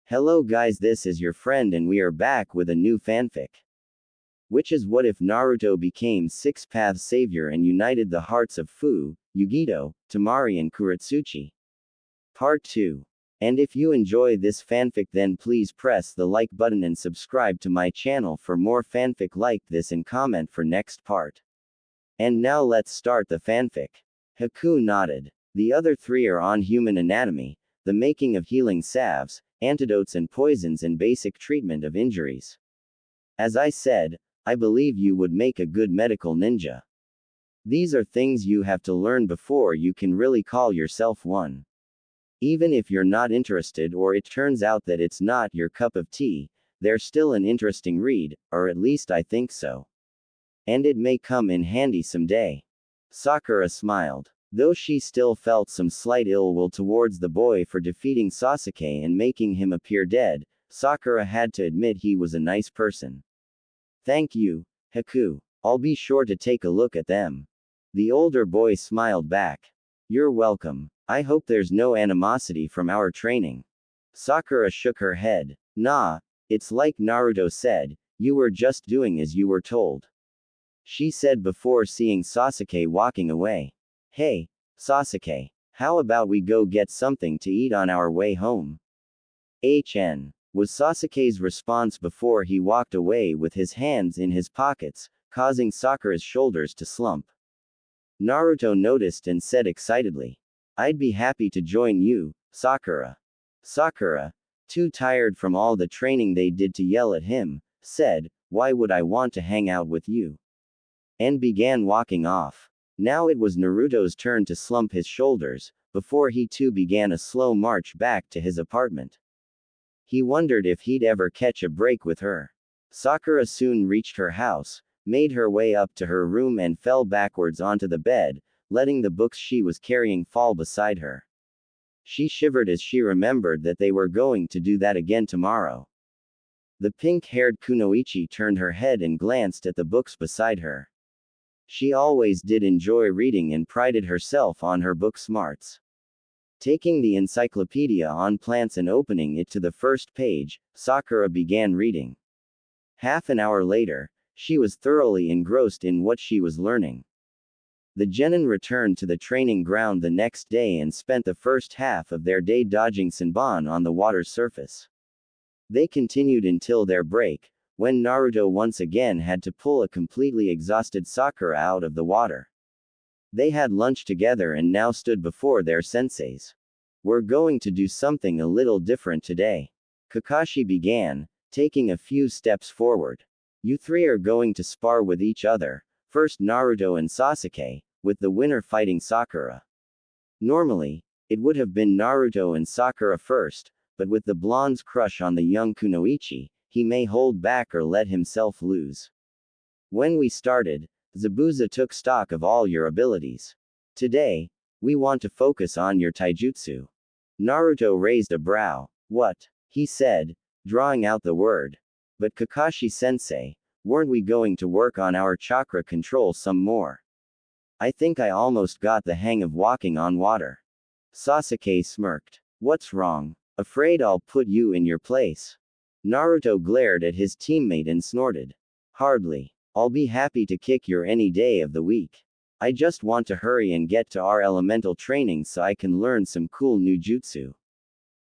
Hello guys, this is your friend and we are back with a new fanfic. Which is what if Naruto became six-path savior and united the hearts of Fu, Yugito, Temari and Kurotsuchi? Part 2. And if you enjoy this fanfic then please press the like button and subscribe to my channel for more fanfic like this and comment for next part. And now let's start the fanfic. Haku nodded. The other three are on human anatomy, the making of healing salves, antidotes and poisons and basic treatment of injuries. As I said, I believe you would make a good medical ninja. These are things you have to learn before you can really call yourself one. Even if you're not interested or it turns out that it's not your cup of tea, they're still an interesting read, or at least I think so. And it may come in handy someday. Sakura smiled. Though she still felt some slight ill will towards the boy for defeating Sasuke and making him appear dead, Sakura had to admit he was a nice person. Thank you, Haku. I'll be sure to take a look at them. The older boy smiled back. You're welcome. I hope there's no animosity from our training. Sakura shook her head. Nah, it's like Naruto said, you were just doing as you were told. She said before seeing Sasuke walking away. Hey, Sasuke, how about we go get something to eat on our way home? Was Sasuke's response before he walked away with his hands in his pockets, causing Sakura's shoulders to slump. Naruto noticed and said excitedly. I'd be happy to join you, Sakura. Sakura, too tired from all the training they did to yell at him, said, why would I want to hang out with you? And began walking off. Now it was Naruto's turn to slump his shoulders, before he too began a slow march back to his apartment. He wondered if he'd ever catch a break with her. Sakura soon reached her house, made her way up to her room and fell backwards onto the bed, letting the books she was carrying fall beside her. She shivered as she remembered that they were going to do that again tomorrow. The pink-haired Kunoichi turned her head and glanced at the books beside her. She always did enjoy reading and prided herself on her book smarts. Taking the encyclopedia on plants and opening it to the first page, Sakura began reading. Half an hour later, she was thoroughly engrossed in what she was learning. The genin returned to the training ground the next day and spent the first half of their day dodging Senbon on the water's surface. They continued until their break, when Naruto once again had to pull a completely exhausted Sakura out of the water. They had lunch together and now stood before their senseis. We're going to do something a little different today. Kakashi began, taking a few steps forward. You three are going to spar with each other, first Naruto and Sasuke, with the winner fighting Sakura. Normally, it would have been Naruto and Sakura first, but with the blonde's crush on the young Kunoichi, he may hold back or let himself lose. When we started, Zabuza took stock of all your abilities. Today, we want to focus on your taijutsu. Naruto raised a brow. What? He said, drawing out the word. But Kakashi-sensei, weren't we going to work on our chakra control some more? I think I almost got the hang of walking on water. Sasuke smirked. What's wrong? Afraid I'll put you in your place? Naruto glared at his teammate and snorted. Hardly. I'll be happy to kick your any day of the week. I just want to hurry and get to our elemental training so I can learn some cool new jutsu.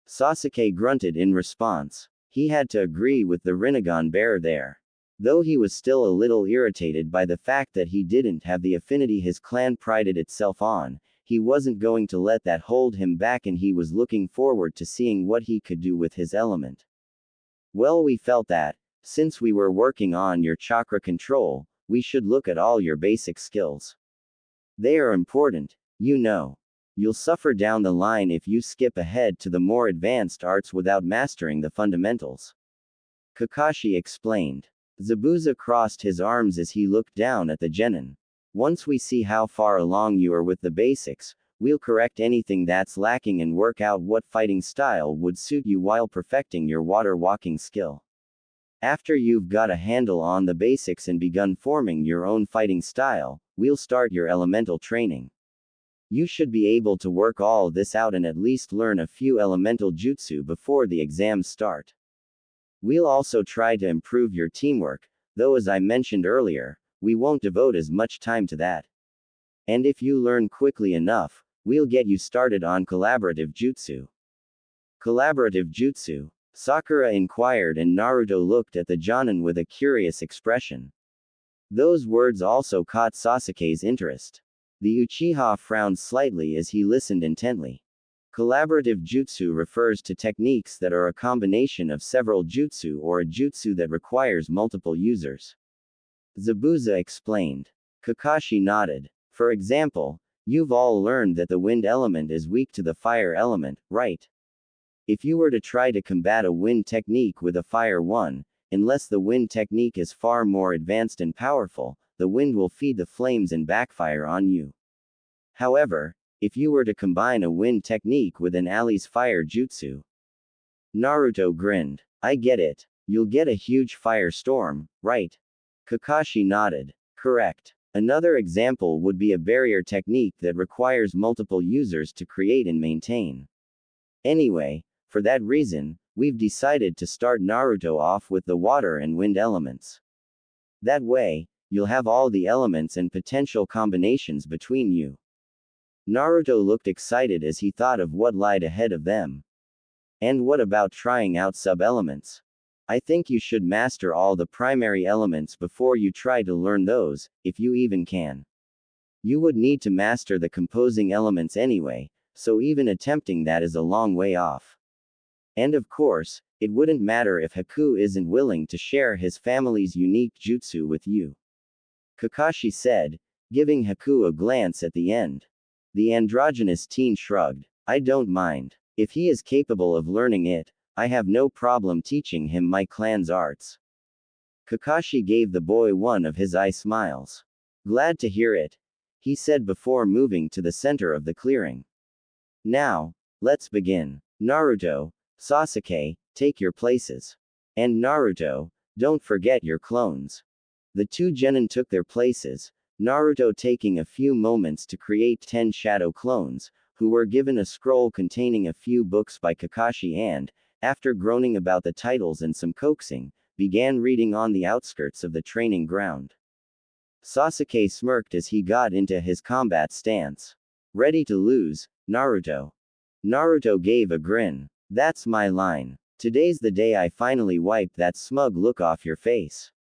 Sasuke grunted in response. He had to agree with the Rinnegan bear there. Though he was still a little irritated by the fact that he didn't have the affinity his clan prided itself on, he wasn't going to let that hold him back and he was looking forward to seeing what he could do with his element. Well, we felt that, since we were working on your chakra control, we should look at all your basic skills. They are important, you know. You'll suffer down the line if you skip ahead to the more advanced arts without mastering the fundamentals. Kakashi explained. Zabuza crossed his arms as he looked down at the genin. Once we see how far along you are with the basics, we'll correct anything that's lacking and work out what fighting style would suit you while perfecting your water walking skill. After you've got a handle on the basics and begun forming your own fighting style, we'll start your elemental training. You should be able to work all this out and at least learn a few elemental jutsu before the exams start. We'll also try to improve your teamwork, though as I mentioned earlier, we won't devote as much time to that. And if you learn quickly enough, we'll get you started on collaborative jutsu. Collaborative jutsu? Sakura inquired, and Naruto looked at the Jonin with a curious expression. Those words also caught Sasuke's interest. The Uchiha frowned slightly as he listened intently. Collaborative jutsu refers to techniques that are a combination of several jutsu or a jutsu that requires multiple users. Zabuza explained. Kakashi nodded. For example, you've all learned that the wind element is weak to the fire element, right? If you were to try to combat a wind technique with a fire one, unless the wind technique is far more advanced and powerful, the wind will feed the flames and backfire on you. However, if you were to combine a wind technique with an Ali's fire jutsu. Naruto grinned. I get it. You'll get a huge firestorm, right? Kakashi nodded. Correct. Another example would be a barrier technique that requires multiple users to create and maintain. Anyway, for that reason, we've decided to start Naruto off with the water and wind elements. That way, you'll have all the elements and potential combinations between you. Naruto looked excited as he thought of what lied ahead of them. And what about trying out sub-elements? I think you should master all the primary elements before you try to learn those, if you even can. You would need to master the composing elements anyway, so even attempting that is a long way off. And of course, it wouldn't matter if Haku isn't willing to share his family's unique jutsu with you. Kakashi said, giving Haku a glance at the end. The androgynous teen shrugged. I don't mind. If he is capable of learning it, I have no problem teaching him my clan's arts. Kakashi gave the boy one of his eye smiles. Glad to hear it, he said before moving to the center of the clearing. Now, let's begin. Naruto, Sasuke, take your places. And Naruto, don't forget your clones. The two genin took their places, Naruto taking a few moments to create 10 shadow clones, who were given a scroll containing a few books by Kakashi and, after groaning about the titles and some coaxing, began reading on the outskirts of the training ground. Sasuke smirked as he got into his combat stance. Ready to lose, Naruto? Naruto gave a grin. That's my line. Today's the day I finally wipe that smug look off your face.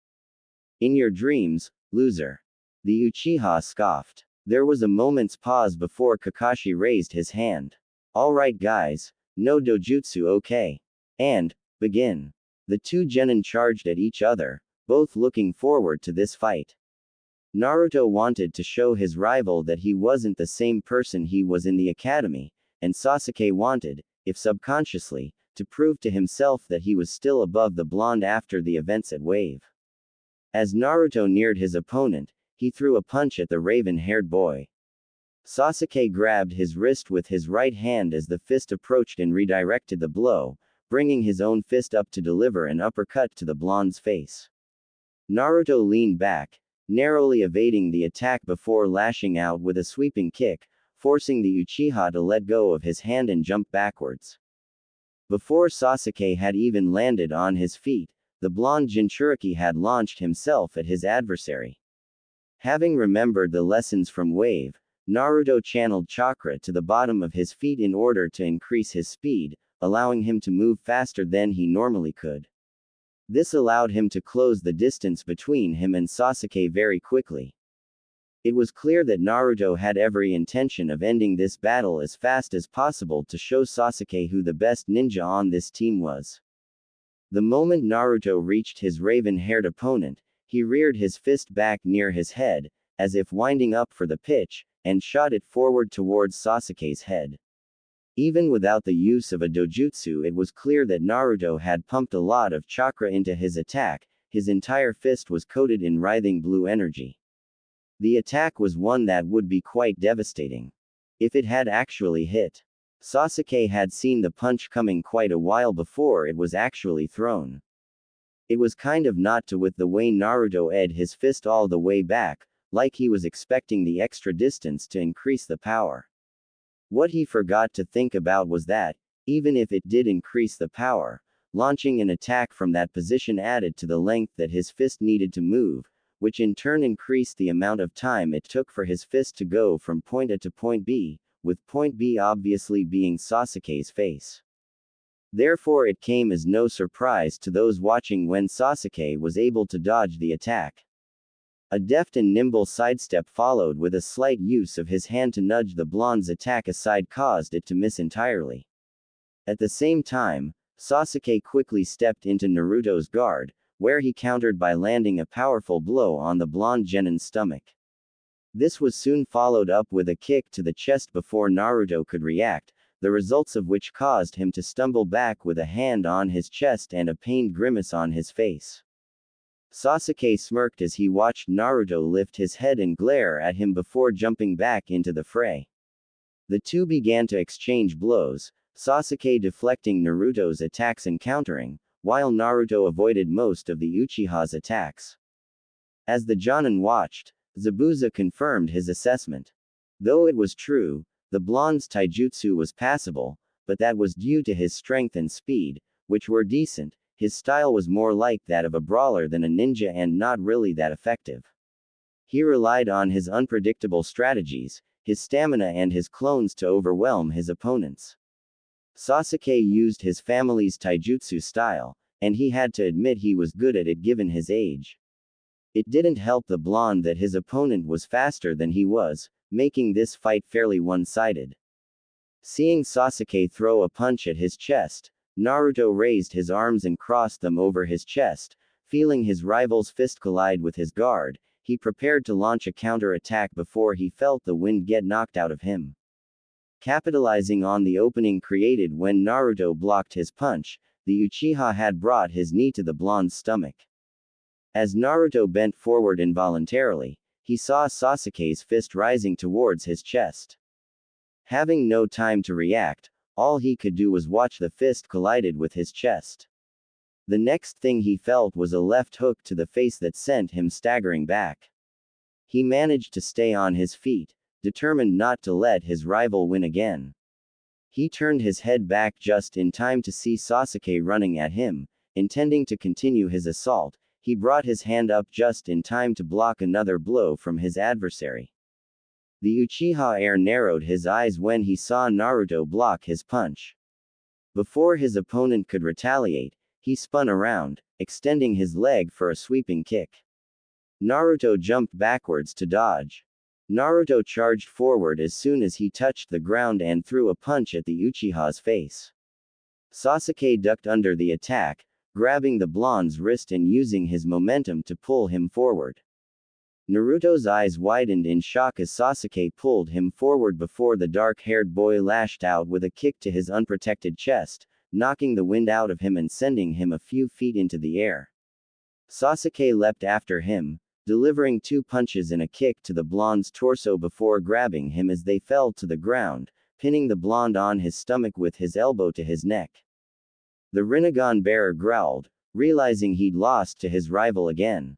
In your dreams, loser. The Uchiha scoffed. There was a moment's pause before Kakashi raised his hand. Alright guys, no dojutsu okay? And, begin. The two genin charged at each other, both looking forward to this fight. Naruto wanted to show his rival that he wasn't the same person he was in the academy, and Sasuke wanted, if subconsciously, to prove to himself that he was still above the blonde after the events at Wave. As Naruto neared his opponent, he threw a punch at the raven-haired boy. Sasuke grabbed his wrist with his right hand as the fist approached and redirected the blow, bringing his own fist up to deliver an uppercut to the blonde's face. Naruto leaned back, narrowly evading the attack before lashing out with a sweeping kick, forcing the Uchiha to let go of his hand and jump backwards. Before Sasuke had even landed on his feet, the blonde Jinchuriki had launched himself at his adversary. Having remembered the lessons from Wave, Naruto channeled chakra to the bottom of his feet in order to increase his speed, allowing him to move faster than he normally could. This allowed him to close the distance between him and Sasuke very quickly. It was clear that Naruto had every intention of ending this battle as fast as possible to show Sasuke who the best ninja on this team was. The moment Naruto reached his raven-haired opponent, he reared his fist back near his head, as if winding up for the pitch, and shot it forward towards Sasuke's head. Even without the use of a dojutsu, it was clear that Naruto had pumped a lot of chakra into his attack. His entire fist was coated in writhing blue energy. The attack was one that would be quite devastating if it had actually hit. Sasuke had seen the punch coming quite a while before it was actually thrown. It was kind of not to with the way Naruto edged his fist all the way back, like he was expecting the extra distance to increase the power. What he forgot to think about was that, even if it did increase the power, launching an attack from that position added to the length that his fist needed to move, which in turn increased the amount of time it took for his fist to go from point A to point B, with point B obviously being Sasuke's face. Therefore it came as no surprise to those watching when Sasuke was able to dodge the attack. A deft and nimble sidestep followed with a slight use of his hand to nudge the blonde's attack aside caused it to miss entirely. At the same time, Sasuke quickly stepped into Naruto's guard, where he countered by landing a powerful blow on the blonde genin's stomach. This was soon followed up with a kick to the chest before Naruto could react, the results of which caused him to stumble back with a hand on his chest and a pained grimace on his face. Sasuke smirked as he watched Naruto lift his head and glare at him before jumping back into the fray. The two began to exchange blows, Sasuke deflecting Naruto's attacks and countering, while Naruto avoided most of the Uchiha's attacks. As the Jonin watched, Zabuza confirmed his assessment. Though it was true, the blonde's taijutsu was passable, but that was due to his strength and speed, which were decent. His style was more like that of a brawler than a ninja and not really that effective. He relied on his unpredictable strategies, his stamina and his clones to overwhelm his opponents. Sasuke used his family's taijutsu style, and he had to admit he was good at it given his age. It didn't help the blonde that his opponent was faster than he was, making this fight fairly one-sided. Seeing Sasuke throw a punch at his chest, Naruto raised his arms and crossed them over his chest, feeling his rival's fist collide with his guard. He prepared to launch a counter-attack before he felt the wind get knocked out of him. Capitalizing on the opening created when Naruto blocked his punch, the Uchiha had brought his knee to the blonde's stomach. As Naruto bent forward involuntarily, he saw Sasuke's fist rising towards his chest. Having no time to react, all he could do was watch the fist collided with his chest. The next thing he felt was a left hook to the face that sent him staggering back. He managed to stay on his feet, determined not to let his rival win again. He turned his head back just in time to see Sasuke running at him, intending to continue his assault. He brought his hand up just in time to block another blow from his adversary. The Uchiha heir narrowed his eyes when he saw Naruto block his punch. Before his opponent could retaliate, he spun around, extending his leg for a sweeping kick. Naruto jumped backwards to dodge. Naruto charged forward as soon as he touched the ground and threw a punch at the Uchiha's face. Sasuke ducked under the attack, grabbing the blonde's wrist and using his momentum to pull him forward. Naruto's eyes widened in shock as Sasuke pulled him forward before the dark-haired boy lashed out with a kick to his unprotected chest, knocking the wind out of him and sending him a few feet into the air. Sasuke leapt after him, delivering two punches and a kick to the blonde's torso before grabbing him as they fell to the ground, pinning the blonde on his stomach with his elbow to his neck. The Rinnegan bearer growled, realizing he'd lost to his rival again.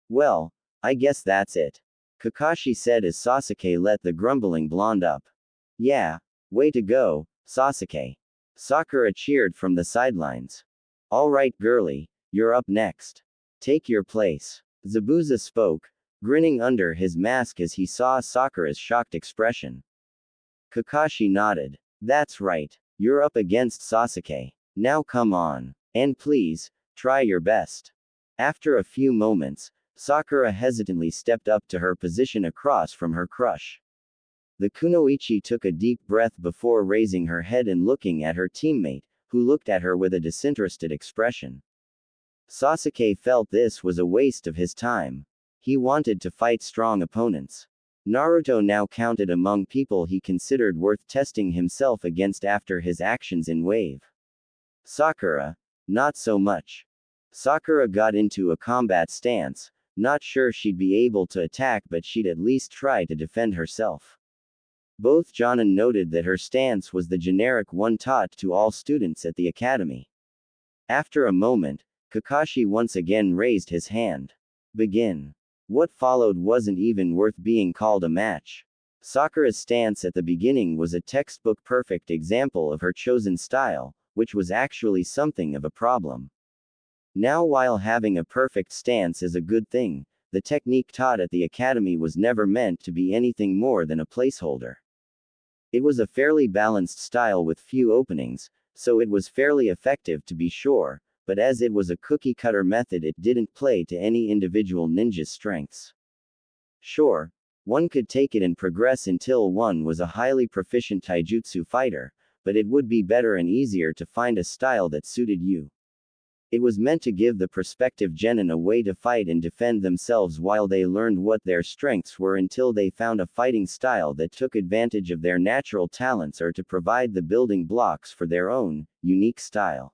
"Well, I guess that's it," Kakashi said as Sasuke let the grumbling blonde up. "Yeah, way to go, Sasuke." Sakura cheered from the sidelines. "All right, girly, you're up next. Take your place." Zabuza spoke, grinning under his mask as he saw Sakura's shocked expression. Kakashi nodded. "That's right, you're up against Sasuke. Now come on. And please, try your best." After a few moments, Sakura hesitantly stepped up to her position across from her crush. The kunoichi took a deep breath before raising her head and looking at her teammate, who looked at her with a disinterested expression. Sasuke felt this was a waste of his time. He wanted to fight strong opponents. Naruto now counted among people he considered worth testing himself against after his actions in Wave. Sakura, not so much. Sakura got into a combat stance, not sure she'd be able to attack but she'd at least try to defend herself. Both Jonin noted that her stance was the generic one taught to all students at the academy. After a moment, Kakashi once again raised his hand. "Begin." What followed wasn't even worth being called a match. Sakura's stance at the beginning was a textbook perfect example of her chosen style, which was actually something of a problem. Now, while having a perfect stance is a good thing, the technique taught at the academy was never meant to be anything more than a placeholder. It was a fairly balanced style with few openings, so it was fairly effective to be sure, but as it was a cookie-cutter method, it didn't play to any individual ninja's strengths. Sure, one could take it and progress until one was a highly proficient taijutsu fighter, but it would be better and easier to find a style that suited you. It was meant to give the prospective genin a way to fight and defend themselves while they learned what their strengths were until they found a fighting style that took advantage of their natural talents, or to provide the building blocks for their own, unique style.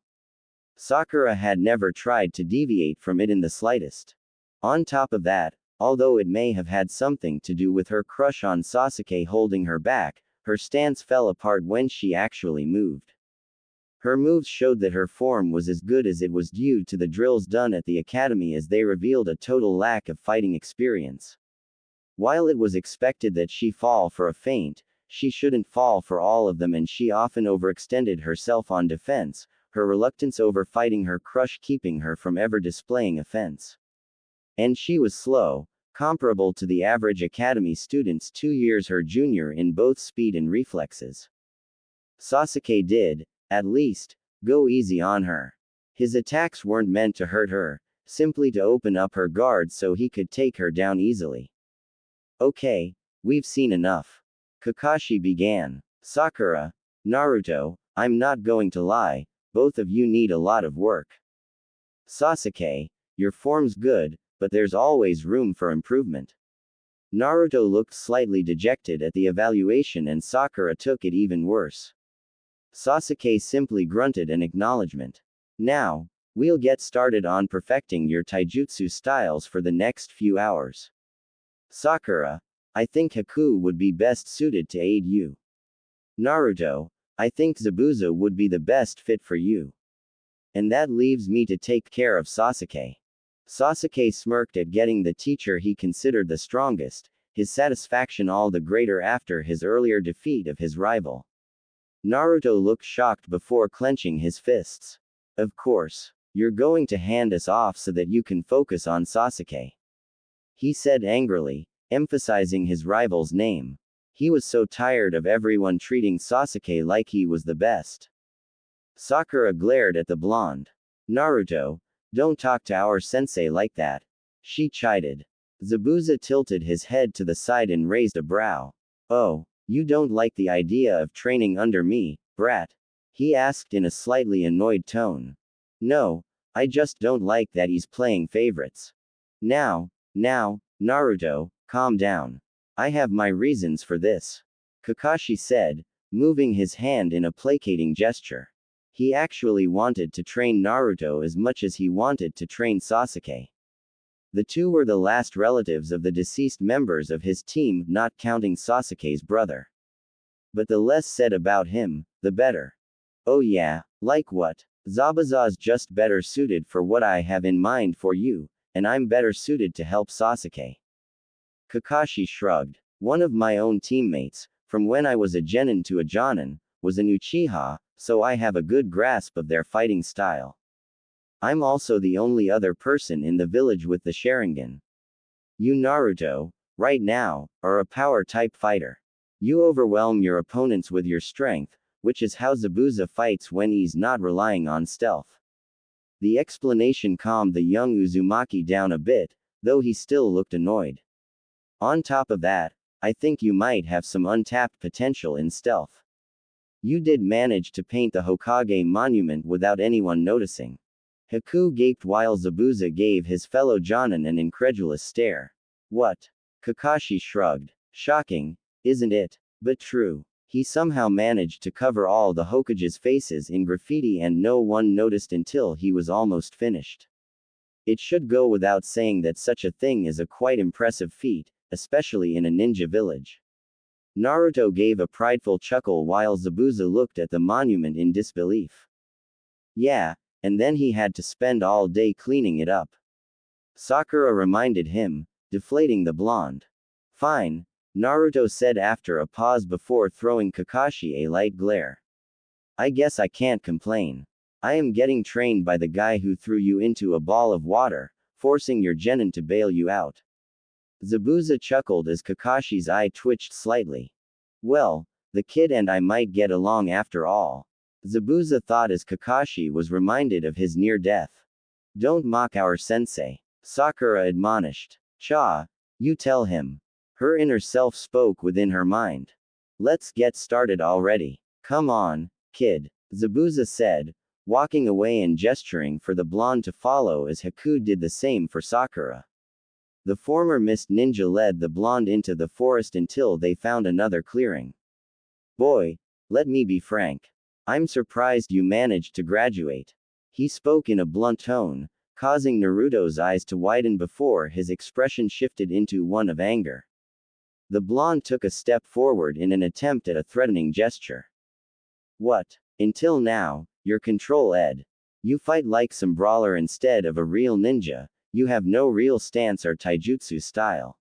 Sakura had never tried to deviate from it in the slightest. On top of that, although it may have had something to do with her crush on Sasuke holding her back, her stance fell apart when she actually moved. Her moves showed that her form was as good as it was due to the drills done at the academy, as they revealed a total lack of fighting experience. While it was expected that she fall for a feint, she shouldn't fall for all of them, and she often overextended herself on defense, her reluctance over fighting her crush keeping her from ever displaying offense. And she was slow, comparable to the average academy students 2 years her junior in both speed and reflexes. Sasuke did, at least, go easy on her. His attacks weren't meant to hurt her, simply to open up her guard so he could take her down easily. Okay, we've seen enough. Kakashi began. Sakura, Naruto, I'm not going to lie, both of you need a lot of work. Sasuke, your form's good, but there's always room for improvement. Naruto looked slightly dejected at the evaluation, and Sakura took it even worse. Sasuke simply grunted an acknowledgement. Now, we'll get started on perfecting your taijutsu styles for the next few hours. Sakura, I think Haku would be best suited to aid you. Naruto, I think Zabuza would be the best fit for you. And that leaves me to take care of Sasuke. Sasuke smirked at getting the teacher he considered the strongest, his satisfaction all the greater after his earlier defeat of his rival. Naruto looked shocked before clenching his fists. Of course, you're going to hand us off so that you can focus on Sasuke, he said angrily, emphasizing his rival's name. He was so tired of everyone treating Sasuke like he was the best. Sakura glared at the blonde. Naruto, don't talk to our sensei like that, she chided. Zabuza tilted his head to the side and raised a brow. Oh, you don't like the idea of training under me, brat? He asked in a slightly annoyed tone. No, I just don't like that he's playing favorites. Now, Naruto, calm down. I have my reasons for this, Kakashi said, moving his hand in a placating gesture. He actually wanted to train Naruto as much as he wanted to train Sasuke. The two were the last relatives of the deceased members of his team, not counting Sasuke's brother. But the less said about him, the better. Oh yeah, like what? Zabuza's just better suited for what I have in mind for you, and I'm better suited to help Sasuke. Kakashi shrugged. One of my own teammates, from when I was a genin to a jonin, was an Uchiha, so I have a good grasp of their fighting style. I'm also the only other person in the village with the Sharingan. You, Naruto, right now, are a power-type fighter. You overwhelm your opponents with your strength, which is how Zabuza fights when he's not relying on stealth. The explanation calmed the young Uzumaki down a bit, though he still looked annoyed. On top of that, I think you might have some untapped potential in stealth. You did manage to paint the Hokage monument without anyone noticing. Haku gaped while Zabuza gave his fellow Jonin an incredulous stare. What? Kakashi shrugged. Shocking, isn't it? But true. He somehow managed to cover all the Hokage's faces in graffiti and no one noticed until he was almost finished. It should go without saying that such a thing is a quite impressive feat, especially in a ninja village. Naruto gave a prideful chuckle while Zabuza looked at the monument in disbelief. Yeah, and then he had to spend all day cleaning it up. Sakura reminded him, deflating the blonde. Fine, Naruto said after a pause before throwing Kakashi a light glare. I guess I can't complain. I am getting trained by the guy who threw you into a ball of water, forcing your genin to bail you out. Zabuza chuckled as Kakashi's eye twitched slightly. Well, the kid and I might get along after all. Zabuza thought as Kakashi was reminded of his near death. Don't mock our sensei, Sakura admonished. Cha, you tell him. Her inner self spoke within her mind. Let's get started already. Come on, kid, Zabuza said, walking away and gesturing for the blonde to follow as Haku did the same for Sakura. The former mist ninja led the blonde into the forest until they found another clearing. Boy, let me be frank. I'm surprised you managed to graduate. He spoke in a blunt tone, causing Naruto's eyes to widen before his expression shifted into one of anger. The blonde took a step forward in an attempt at a threatening gesture. What? Until now, your control ed. You fight like some brawler instead of a real ninja, you have no real stance or taijutsu style.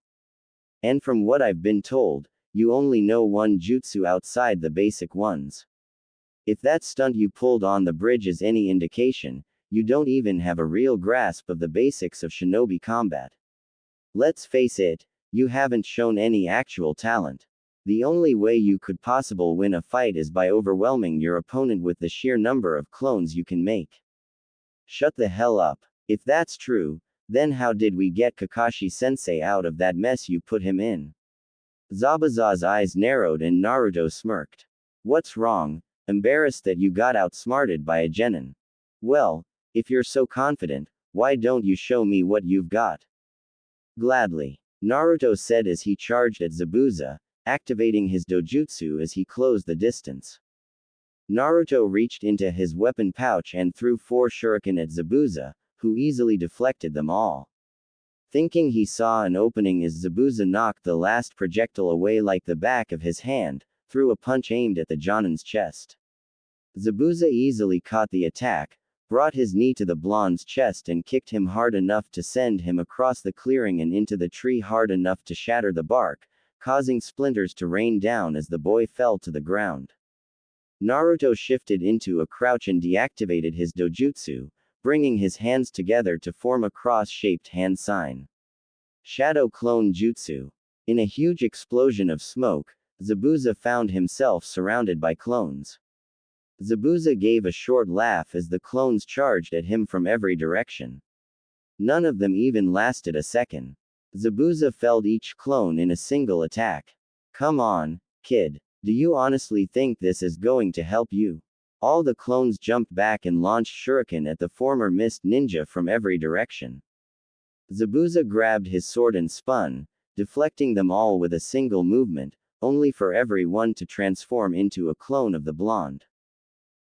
And from what I've been told, you only know one jutsu outside the basic ones. If that stunt you pulled on the bridge is any indication, you don't even have a real grasp of the basics of shinobi combat. Let's face it, you haven't shown any actual talent. The only way you could possibly win a fight is by overwhelming your opponent with the sheer number of clones you can make. Shut the hell up. If that's true, then how did we get Kakashi-sensei out of that mess you put him in? Zabuza's eyes narrowed and Naruto smirked. What's wrong? Embarrassed that you got outsmarted by a genin. Well, if you're so confident, why don't you show me what you've got? Gladly, Naruto said as he charged at Zabuza, activating his dojutsu as he closed the distance. Naruto reached into his weapon pouch and threw 4 shuriken at Zabuza, who easily deflected them all. Thinking he saw an opening as Zabuza knocked the last projectile away like the back of his hand, threw a punch aimed at the Jonin's chest. Zabuza easily caught the attack, brought his knee to the blonde's chest and kicked him hard enough to send him across the clearing and into the tree hard enough to shatter the bark, causing splinters to rain down as the boy fell to the ground. Naruto shifted into a crouch and deactivated his dojutsu, bringing his hands together to form a cross-shaped hand sign. Shadow Clone Jutsu. In a huge explosion of smoke, Zabuza found himself surrounded by clones. Zabuza gave a short laugh as the clones charged at him from every direction. None of them even lasted a second. Zabuza felled each clone in a single attack. Come on, kid. Do you honestly think this is going to help you? All the clones jumped back and launched shuriken at the former mist ninja from every direction. Zabuza grabbed his sword and spun, deflecting them all with a single movement, only for every one to transform into a clone of the blonde.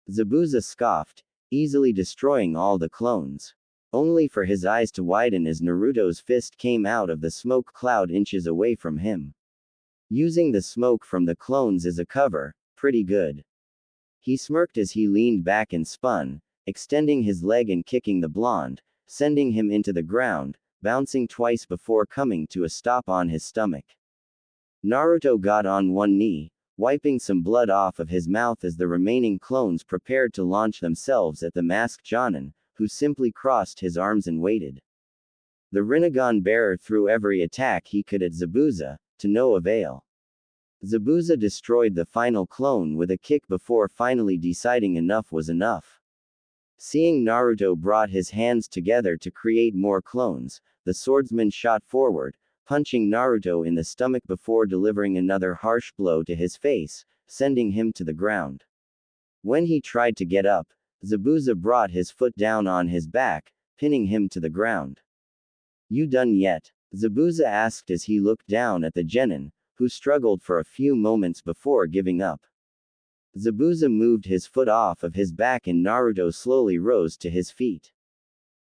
Zabuza scoffed, easily destroying all the clones. Only for his eyes to widen as Naruto's fist came out of the smoke cloud inches away from him. Using the smoke from the clones as a cover, pretty good. He smirked as he leaned back and spun, extending his leg and kicking the blonde, sending him into the ground, bouncing twice before coming to a stop on his stomach. Naruto got on one knee, wiping some blood off of his mouth as the remaining clones prepared to launch themselves at the masked Jonin, who simply crossed his arms and waited. The Rinnegan bearer threw every attack he could at Zabuza, to no avail. Zabuza destroyed the final clone with a kick before finally deciding enough was enough. Seeing Naruto brought his hands together to create more clones, the swordsman shot forward, punching Naruto in the stomach before delivering another harsh blow to his face, sending him to the ground. When he tried to get up, Zabuza brought his foot down on his back, pinning him to the ground. You done yet? Zabuza asked as he looked down at the genin, who struggled for a few moments before giving up. Zabuza moved his foot off of his back and Naruto slowly rose to his feet.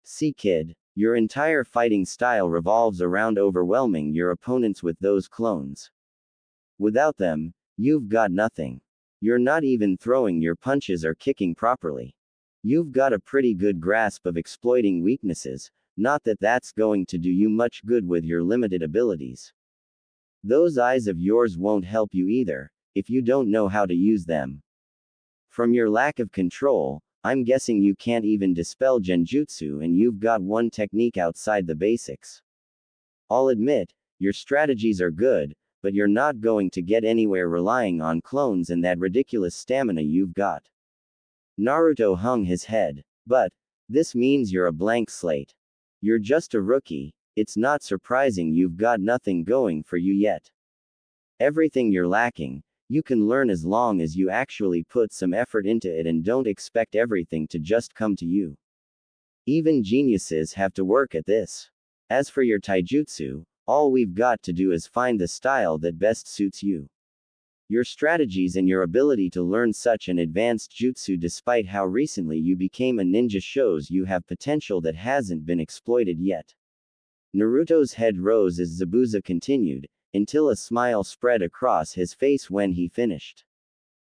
See kid, your entire fighting style revolves around overwhelming your opponents with those clones. Without them, you've got nothing. You're not even throwing your punches or kicking properly. You've got a pretty good grasp of exploiting weaknesses, not that that's going to do you much good with your limited abilities. Those eyes of yours won't help you either, if you don't know how to use them. From your lack of control, I'm guessing you can't even dispel genjutsu and you've got one technique outside the basics. I'll admit, your strategies are good, but you're not going to get anywhere relying on clones and that ridiculous stamina you've got. Naruto hung his head. But, this means you're a blank slate. You're just a rookie, it's not surprising you've got nothing going for you yet. Everything you're lacking, you can learn as long as you actually put some effort into it and don't expect everything to just come to you. Even geniuses have to work at this. As for your taijutsu, all we've got to do is find the style that best suits you. Your strategies and your ability to learn such an advanced jutsu despite how recently you became a ninja shows you have potential that hasn't been exploited yet. Naruto's head rose as Zabuza continued, until a smile spread across his face when he finished.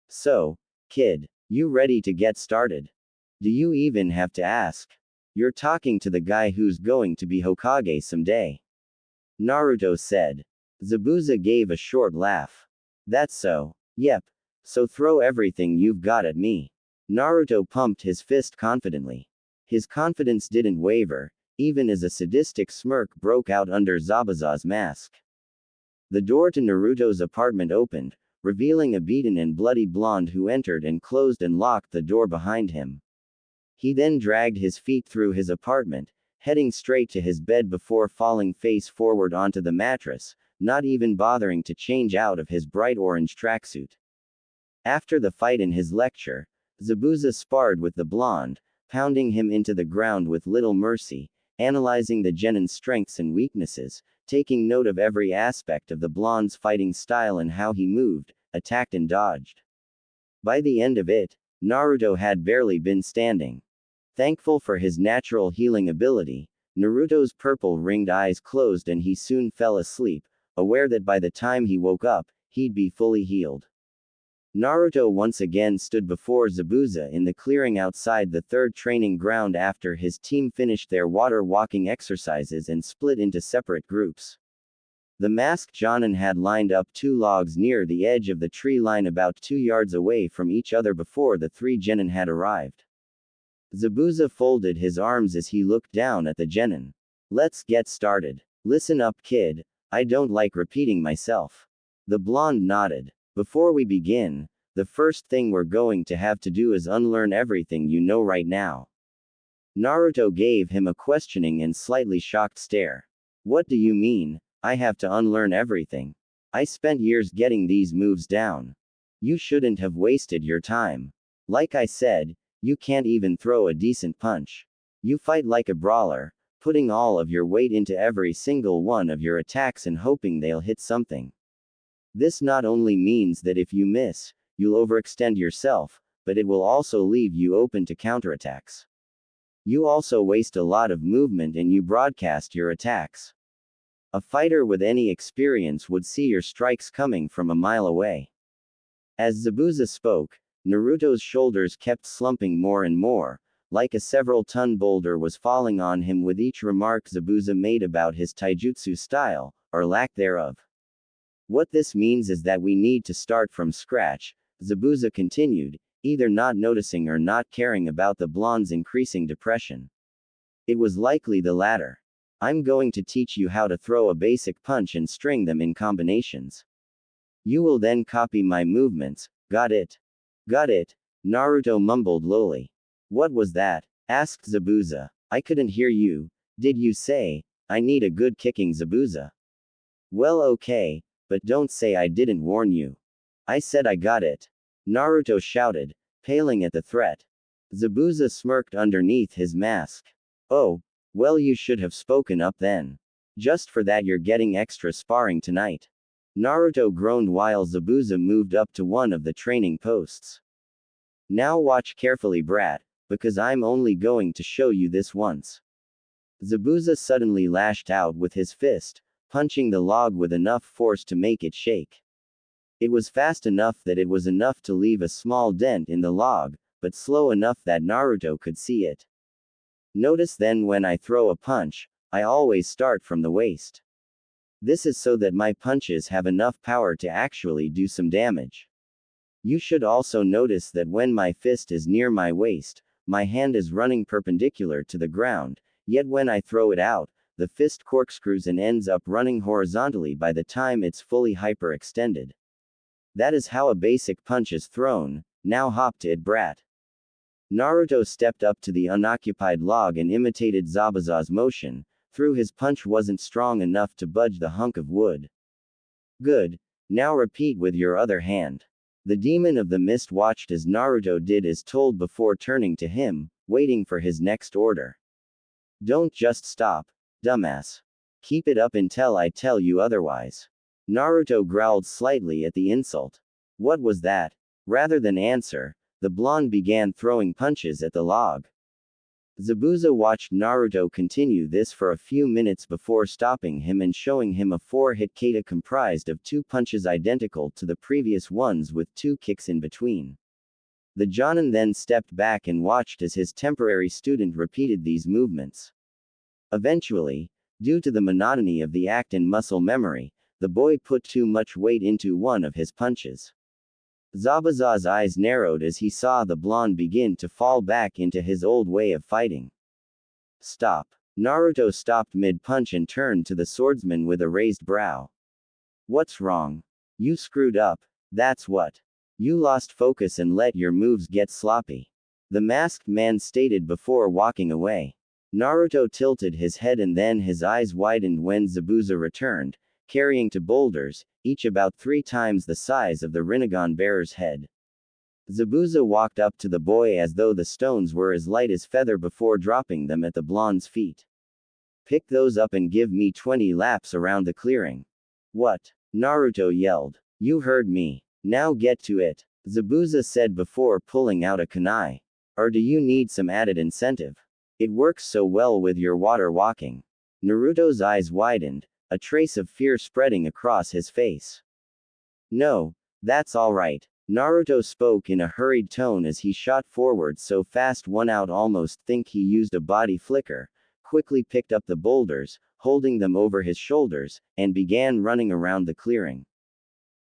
So, kid, you ready to get started? Do you even have to ask? You're talking to the guy who's going to be Hokage someday. Naruto said. Zabuza gave a short laugh. That's so. Yep. So throw everything you've got at me. Naruto pumped his fist confidently. His confidence didn't waver, even as a sadistic smirk broke out under Zabuza's mask. The door to Naruto's apartment opened, revealing a beaten and bloody blonde who entered and closed and locked the door behind him. He then dragged his feet through his apartment, heading straight to his bed before falling face forward onto the mattress, not even bothering to change out of his bright orange tracksuit. After the fight in his lecture, Zabuza sparred with the blonde, pounding him into the ground with little mercy, analyzing the genin's strengths and weaknesses, taking note of every aspect of the blonde's fighting style and how he moved, attacked and dodged. By the end of it, Naruto had barely been standing. Thankful for his natural healing ability, Naruto's purple-ringed eyes closed and he soon fell asleep, aware that by the time he woke up, he'd be fully healed. Naruto once again stood before Zabuza in the clearing outside the third training ground after his team finished their water walking exercises and split into separate groups. The masked Jonin had lined up 2 logs near the edge of the tree line about 2 yards away from each other before the 3 genin had arrived. Zabuza folded his arms as he looked down at the genin. Let's get started. Listen up, kid. I don't like repeating myself. The blonde nodded. Before we begin, the first thing we're going to have to do is unlearn everything you know right now. Naruto gave him a questioning and slightly shocked stare. What do you mean, I have to unlearn everything? I spent years getting these moves down. You shouldn't have wasted your time. Like I said, you can't even throw a decent punch. You fight like a brawler, putting all of your weight into every single one of your attacks and hoping they'll hit something. This not only means that if you miss, you'll overextend yourself, but it will also leave you open to counterattacks. You also waste a lot of movement and you broadcast your attacks. A fighter with any experience would see your strikes coming from a mile away. As Zabuza spoke, Naruto's shoulders kept slumping more and more, like a several-ton boulder was falling on him with each remark Zabuza made about his taijutsu style, or lack thereof. What this means is that we need to start from scratch, Zabuza continued, either not noticing or not caring about the blonde's increasing depression. It was likely the latter. I'm going to teach you how to throw a basic punch and string them in combinations. You will then copy my movements, got it? Got it, Naruto mumbled lowly. What was that? Asked Zabuza. I couldn't hear you. Did you say, I need a good kicking, Zabuza? Well, okay, but don't say I didn't warn you. I said I got it. Naruto shouted, paling at the threat. Zabuza smirked underneath his mask. Oh, well, you should have spoken up then. Just for that you're getting extra sparring tonight. Naruto groaned while Zabuza moved up to one of the training posts. Now watch carefully, brat, because I'm only going to show you this once. Zabuza suddenly lashed out with his fist, punching the log with enough force to make it shake. It was fast enough that it was enough to leave a small dent in the log, but slow enough that Naruto could see it. Notice then when I throw a punch, I always start from the waist. This is so that my punches have enough power to actually do some damage. You should also notice that when my fist is near my waist, my hand is running perpendicular to the ground, yet when I throw it out, the fist corkscrews and ends up running horizontally by the time it's fully hyperextended. That is how a basic punch is thrown. Now hop to it, brat. Naruto stepped up to the unoccupied log and imitated Zabuza's motion, though his punch wasn't strong enough to budge the hunk of wood. Good. Now repeat with your other hand. The demon of the mist watched as Naruto did as told before turning to him, waiting for his next order. Don't just stop, dumbass. Keep it up until I tell you otherwise. Naruto growled slightly at the insult. What was that? Rather than answer, the blonde began throwing punches at the log. Zabuza watched Naruto continue this for a few minutes before stopping him and showing him a 4-hit kata comprised of 2 punches identical to the previous ones with 2 kicks in between. The Jonin then stepped back and watched as his temporary student repeated these movements. Eventually, due to the monotony of the act and muscle memory, the boy put too much weight into one of his punches. Zabuza's eyes narrowed as he saw the blonde begin to fall back into his old way of fighting. Stop. Naruto stopped mid-punch and turned to the swordsman with a raised brow. What's wrong? You screwed up, that's what. You lost focus and let your moves get sloppy. The masked man stated before walking away. Naruto tilted his head and then his eyes widened when Zabuza returned, carrying 2 boulders, each about 3 times the size of the Rinnegan bearer's head. Zabuza walked up to the boy as though the stones were as light as feather before dropping them at the blonde's feet. Pick those up and give me 20 laps around the clearing. What? Naruto yelled. You heard me. Now get to it, Zabuza said before pulling out a kunai. Or do you need some added incentive? It works so well with your water walking. Naruto's eyes widened, a trace of fear spreading across his face. No, that's all right. Naruto spoke in a hurried tone as he shot forward so fast one would almost think he used a body flicker, quickly picked up the boulders, holding them over his shoulders, and began running around the clearing.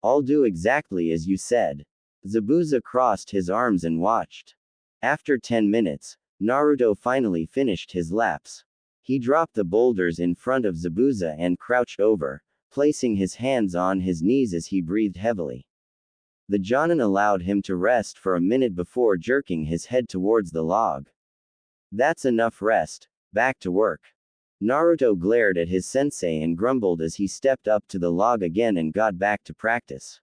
I'll do exactly as you said. Zabuza crossed his arms and watched. After 10 minutes, Naruto finally finished his laps. He dropped the boulders in front of Zabuza and crouched over, placing his hands on his knees as he breathed heavily. The Jonin allowed him to rest for a minute before jerking his head towards the log. That's enough rest, back to work. Naruto glared at his sensei and grumbled as he stepped up to the log again and got back to practice.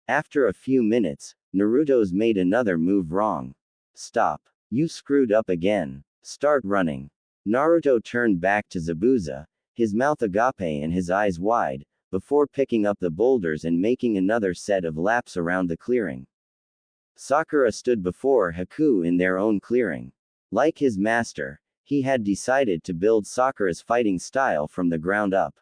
After a few minutes, Naruto's made another move wrong. Stop. You screwed up again. Start running. Naruto turned back to Zabuza, his mouth agape and his eyes wide, before picking up the boulders and making another set of laps around the clearing. Sakura stood before Haku in their own clearing. Like his master, he had decided to build Sakura's fighting style from the ground up.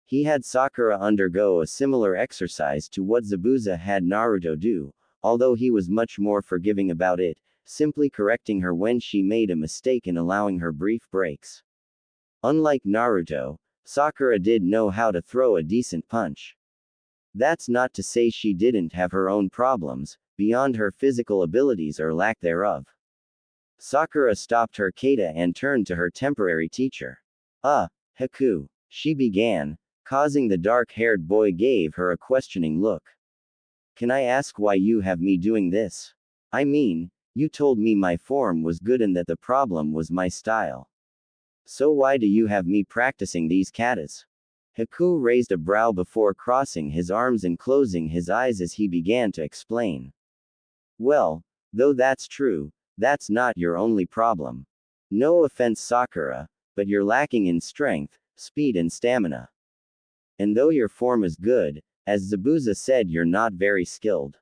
He had Sakura undergo a similar exercise to what Zabuza had Naruto do, although he was much more forgiving about it, simply correcting her when she made a mistake and allowing her brief breaks. Unlike Naruto, Sakura did know how to throw a decent punch. That's not to say she didn't have her own problems, beyond her physical abilities or lack thereof. Sakura stopped her kata and turned to her temporary teacher. Haku, she began, causing the dark-haired boy gave her a questioning look. Can I ask why you have me doing this? I mean, you told me my form was good and that the problem was my style. So why do you have me practicing these katas? Haku raised a brow before crossing his arms and closing his eyes as he began to explain. Well, though that's true, that's not your only problem. No offense, Sakura, but you're lacking in strength, speed and stamina. And though your form is good, as Zabuza said, you're not very skilled.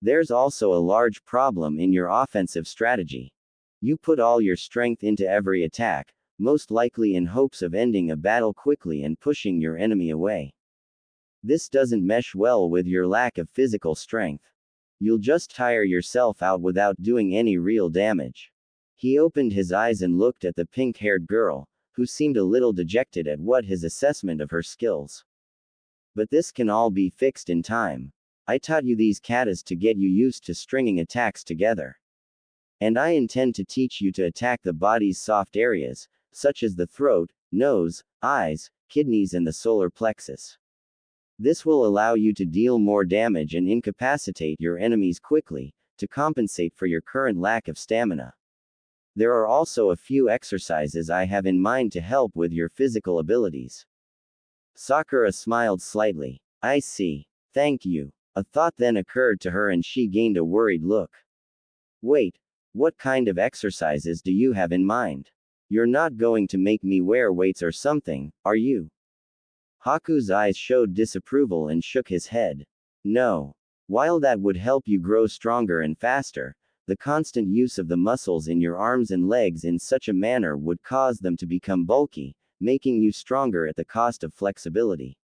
There's also a large problem in your offensive strategy. You put all your strength into every attack, most likely in hopes of ending a battle quickly and pushing your enemy away. This doesn't mesh well with your lack of physical strength. You'll just tire yourself out without doing any real damage. He opened his eyes and looked at the pink-haired girl, who seemed a little dejected at what his assessment of her skills. But this can all be fixed in time. I taught you these katas to get you used to stringing attacks together. And I intend to teach you to attack the body's soft areas, such as the throat, nose, eyes, kidneys and the solar plexus. This will allow you to deal more damage and incapacitate your enemies quickly, to compensate for your current lack of stamina. There are also a few exercises I have in mind to help with your physical abilities. Sakura smiled slightly. I see. Thank you. A thought then occurred to her and she gained a worried look. Wait, what kind of exercises do you have in mind? You're not going to make me wear weights or something, are you? Haku's eyes showed disapproval and shook his head. No. While that would help you grow stronger and faster, the constant use of the muscles in your arms and legs in such a manner would cause them to become bulky, making you stronger at the cost of flexibility.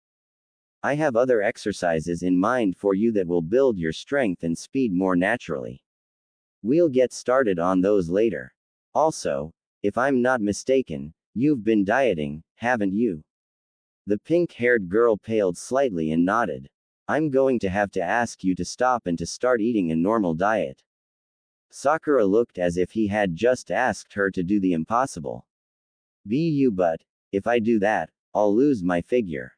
I have other exercises in mind for you that will build your strength and speed more naturally. We'll get started on those later. Also, if I'm not mistaken, you've been dieting, haven't you? The pink-haired girl paled slightly and nodded. I'm going to have to ask you to stop and to start eating a normal diet. Sakura looked as if he had just asked her to do the impossible. But, if I do that, I'll lose my figure.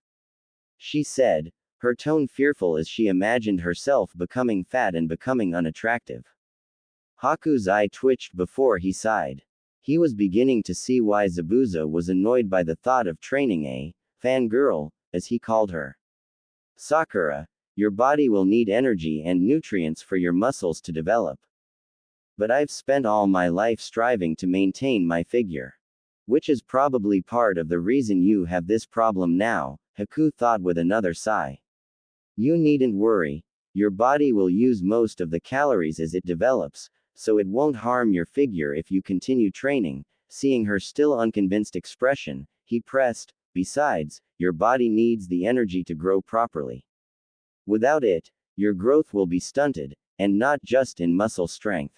She said, her tone fearful as she imagined herself becoming fat and becoming unattractive. Haku's eye twitched before he sighed. He was beginning to see why Zabuza was annoyed by the thought of training a fangirl, as he called her. Sakura, your body will need energy and nutrients for your muscles to develop. But I've spent all my life striving to maintain my figure. Which is probably part of the reason you have this problem now, Haku thought with another sigh. You needn't worry, your body will use most of the calories as it develops, so it won't harm your figure if you continue training. Seeing her still unconvinced expression, he pressed, besides, your body needs the energy to grow properly. Without it, your growth will be stunted, and not just in muscle strength.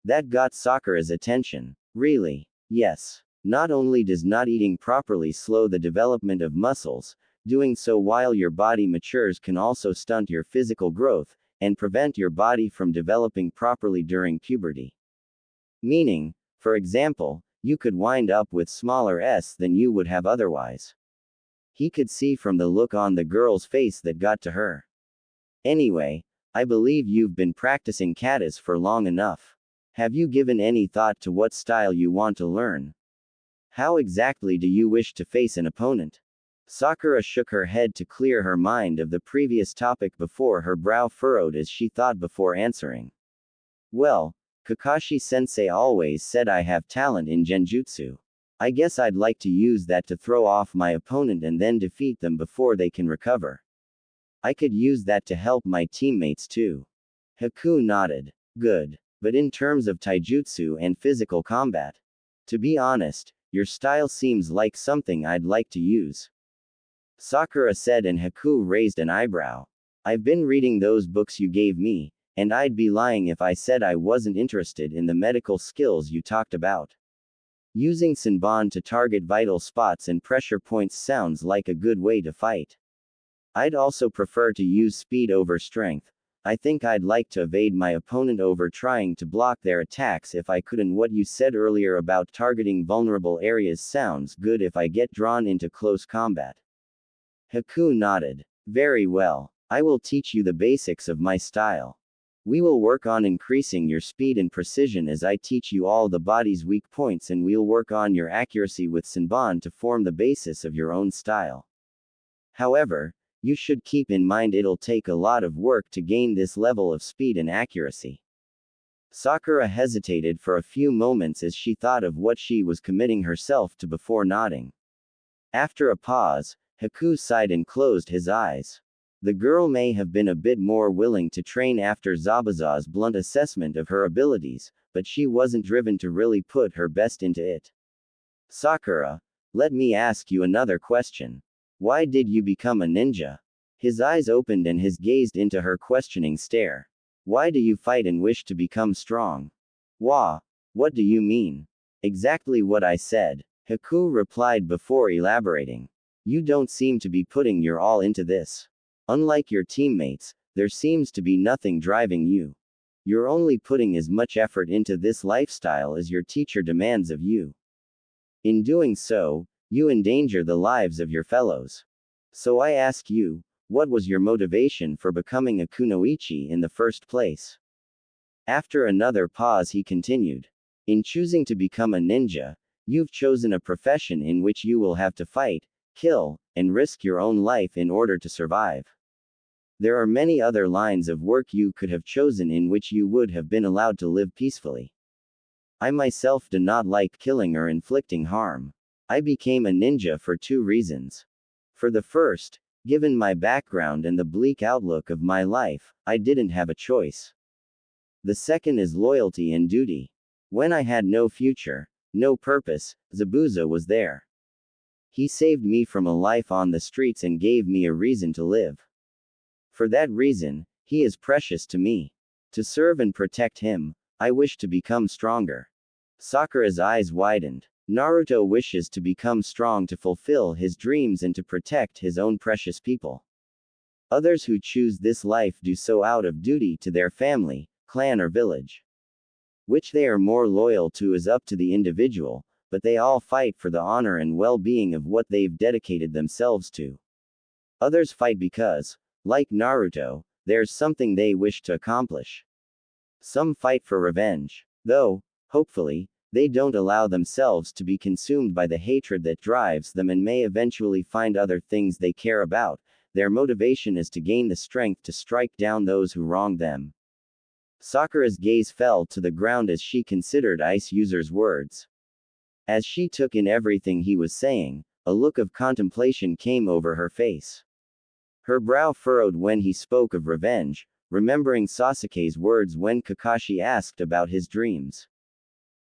That got Sakura's attention. Really? Yes. Not only does not eating properly slow the development of muscles, doing so while your body matures can also stunt your physical growth, and prevent your body from developing properly during puberty. Meaning, for example, you could wind up with smaller s than you would have otherwise. He could see from the look on the girl's face that got to her. Anyway, I believe you've been practicing katas for long enough. Have you given any thought to what style you want to learn? How exactly do you wish to face an opponent? Sakura shook her head to clear her mind of the previous topic before her brow furrowed as she thought before answering. Well, Kakashi-sensei always said I have talent in genjutsu. I guess I'd like to use that to throw off my opponent and then defeat them before they can recover. I could use that to help my teammates too. Haku nodded. Good. But in terms of taijutsu and physical combat? To be honest, your style seems like something I'd like to use. Sakura said and Haku raised an eyebrow. I've been reading those books you gave me, and I'd be lying if I said I wasn't interested in the medical skills you talked about. Using Senbon to target vital spots and pressure points sounds like a good way to fight. I'd also prefer to use speed over strength. I think I'd like to evade my opponent over trying to block their attacks if I could, and what you said earlier about targeting vulnerable areas sounds good if I get drawn into close combat. Haku nodded. Very well. I will teach you the basics of my style. We will work on increasing your speed and precision as I teach you all the body's weak points, and we'll work on your accuracy with Senbon to form the basis of your own style. However, you should keep in mind it'll take a lot of work to gain this level of speed and accuracy. Sakura hesitated for a few moments as she thought of what she was committing herself to before nodding. After a pause, Haku sighed and closed his eyes. The girl may have been a bit more willing to train after Zabuza's blunt assessment of her abilities, but she wasn't driven to really put her best into it. Sakura, let me ask you another question. Why did you become a ninja? His eyes opened and his gazed into her questioning stare. Why do you fight and wish to become strong? What do you mean? Exactly what I said. Haku replied before elaborating. You don't seem to be putting your all into this. Unlike your teammates, there seems to be nothing driving you. You're only putting as much effort into this lifestyle as your teacher demands of you. In doing so, you endanger the lives of your fellows. So I ask you, what was your motivation for becoming a kunoichi in the first place? After another pause he continued. In choosing to become a ninja, you've chosen a profession in which you will have to fight, kill, and risk your own life in order to survive. There are many other lines of work you could have chosen in which you would have been allowed to live peacefully. I myself do not like killing or inflicting harm. I became a ninja for two reasons. For the first, given my background and the bleak outlook of my life, I didn't have a choice. The second is loyalty and duty. When I had no future, no purpose, Zabuza was there. He saved me from a life on the streets and gave me a reason to live. For that reason, he is precious to me. To serve and protect him, I wish to become stronger. Sakura's eyes widened. Naruto wishes to become strong to fulfill his dreams and to protect his own precious people. Others who choose this life do so out of duty to their family, clan or village. Which they are more loyal to is up to the individual, but they all fight for the honor and well-being of what they've dedicated themselves to. Others fight because, like Naruto, there's something they wish to accomplish. Some fight for revenge. Though, hopefully, they don't allow themselves to be consumed by the hatred that drives them and may eventually find other things they care about. Their motivation is to gain the strength to strike down those who wronged them. Sakura's gaze fell to the ground as she considered Ice User's words. As she took in everything he was saying, a look of contemplation came over her face. Her brow furrowed when he spoke of revenge, remembering Sasuke's words when Kakashi asked about his dreams.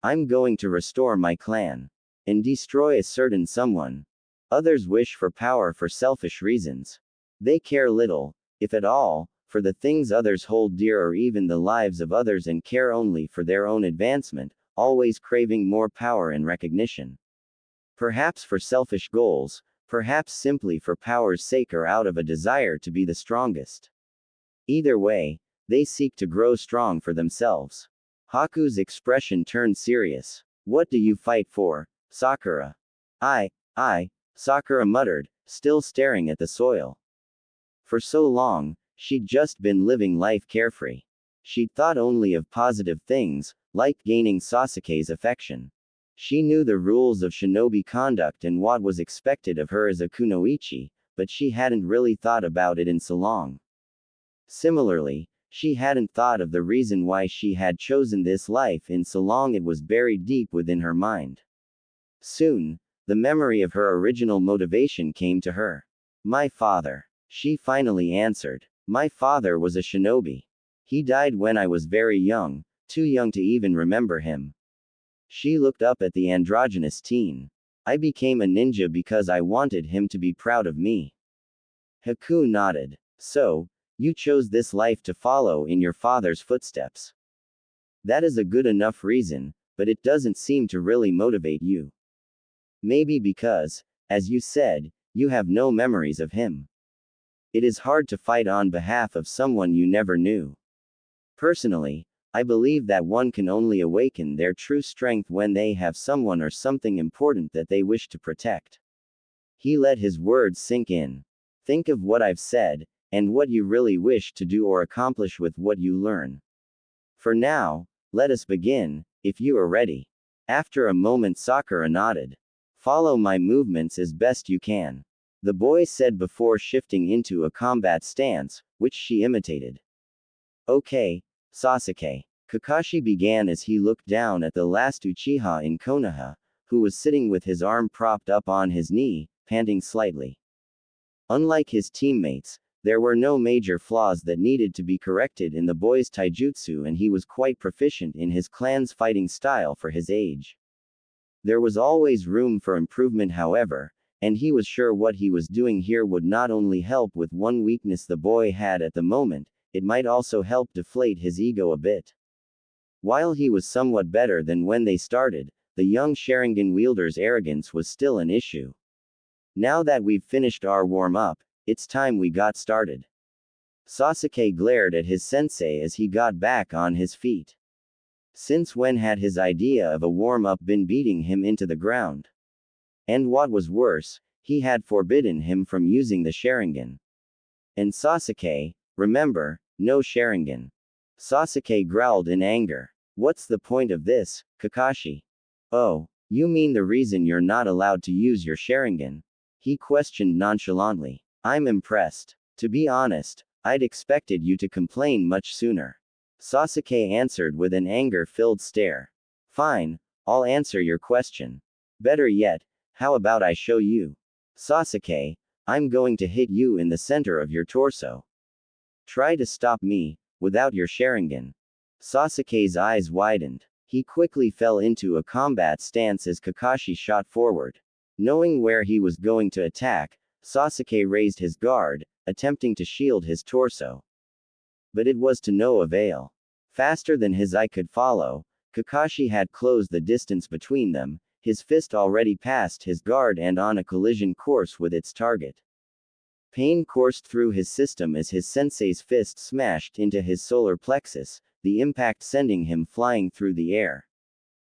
I'm going to restore my clan. And destroy a certain someone. Others wish for power for selfish reasons. They care little, if at all, for the things others hold dear or even the lives of others and care only for their own advancement, always craving more power and recognition. Perhaps for selfish goals, perhaps simply for power's sake or out of a desire to be the strongest. Either way, they seek to grow strong for themselves. Haku's expression turned serious. What do you fight for, Sakura? I, Sakura muttered, still staring at the soil. For so long, she'd just been living life carefree. She'd thought only of positive things, like gaining Sasuke's affection. She knew the rules of shinobi conduct and what was expected of her as a kunoichi, but she hadn't really thought about it in so long. Similarly, she hadn't thought of the reason why she had chosen this life in so long. It was buried deep within her mind. Soon, the memory of her original motivation came to her. My father. She finally answered. My father was a shinobi. He died when I was very young, too young to even remember him. She looked up at the androgynous teen. I became a ninja because I wanted him to be proud of me. Haku nodded. So, you chose this life to follow in your father's footsteps. That is a good enough reason, but it doesn't seem to really motivate you. Maybe because, as you said, you have no memories of him. It is hard to fight on behalf of someone you never knew. Personally, I believe that one can only awaken their true strength when they have someone or something important that they wish to protect. He let his words sink in. Think of what I've said, and what you really wish to do or accomplish with what you learn. For now, let us begin, if you are ready. After a moment Sakura nodded. Follow my movements as best you can. The boy said before shifting into a combat stance, which she imitated. Okay, Sasuke. Kakashi began as he looked down at the last Uchiha in Konoha, who was sitting with his arm propped up on his knee, panting slightly. Unlike his teammates, there were no major flaws that needed to be corrected in the boy's taijutsu, and he was quite proficient in his clan's fighting style for his age. There was always room for improvement, however, and he was sure what he was doing here would not only help with one weakness the boy had at the moment, it might also help deflate his ego a bit. While he was somewhat better than when they started, the young Sharingan wielder's arrogance was still an issue. Now that we've finished our warm-up, it's time we got started. Sasuke glared at his sensei as he got back on his feet. Since when had his idea of a warm-up been beating him into the ground? And what was worse, he had forbidden him from using the Sharingan. And Sasuke, remember, no Sharingan. Sasuke growled in anger. What's the point of this, Kakashi? Oh, you mean the reason you're not allowed to use your Sharingan? He questioned nonchalantly. I'm impressed. To be honest, I'd expected you to complain much sooner. Sasuke answered with an anger-filled stare. Fine, I'll answer your question. Better yet, how about I show you? Sasuke, I'm going to hit you in the center of your torso. Try to stop me, without your Sharingan. Sasuke's eyes widened. He quickly fell into a combat stance as Kakashi shot forward. Knowing where he was going to attack, Sasuke raised his guard, attempting to shield his torso. But it was to no avail. Faster than his eye could follow, Kakashi had closed the distance between them, his fist already past his guard and on a collision course with its target. Pain coursed through his system as his sensei's fist smashed into his solar plexus, the impact sending him flying through the air.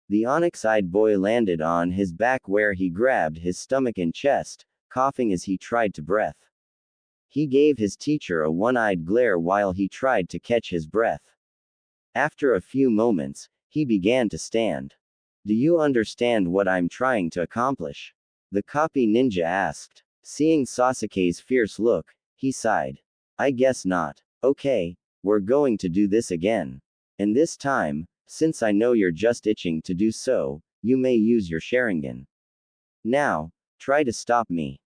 The onyx-eyed boy landed on his back where he grabbed his stomach and chest, coughing as he tried to breathe. He gave his teacher a one-eyed glare while he tried to catch his breath. After a few moments, he began to stand. Do you understand what I'm trying to accomplish? The copy ninja asked. Seeing Sasuke's fierce look, he sighed. I guess not. Okay, we're going to do this again. And this time, since I know you're just itching to do so, you may use your Sharingan. Now, try to stop me.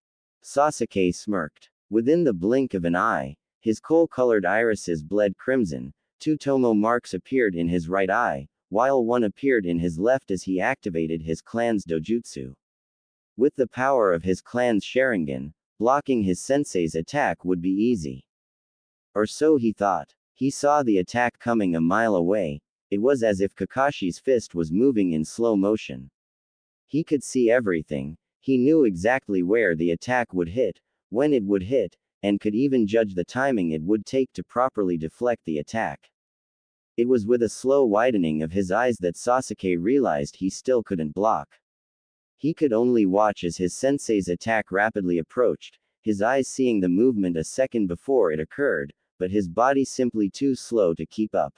Sasuke smirked. Within the blink of an eye, his coal-colored irises bled crimson, 2 tomo marks appeared in his right eye, while one appeared in his left as he activated his clan's dojutsu. With the power of his clan's Sharingan, blocking his sensei's attack would be easy. Or so he thought. He saw the attack coming a mile away. It was as if Kakashi's fist was moving in slow motion. He could see everything. He knew exactly where the attack would hit, when it would hit, and could even judge the timing it would take to properly deflect the attack. It was with a slow widening of his eyes that Sasuke realized he still couldn't block. He could only watch as his sensei's attack rapidly approached, his eyes seeing the movement a second before it occurred, but his body simply too slow to keep up.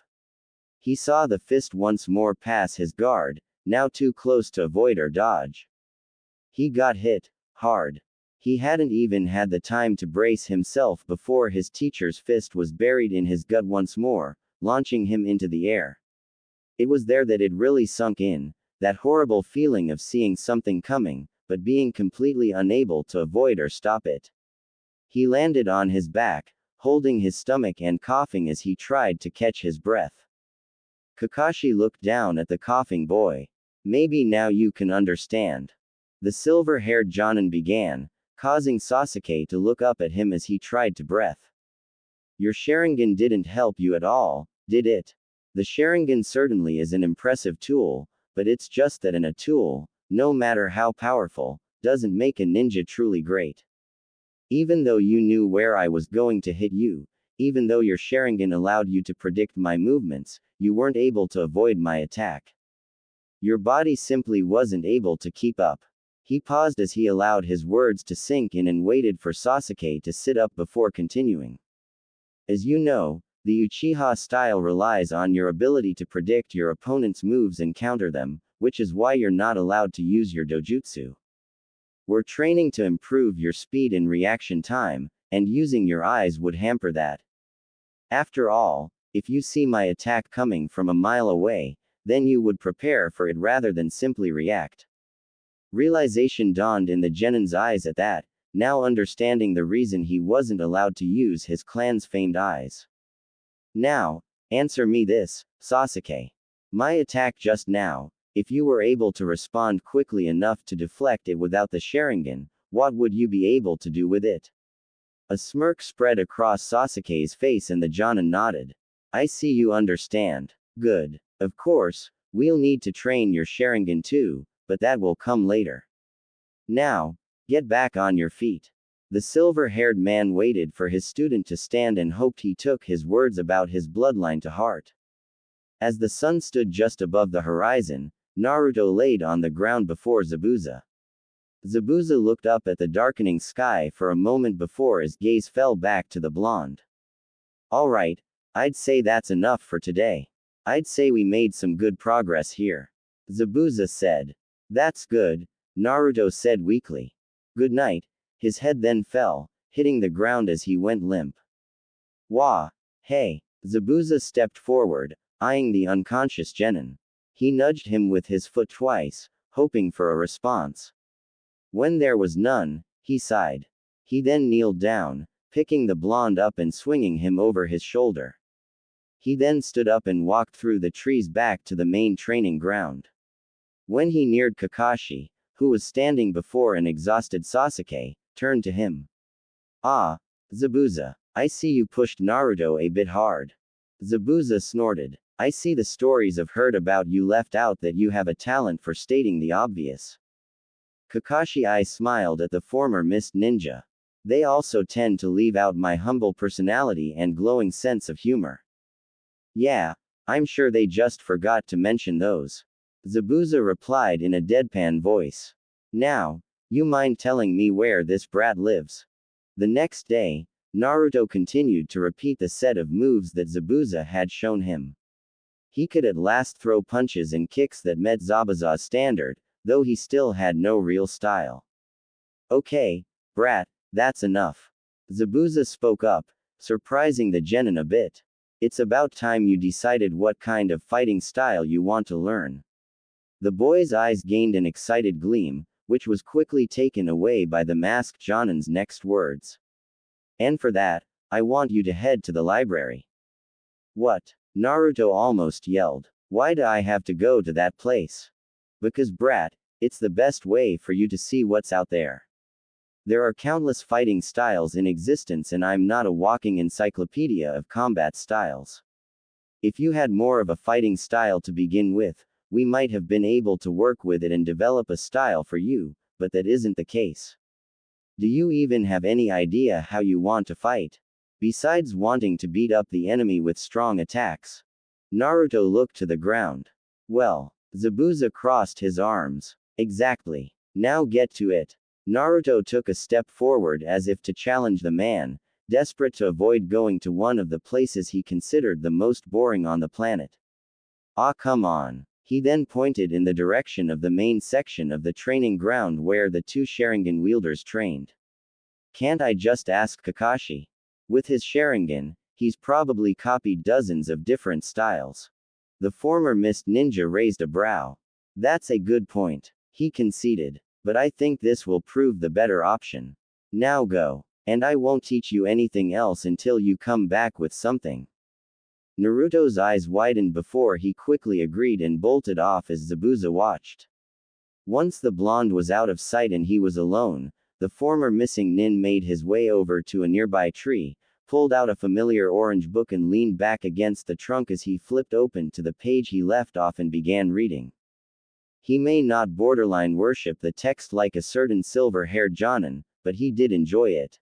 He saw the fist once more pass his guard, now too close to avoid or dodge. He got hit, hard. He hadn't even had the time to brace himself before his teacher's fist was buried in his gut once more, launching him into the air. It was there that it really sunk in, that horrible feeling of seeing something coming, but being completely unable to avoid or stop it. He landed on his back, holding his stomach and coughing as he tried to catch his breath. Kakashi looked down at the coughing boy. Maybe now you can understand. The silver-haired Jonin began, causing Sasuke to look up at him as he tried to breathe. Your Sharingan didn't help you at all, did it? The Sharingan certainly is an impressive tool, but it's just that a tool, no matter how powerful, doesn't make a ninja truly great. Even though you knew where I was going to hit you, even though your Sharingan allowed you to predict my movements, you weren't able to avoid my attack. Your body simply wasn't able to keep up. He paused as he allowed his words to sink in and waited for Sasuke to sit up before continuing. As you know, the Uchiha style relies on your ability to predict your opponent's moves and counter them, which is why you're not allowed to use your dojutsu. We're training to improve your speed and reaction time, and using your eyes would hamper that. After all, if you see my attack coming from a mile away, then you would prepare for it rather than simply react. Realization dawned in the Genin's eyes at that, now understanding the reason he wasn't allowed to use his clan's famed eyes. Now, answer me this, Sasuke. My attack just now, if you were able to respond quickly enough to deflect it without the Sharingan, what would you be able to do with it? A smirk spread across Sasuke's face and the Jonin nodded. I see you understand. Good. Of course, We'll need to train your Sharingan too, but that will come later. Now, get back on your feet. The silver-haired man waited for his student to stand and hoped he took his words about his bloodline to heart. As the sun stood just above the horizon, Naruto laid on the ground before Zabuza. Zabuza looked up at the darkening sky for a moment before his gaze fell back to the blonde. Alright, I'd say that's enough for today. I'd say we made some good progress here. Zabuza said. That's good, Naruto said weakly. Good night. His head then fell, hitting the ground as he went limp. Wah! Hey! Zabuza stepped forward, eyeing the unconscious Genin. He nudged him with his foot twice, hoping for a response. When there was none, he sighed. He then kneeled down, picking the blonde up and swinging him over his shoulder. He then stood up and walked through the trees back to the main training ground. When he neared Kakashi, who was standing before an exhausted Sasuke, turned to him. Ah, Zabuza, I see you pushed Naruto a bit hard. Zabuza snorted. I see the stories I've heard about you left out that you have a talent for stating the obvious. Kakashi I smiled at the former mist ninja. They also tend to leave out my humble personality and glowing sense of humor. Yeah, I'm sure they just forgot to mention those. Zabuza replied in a deadpan voice. Now, you mind telling me where this brat lives? The next day, Naruto continued to repeat the set of moves that Zabuza had shown him. He could at last throw punches and kicks that met Zabuza's standard, though he still had no real style. Okay, brat, that's enough. Zabuza spoke up, surprising the Genin a bit. It's about time you decided what kind of fighting style you want to learn. The boy's eyes gained an excited gleam, which was quickly taken away by the masked Jonin's next words. And for that, I want you to head to the library. What? Naruto almost yelled. Why do I have to go to that place? Because brat, it's the best way for you to see what's out there. There are countless fighting styles in existence and I'm not a walking encyclopedia of combat styles. If you had more of a fighting style to begin with, we might have been able to work with it and develop a style for you, but that isn't the case. Do you even have any idea how you want to fight? Besides wanting to beat up the enemy with strong attacks. Naruto looked to the ground. Well, Zabuza crossed his arms. Exactly. Now get to it. Naruto took a step forward as if to challenge the man, desperate to avoid going to one of the places he considered the most boring on the planet. Ah, come on. He then pointed in the direction of the main section of the training ground where the two Sharingan wielders trained. Can't I just ask Kakashi? With his Sharingan, he's probably copied dozens of different styles. The former mist ninja raised a brow. That's a good point, he conceded. But I think this will prove the better option. Now go. And I won't teach you anything else until you come back with something. Naruto's eyes widened before he quickly agreed and bolted off as Zabuza watched. Once the blonde was out of sight and he was alone, the former missing nin made his way over to a nearby tree, pulled out a familiar orange book and leaned back against the trunk as he flipped open to the page he left off and began reading. He may not borderline worship the text like a certain silver-haired Jonin, but he did enjoy it.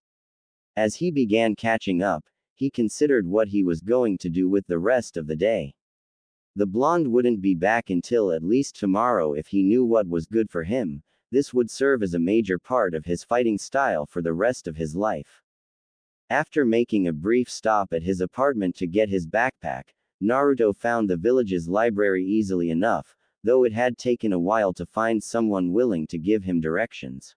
As he began catching up, he considered what he was going to do with the rest of the day. The blonde wouldn't be back until at least tomorrow if he knew what was good for him. This would serve as a major part of his fighting style for the rest of his life. After making a brief stop at his apartment to get his backpack, Naruto found the village's library easily enough, though it had taken a while to find someone willing to give him directions.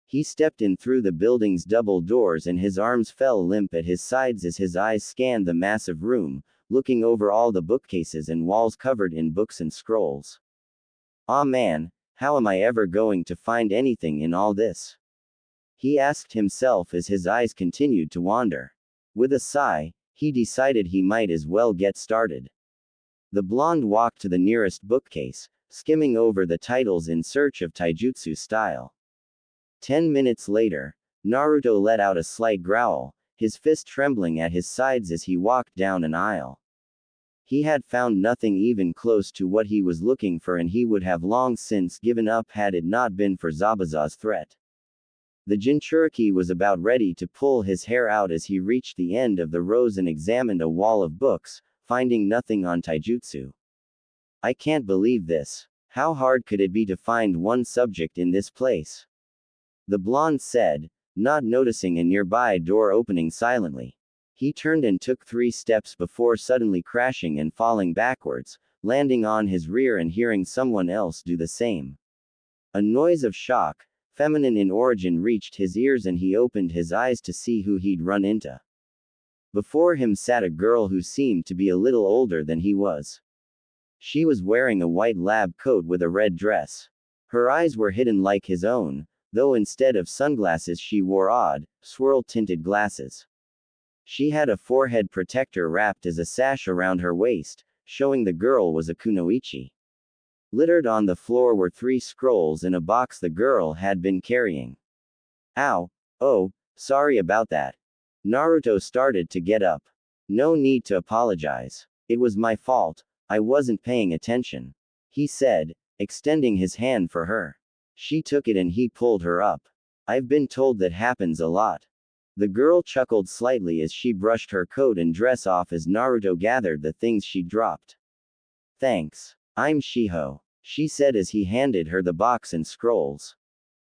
He stepped in through the building's double doors and his arms fell limp at his sides as his eyes scanned the massive room, looking over all the bookcases and walls covered in books and scrolls. Ah man, how am I ever going to find anything in all this? He asked himself as his eyes continued to wander. With a sigh, he decided he might as well get started. The blonde walked to the nearest bookcase, skimming over the titles in search of taijutsu style. 10 minutes later, Naruto let out a slight growl, his fist trembling at his sides as he walked down an aisle. He had found nothing even close to what he was looking for, and he would have long since given up had it not been for Zabuza's threat. The Jinchuriki was about ready to pull his hair out as he reached the end of the rows and examined a wall of books, finding nothing on taijutsu. I can't believe this. How hard could it be to find one subject in this place? The blonde said, not noticing a nearby door opening silently. He turned and took 3 steps before suddenly crashing and falling backwards, landing on his rear and hearing someone else do the same. A noise of shock, feminine in origin, reached his ears, and he opened his eyes to see who he'd run into. Before him sat a girl who seemed to be a little older than he was. She was wearing a white lab coat with a red dress. Her eyes were hidden like his own, though instead of sunglasses she wore odd, swirl-tinted glasses. She had a forehead protector wrapped as a sash around her waist, showing the girl was a kunoichi. Littered on the floor were 3 scrolls in a box the girl had been carrying. Ow. Oh, sorry about that. Naruto started to get up. No need to apologize. It was my fault, I wasn't paying attention, he said, extending his hand for her. She took it and he pulled her up. I've been told that happens a lot. The girl chuckled slightly as she brushed her coat and dress off as Naruto gathered the things she dropped. Thanks. I'm Shiho, she said as he handed her the box and scrolls.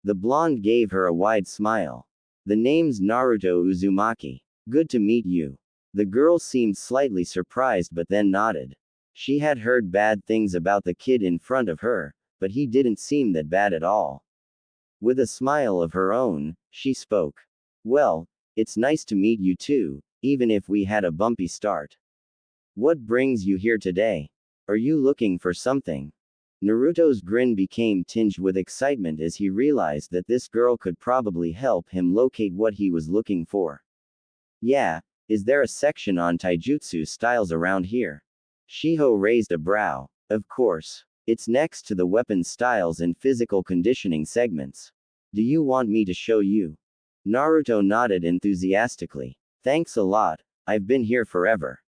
The blonde gave her a wide smile. The name's Naruto Uzumaki. Good to meet you. The girl seemed slightly surprised but then nodded. She had heard bad things about the kid in front of her, but he didn't seem that bad at all. With a smile of her own, she spoke. Well, it's nice to meet you too, even if we had a bumpy start. What brings you here today? Are you looking for something? Naruto's grin became tinged with excitement as he realized that this girl could probably help him locate what he was looking for. Yeah, is there a section on taijutsu styles around here? Shiho raised a brow. Of course. It's next to the weapon styles and physical conditioning segments. Do you want me to show you? Naruto nodded enthusiastically. Thanks a lot, I've been here forever.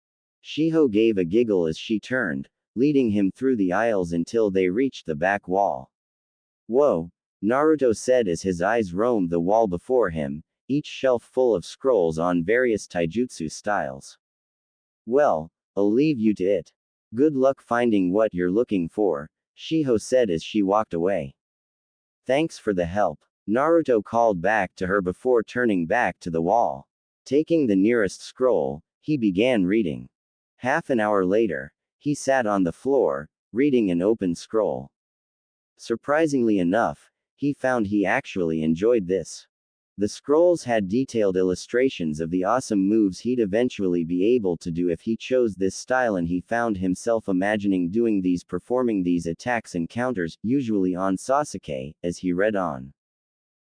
Shiho gave a giggle as she turned, leading him through the aisles until they reached the back wall. Whoa, Naruto said as his eyes roamed the wall before him, each shelf full of scrolls on various taijutsu styles. Well, I'll leave you to it. Good luck finding what you're looking for, Shiho said as she walked away. Thanks for the help, Naruto called back to her before turning back to the wall. Taking the nearest scroll, he began reading. Half an hour later, he sat on the floor, reading an open scroll. Surprisingly enough, he found he actually enjoyed this. The scrolls had detailed illustrations of the awesome moves he'd eventually be able to do if he chose this style, and he found himself imagining performing these attacks and counters, usually on Sasuke, as he read on.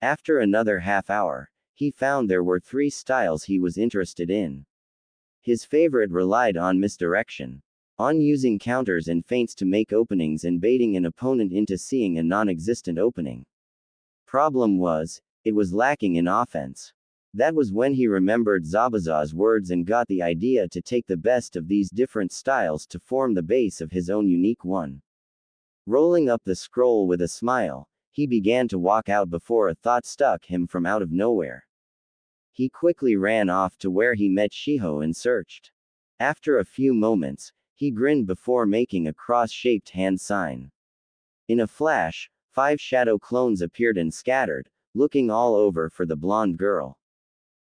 After another half hour, he found there were 3 styles he was interested in. His favorite relied on misdirection. On using counters and feints to make openings and baiting an opponent into seeing a non-existent opening. Problem was, it was lacking in offense. That was when he remembered Zabuza's words and got the idea to take the best of these different styles to form the base of his own unique one. Rolling up the scroll with a smile, he began to walk out before a thought struck him from out of nowhere. He quickly ran off to where he met Shiho and searched. After a few moments, he grinned before making a cross-shaped hand sign. In a flash, 5 shadow clones appeared and scattered, looking all over for the blonde girl.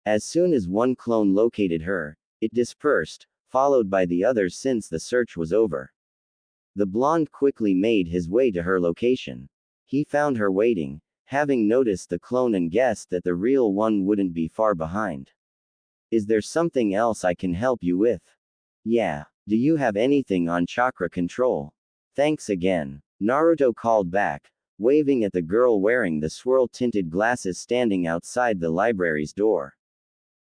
As soon as one clone located her, it dispersed, followed by the others since the search was over. The blonde quickly made his way to her location. He found her waiting, having noticed the clone and guessed that the real one wouldn't be far behind. Is there something else I can help you with? Yeah. Do you have anything on chakra control? Thanks again, Naruto called back, waving at the girl wearing the swirl-tinted glasses standing outside the library's door.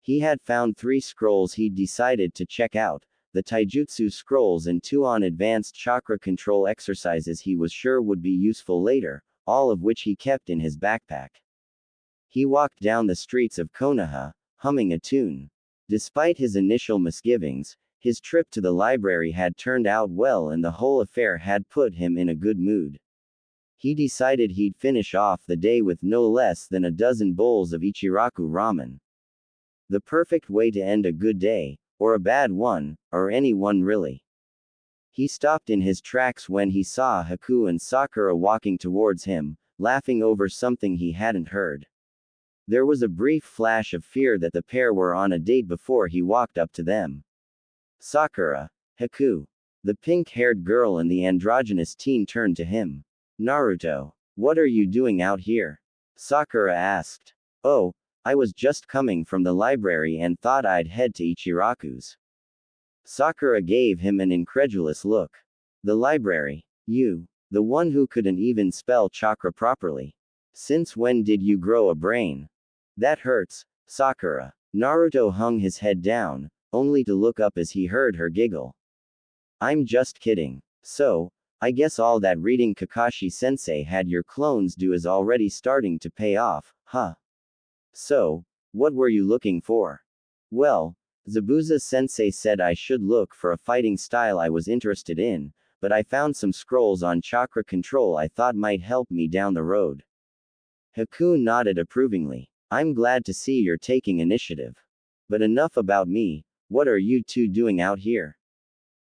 He had found 3 scrolls he'd decided to check out, the taijutsu scrolls and 2 on advanced chakra control exercises he was sure would be useful later, all of which he kept in his backpack. He walked down the streets of Konoha, humming a tune. Despite his initial misgivings, His trip to the library had turned out well and the whole affair had put him in a good mood. He decided he'd finish off the day with no less than a dozen bowls of Ichiraku ramen. The perfect way to end a good day, or a bad one, or any one really. He stopped in his tracks when he saw Haku and Sakura walking towards him, laughing over something he hadn't heard. There was a brief flash of fear that the pair were on a date before he walked up to them. Sakura, Haku. The pink-haired girl and the androgynous teen turned to him. Naruto, what are you doing out here? Sakura asked. Oh, I was just coming from the library and thought I'd head to Ichiraku's. Sakura gave him an incredulous look. The library? You, the one who couldn't even spell chakra properly. Since when did you grow a brain? That hurts, Sakura. Naruto hung his head down, only to look up as he heard her giggle. I'm just kidding. So, I guess all that reading Kakashi-sensei had your clones do is already starting to pay off, huh? So, what were you looking for? Well, Zabuza-sensei said I should look for a fighting style I was interested in, but I found some scrolls on chakra control I thought might help me down the road. Haku nodded approvingly. I'm glad to see you're taking initiative. But enough about me, what are you two doing out here?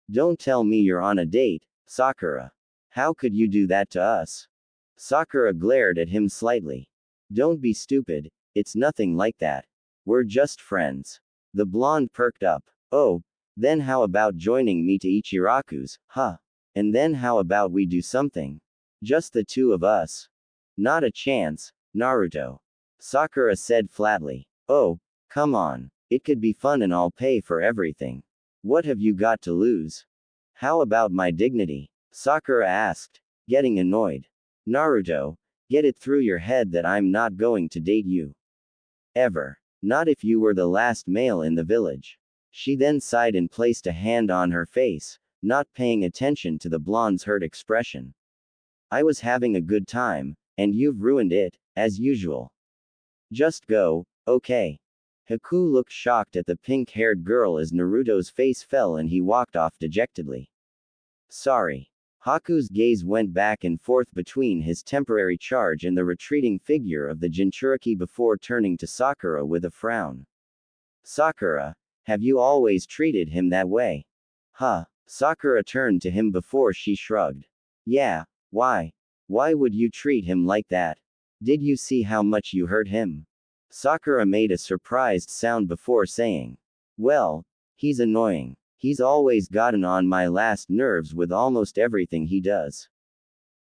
Don't tell me you're on a date, Sakura. How could you do that to us? Sakura glared at him slightly. Don't be stupid, it's nothing like that. We're just friends. The blonde perked up. Oh, then how about joining me to Ichiraku's, huh? And then how about we do something? Just the two of us? Not a chance, Naruto. Sakura said flatly. Oh, come on. It could be fun and I'll pay for everything. What have you got to lose? How about my dignity? Sakura asked, getting annoyed. Naruto, get it through your head that I'm not going to date you. Ever. Not if you were the last male in the village. She then sighed and placed a hand on her face, not paying attention to the blonde's hurt expression. I was having a good time, and you've ruined it, as usual. Just go, okay. Haku looked shocked at the pink-haired girl as Naruto's face fell and he walked off dejectedly. Sorry. Haku's gaze went back and forth between his temporary charge and the retreating figure of the Jinchuriki before turning to Sakura with a frown. Sakura, have you always treated him that way? Huh? Sakura turned to him before she shrugged. Yeah, why? Why would you treat him like that? Did you see how much you hurt him? Sakura made a surprised sound before saying. Well, he's annoying. He's always gotten on my last nerves with almost everything he does.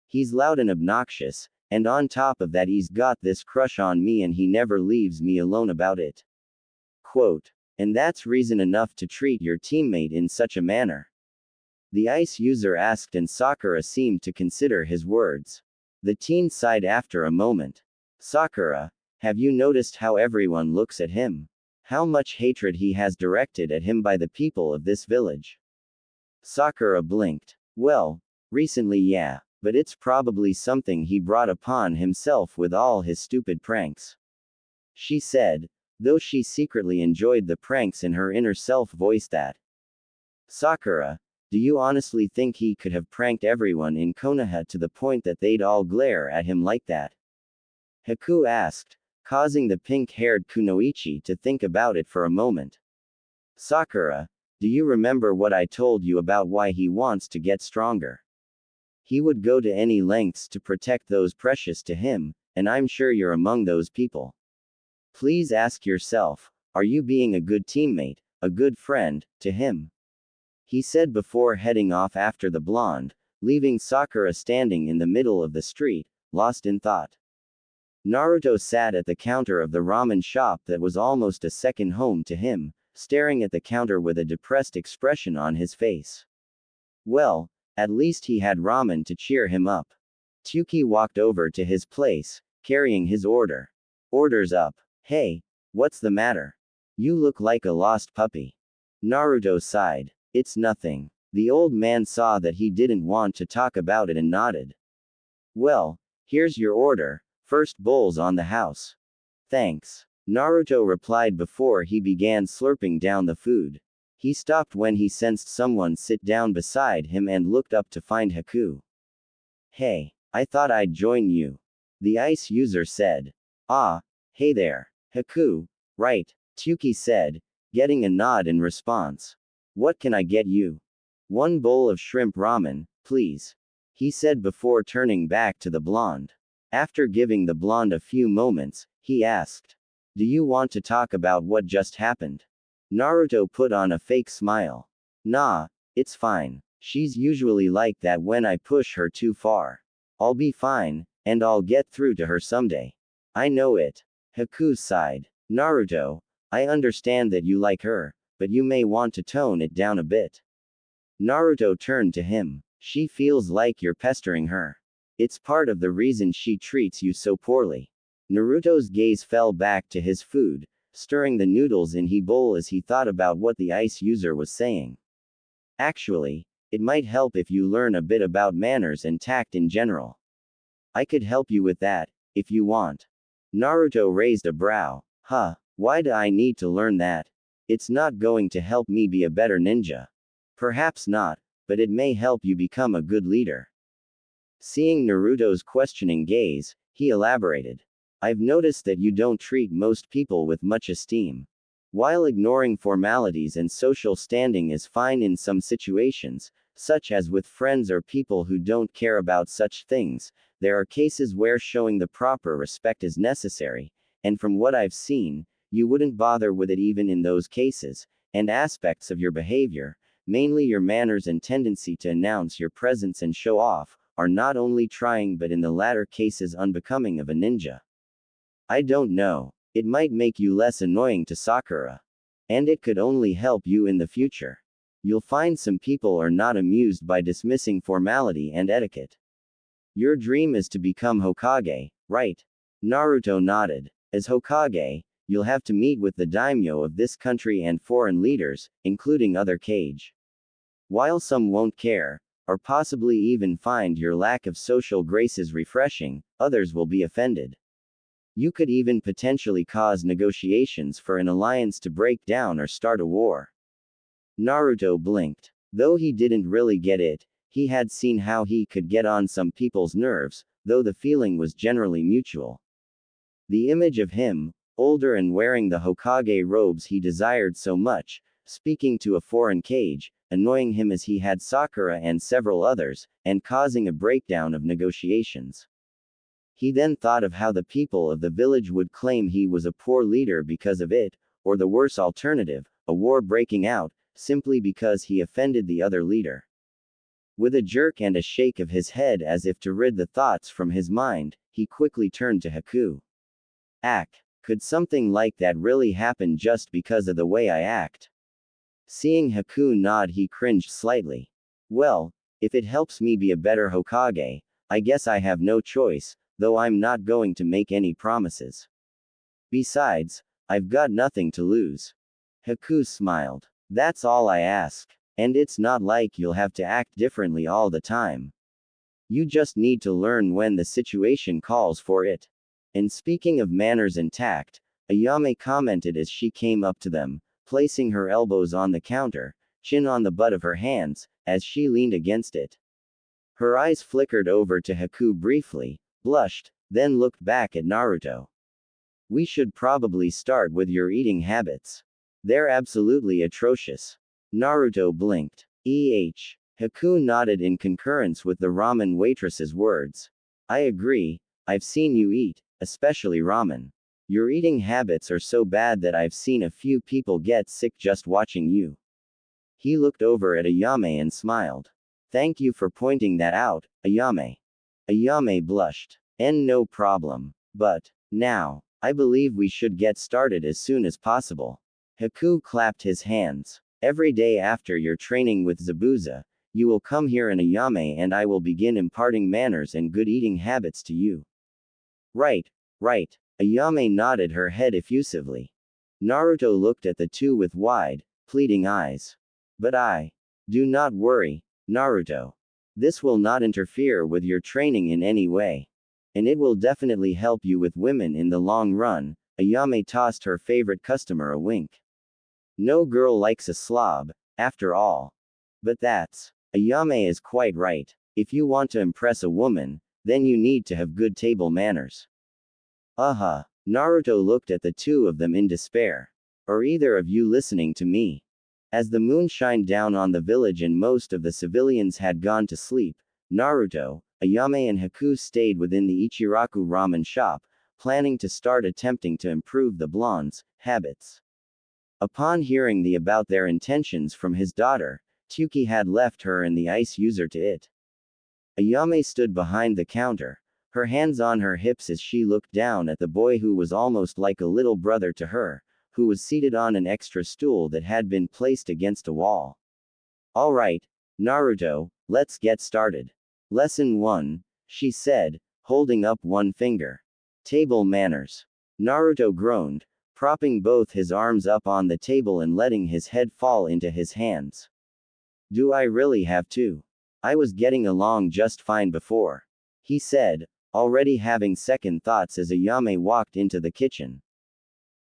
He's loud and obnoxious, and on top of that he's got this crush on me and he never leaves me alone about it. Quote. And that's reason enough to treat your teammate in such a manner. The ice user asked and Sakura seemed to consider his words. The teen sighed after a moment. Sakura, have you noticed how everyone looks at him? How much hatred he has directed at him by the people of this village? Sakura blinked. Well, recently yeah, but it's probably something he brought upon himself with all his stupid pranks. She said, though she secretly enjoyed the pranks in her inner self voiced that. Sakura, do you honestly think he could have pranked everyone in Konoha to the point that they'd all glare at him like that? Haku asked, causing the pink-haired Kunoichi to think about it for a moment. Sakura, do you remember what I told you about why he wants to get stronger? He would go to any lengths to protect those precious to him, and I'm sure you're among those people. Please ask yourself, are you being a good teammate, a good friend, to him? He said before heading off after the blonde, leaving Sakura standing in the middle of the street, lost in thought. Naruto sat at the counter of the ramen shop that was almost a second home to him, staring at the counter with a depressed expression on his face. Well, at least he had ramen to cheer him up. Tuki walked over to his place, carrying his order. Orders up. Hey, what's the matter? You look like a lost puppy. Naruto sighed. It's nothing. The old man saw that he didn't want to talk about it and nodded. Well, here's your order. First bowls on the house. Thanks. Naruto replied before he began slurping down the food. He stopped when he sensed someone sit down beside him and looked up to find Haku. Hey, I thought I'd join you. The ice user said. Ah, hey there. Haku, right, Tsuki said, getting a nod in response. What can I get you? One bowl of shrimp ramen, please. He said before turning back to the blonde. After giving the blonde a few moments, he asked. Do you want to talk about what just happened? Naruto put on a fake smile. Nah, it's fine. She's usually like that when I push her too far. I'll be fine, and I'll get through to her someday. I know it. Haku sighed. Naruto, I understand that you like her, but you may want to tone it down a bit. Naruto turned to him. She feels like you're pestering her. It's part of the reason she treats you so poorly. Naruto's gaze fell back to his food, stirring the noodles in his bowl as he thought about what the ice user was saying. Actually, it might help if you learn a bit about manners and tact in general. I could help you with that, if you want. Naruto raised a brow. Huh, why do I need to learn that? It's not going to help me be a better ninja. Perhaps not, but it may help you become a good leader. Seeing Naruto's questioning gaze, he elaborated. I've noticed that you don't treat most people with much esteem. While ignoring formalities and social standing is fine in some situations, such as with friends or people who don't care about such things, there are cases where showing the proper respect is necessary, and from what I've seen, you wouldn't bother with it even in those cases, and aspects of your behavior, mainly your manners and tendency to announce your presence and show off, are not only trying but in the latter cases unbecoming of a ninja. I don't know. It might make you less annoying to Sakura. And it could only help you in the future. You'll find some people are not amused by dismissing formality and etiquette. Your dream is to become Hokage, right? Naruto nodded. As Hokage, you'll have to meet with the daimyo of this country and foreign leaders, including other Kage. While some won't care, or possibly even find your lack of social graces refreshing, others will be offended. You could even potentially cause negotiations for an alliance to break down or start a war. Naruto blinked. Though he didn't really get it, he had seen how he could get on some people's nerves, though the feeling was generally mutual. The image of him, older and wearing the Hokage robes he desired so much, speaking to a foreign Kage, annoying him as he had Sakura and several others, and causing a breakdown of negotiations. He then thought of how the people of the village would claim he was a poor leader because of it, or the worse alternative, a war breaking out, simply because he offended the other leader. With a jerk and a shake of his head as if to rid the thoughts from his mind, he quickly turned to Haku. Could something like that really happen just because of the way I act? Seeing Haku nod, he cringed slightly. Well, if it helps me be a better Hokage, I guess I have no choice, though I'm not going to make any promises. Besides, I've got nothing to lose. Haku smiled. That's all I ask. And it's not like you'll have to act differently all the time. You just need to learn when the situation calls for it. And speaking of manners and tact, Ayame commented as she came up to them, placing her elbows on the counter, chin on the butt of her hands, as she leaned against it. Her eyes flickered over to Haku briefly, blushed, then looked back at Naruto. We should probably start with your eating habits. They're absolutely atrocious. Naruto blinked. Haku nodded in concurrence with the ramen waitress's words. I agree, I've seen you eat, especially ramen. Your eating habits are so bad that I've seen a few people get sick just watching you. He looked over at Ayame and smiled. Thank you for pointing that out, Ayame. Ayame blushed. No problem. But, now, I believe we should get started as soon as possible. Haku clapped his hands. Every day after your training with Zabuza, you will come here in Ayame and I will begin imparting manners and good eating habits to you. Right. Ayame nodded her head effusively. Naruto looked at the two with wide, pleading eyes. But do not worry, Naruto. This will not interfere with your training in any way. And it will definitely help you with women in the long run. Ayame tossed her favorite customer a wink. No girl likes a slob, after all. But Ayame is quite right. If you want to impress a woman, then you need to have good table manners. Naruto looked at the two of them in despair. Are either of you listening to me? As the moon shined down on the village and most of the civilians had gone to sleep, Naruto, Ayame and Haku stayed within the Ichiraku ramen shop, planning to start attempting to improve the blonde's habits. Upon hearing about their intentions from his daughter, Tuki had left her and the ice user to it. Ayame stood behind the counter, her hands on her hips as she looked down at the boy who was almost like a little brother to her, who was seated on an extra stool that had been placed against a wall. Alright, Naruto, let's get started. Lesson 1, she said, holding up one finger. Table manners. Naruto groaned, propping both his arms up on the table and letting his head fall into his hands. Do I really have to? I was getting along just fine before, he said, already having second thoughts as Ayame walked into the kitchen.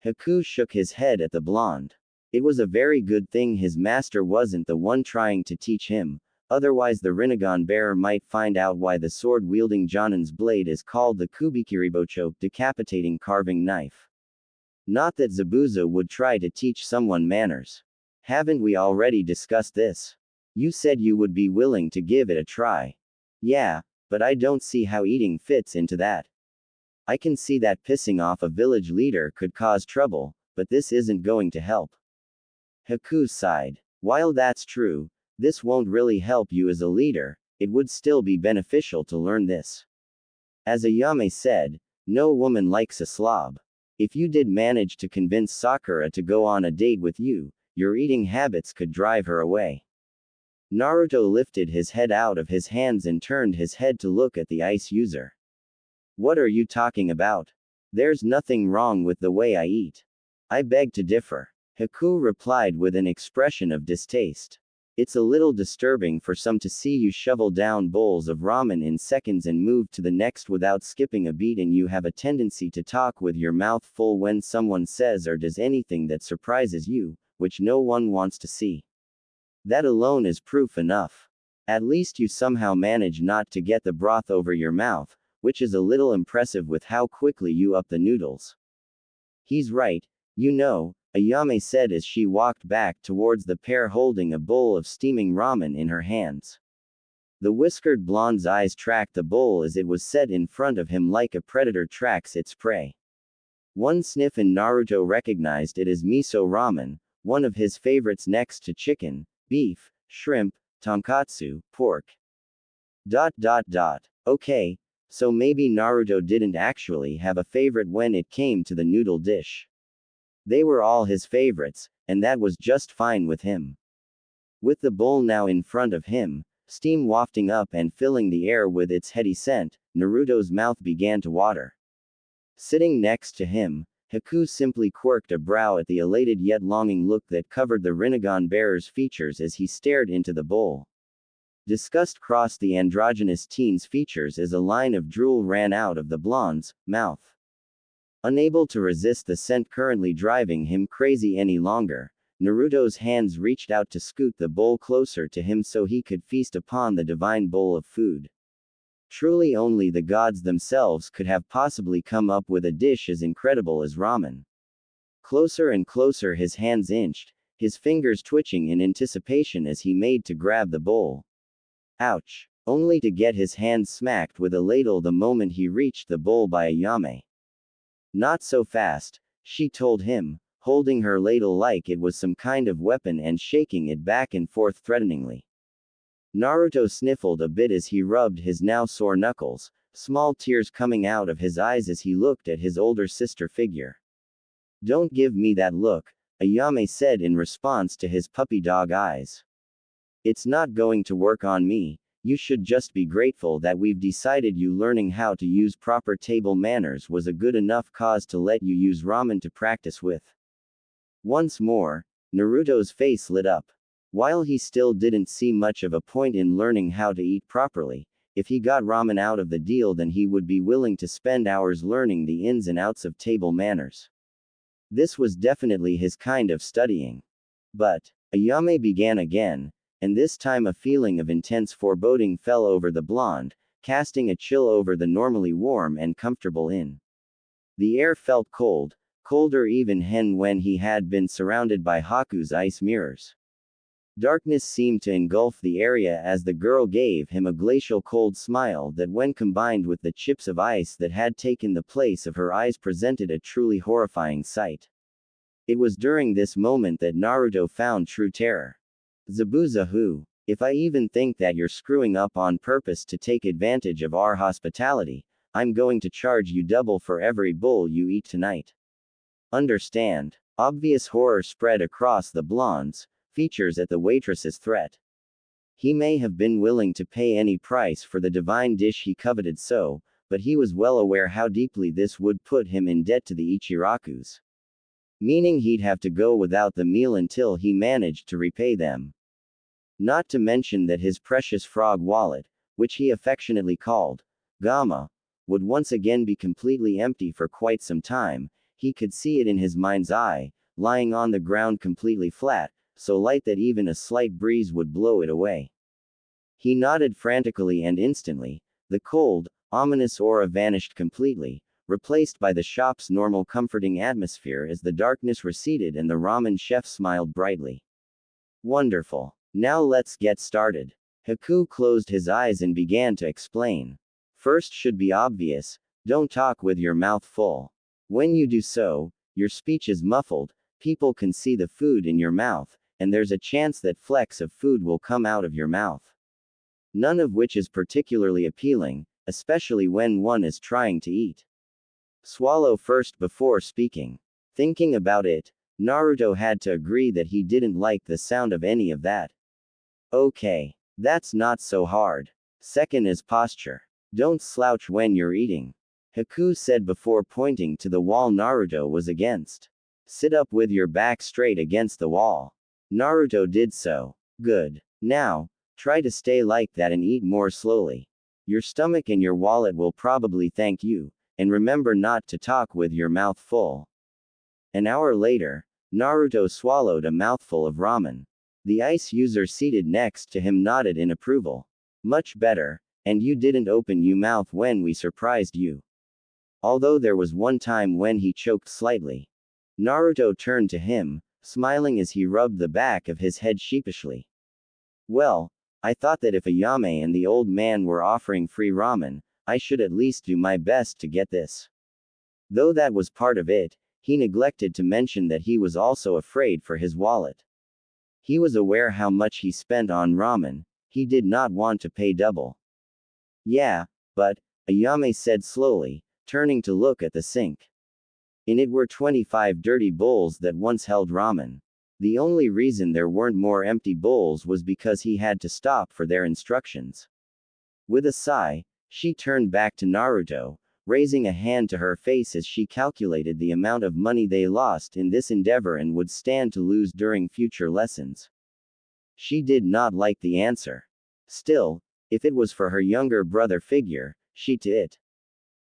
Haku shook his head at the blonde. It was a very good thing his master wasn't the one trying to teach him, otherwise the Rinnegan bearer might find out why the sword-wielding Jonin's blade is called the Kubikiribocho, decapitating carving knife. Not that Zabuza would try to teach someone manners. Haven't we already discussed this? You said you would be willing to give it a try. Yeah, but I don't see how eating fits into that. I can see that pissing off a village leader could cause trouble, but this isn't going to help. Haku sighed. While that's true, this won't really help you as a leader, it would still be beneficial to learn this. As Ayame said, no woman likes a slob. If you did manage to convince Sakura to go on a date with you, your eating habits could drive her away. Naruto lifted his head out of his hands and turned his head to look at the ice user. What are you talking about? There's nothing wrong with the way I eat. I beg to differ. Haku replied with an expression of distaste. It's a little disturbing for some to see you shovel down bowls of ramen in seconds and move to the next without skipping a beat, and you have a tendency to talk with your mouth full when someone says or does anything that surprises you, which no one wants to see. That alone is proof enough. At least you somehow manage not to get the broth over your mouth, which is a little impressive with how quickly you up the noodles. He's right, you know, Ayame said as she walked back towards the pair holding a bowl of steaming ramen in her hands. The whiskered blonde's eyes tracked the bowl as it was set in front of him like a predator tracks its prey. One sniff and Naruto recognized it as miso ramen, one of his favorites next to chicken, beef, shrimp, tonkatsu, pork. Okay, so maybe Naruto didn't actually have a favorite when it came to the noodle dish. They were all his favorites, and that was just fine with him. With the bowl now in front of him, steam wafting up and filling the air with its heady scent, Naruto's mouth began to water. Sitting next to him, Haku simply quirked a brow at the elated yet longing look that covered the Rinnegan bearer's features as he stared into the bowl. Disgust crossed the androgynous teen's features as a line of drool ran out of the blonde's mouth. Unable to resist the scent currently driving him crazy any longer, Naruto's hands reached out to scoot the bowl closer to him so he could feast upon the divine bowl of food. Truly only the gods themselves could have possibly come up with a dish as incredible as ramen. Closer and closer his hands inched, his fingers twitching in anticipation as he made to grab the bowl. Ouch! Only to get his hands smacked with a ladle the moment he reached the bowl by Ayame. Not so fast, she told him, holding her ladle like it was some kind of weapon and shaking it back and forth threateningly. Naruto sniffled a bit as he rubbed his now sore knuckles, small tears coming out of his eyes as he looked at his older sister figure. Don't give me that look, Ayame said in response to his puppy dog eyes. It's not going to work on me. You should just be grateful that we've decided you learning how to use proper table manners was a good enough cause to let you use ramen to practice with. Once more, Naruto's face lit up. While he still didn't see much of a point in learning how to eat properly, if he got ramen out of the deal then he would be willing to spend hours learning the ins and outs of table manners. This was definitely his kind of studying. But, Ayame began again, and this time a feeling of intense foreboding fell over the blonde, casting a chill over the normally warm and comfortable inn. The air felt cold, colder even when he had been surrounded by Haku's ice mirrors. Darkness seemed to engulf the area as the girl gave him a glacial cold smile that, when combined with the chips of ice that had taken the place of her eyes, presented a truly horrifying sight. It was during this moment that Naruto found true terror. Zabuza who? If I even think that you're screwing up on purpose to take advantage of our hospitality, I'm going to charge you double for every bowl you eat tonight. Understand? Obvious horror spread across the blonde's features at the waitress's threat. He may have been willing to pay any price for the divine dish he coveted so, but he was well aware how deeply this would put him in debt to the Ichirakus. Meaning he'd have to go without the meal until he managed to repay them. Not to mention that his precious frog wallet, which he affectionately called Gamma, would once again be completely empty for quite some time. He could see it in his mind's eye, lying on the ground completely flat, so light that even a slight breeze would blow it away. He nodded frantically, and instantly, the cold, ominous aura vanished completely, replaced by the shop's normal comforting atmosphere as the darkness receded and the ramen chef smiled brightly. Wonderful. Now let's get started. Haku closed his eyes and began to explain. First should be obvious, don't talk with your mouth full. When you do so, your speech is muffled, people can see the food in your mouth, and there's a chance that flecks of food will come out of your mouth. None of which is particularly appealing, especially when one is trying to eat. Swallow first before speaking. Thinking about it, Naruto had to agree that he didn't like the sound of any of that. Okay. That's not so hard. Second is posture. Don't slouch when you're eating. Haku said before pointing to the wall Naruto was against. Sit up with your back straight against the wall. Naruto did so. Good. Now, try to stay like that and eat more slowly. Your stomach and your wallet will probably thank you, and remember not to talk with your mouth full. An hour later, Naruto swallowed a mouthful of ramen. The ice user seated next to him nodded in approval. Much better, and you didn't open your mouth when we surprised you. Although there was one time when he choked slightly. Naruto turned to him, smiling as he rubbed the back of his head sheepishly. Well, I thought that if Ayame and the old man were offering free ramen, I should at least do my best to get this. Though that was part of it, he neglected to mention that he was also afraid for his wallet. He was aware how much he spent on ramen, he did not want to pay double. Yeah, but, Ayame said slowly, turning to look at the sink. In it were 25 dirty bowls that once held ramen. The only reason there weren't more empty bowls was because he had to stop for their instructions. With a sigh, she turned back to Naruto, raising a hand to her face as she calculated the amount of money they lost in this endeavor and would stand to lose during future lessons. She did not like the answer. Still, if it was for her younger brother figure, she'd do it.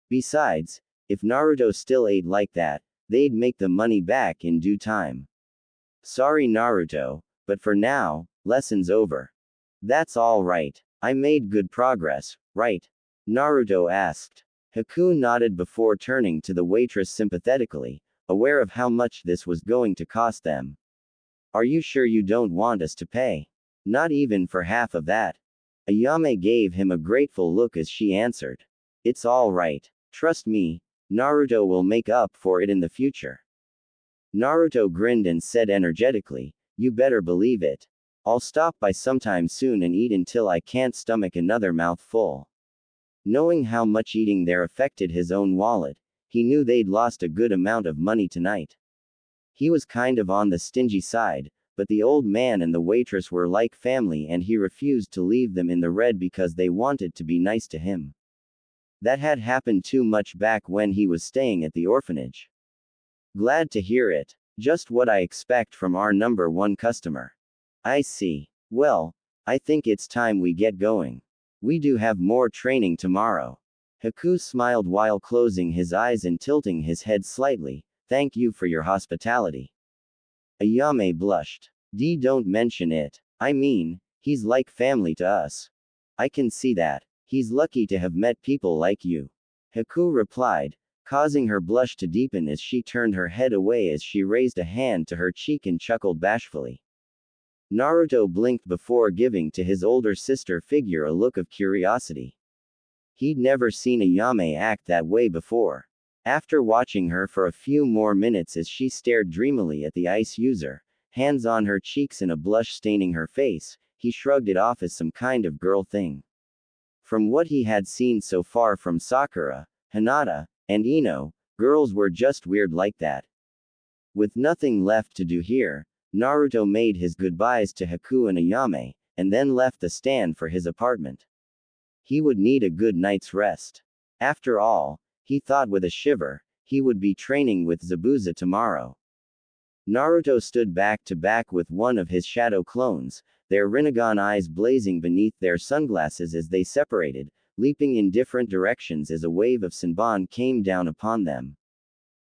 Besides, if Naruto still ate like that, they'd make the money back in due time. Sorry Naruto, but for now, lesson's over. That's all right. I made good progress, right? Naruto asked. Haku nodded before turning to the waitress sympathetically, aware of how much this was going to cost them. Are you sure you don't want us to pay? Not even for half of that. Ayame gave him a grateful look as she answered. It's all right. Trust me, Naruto will make up for it in the future. Naruto grinned and said energetically, you better believe it. I'll stop by sometime soon and eat until I can't stomach another mouthful. Knowing how much eating there affected his own wallet, he knew they'd lost a good amount of money tonight. He was kind of on the stingy side, but the old man and the waitress were like family and he refused to leave them in the red because they wanted to be nice to him. That had happened too much back when he was staying at the orphanage. Glad to hear it. Just what I expect from our number one customer. I see. Well, I think it's time we get going. We do have more training tomorrow. Haku smiled while closing his eyes and tilting his head slightly. Thank you for your hospitality. Ayame blushed. Don't mention it. I mean, he's like family to us. I can see that. He's lucky to have met people like you. Haku replied, causing her blush to deepen as she turned her head away as she raised a hand to her cheek and chuckled bashfully. Naruto blinked before giving to his older sister figure a look of curiosity. He'd never seen Ayame act that way before. After watching her for a few more minutes as she stared dreamily at the ice user, hands on her cheeks and a blush staining her face, he shrugged it off as some kind of girl thing. From what he had seen so far from Sakura, Hinata, and Ino, girls were just weird like that. With nothing left to do here, Naruto made his goodbyes to Haku and Ayame, and then left the stand for his apartment. He would need a good night's rest. After all, he thought with a shiver, he would be training with Zabuza tomorrow. Naruto stood back to back with one of his shadow clones, their Rinnegan eyes blazing beneath their sunglasses as they separated, leaping in different directions as a wave of Senbon came down upon them.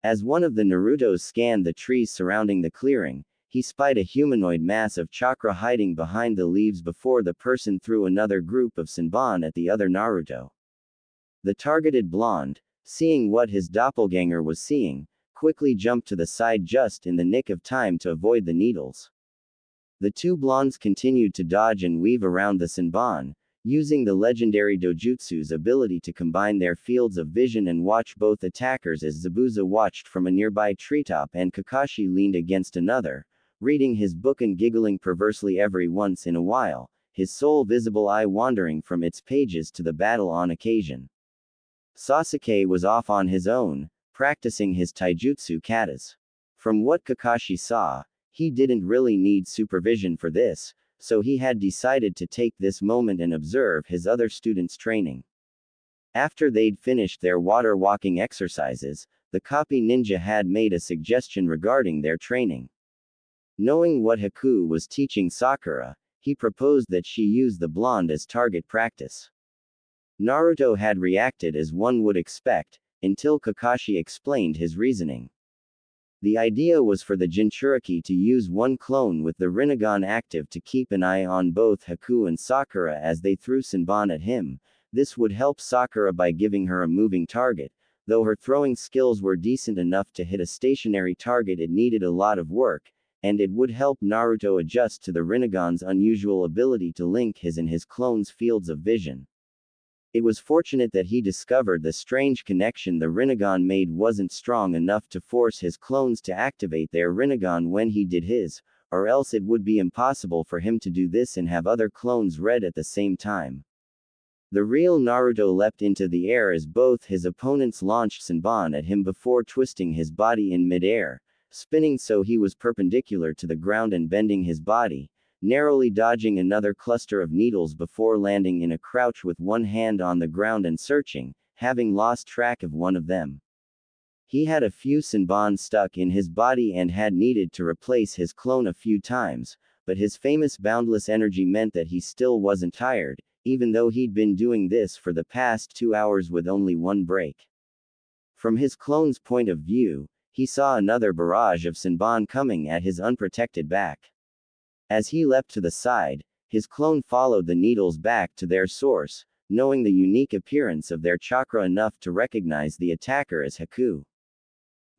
As one of the Narutos scanned the trees surrounding the clearing, he spied a humanoid mass of chakra hiding behind the leaves before the person threw another group of Senbon at the other Naruto. The targeted blonde, seeing what his doppelganger was seeing, quickly jumped to the side just in the nick of time to avoid the needles. The two blondes continued to dodge and weave around the Senbon, using the legendary Dojutsu's ability to combine their fields of vision and watch both attackers as Zabuza watched from a nearby treetop and Kakashi leaned against another, reading his book and giggling perversely every once in a while, his sole visible eye wandering from its pages to the battle on occasion. Sasuke was off on his own, practicing his taijutsu katas. From what Kakashi saw, he didn't really need supervision for this, so he had decided to take this moment and observe his other students' training. After they'd finished their water walking exercises, the copy ninja had made a suggestion regarding their training. Knowing what Haku was teaching Sakura, he proposed that she use the blonde as target practice. Naruto had reacted as one would expect, until Kakashi explained his reasoning. The idea was for the Jinchuriki to use one clone with the Rinnegan active to keep an eye on both Haku and Sakura as they threw Senbon at him. This would help Sakura by giving her a moving target. Though her throwing skills were decent enough to hit a stationary target, it needed a lot of work, and it would help Naruto adjust to the Rinnegan's unusual ability to link his and his clone's fields of vision. It was fortunate that he discovered the strange connection the Rinnegan made wasn't strong enough to force his clones to activate their Rinnegan when he did his, or else it would be impossible for him to do this and have other clones read at the same time. The real Naruto leapt into the air as both his opponents launched Senbon at him before twisting his body in midair, spinning so he was perpendicular to the ground and bending his body, narrowly dodging another cluster of needles before landing in a crouch with one hand on the ground and searching, having lost track of one of them. He had a few Senbon stuck in his body and had needed to replace his clone a few times, but his famous boundless energy meant that he still wasn't tired, even though he'd been doing this for the past 2 hours with only one break. From his clone's point of view, he saw another barrage of Senbon coming at his unprotected back. As he leapt to the side, his clone followed the needles back to their source, knowing the unique appearance of their chakra enough to recognize the attacker as Haku.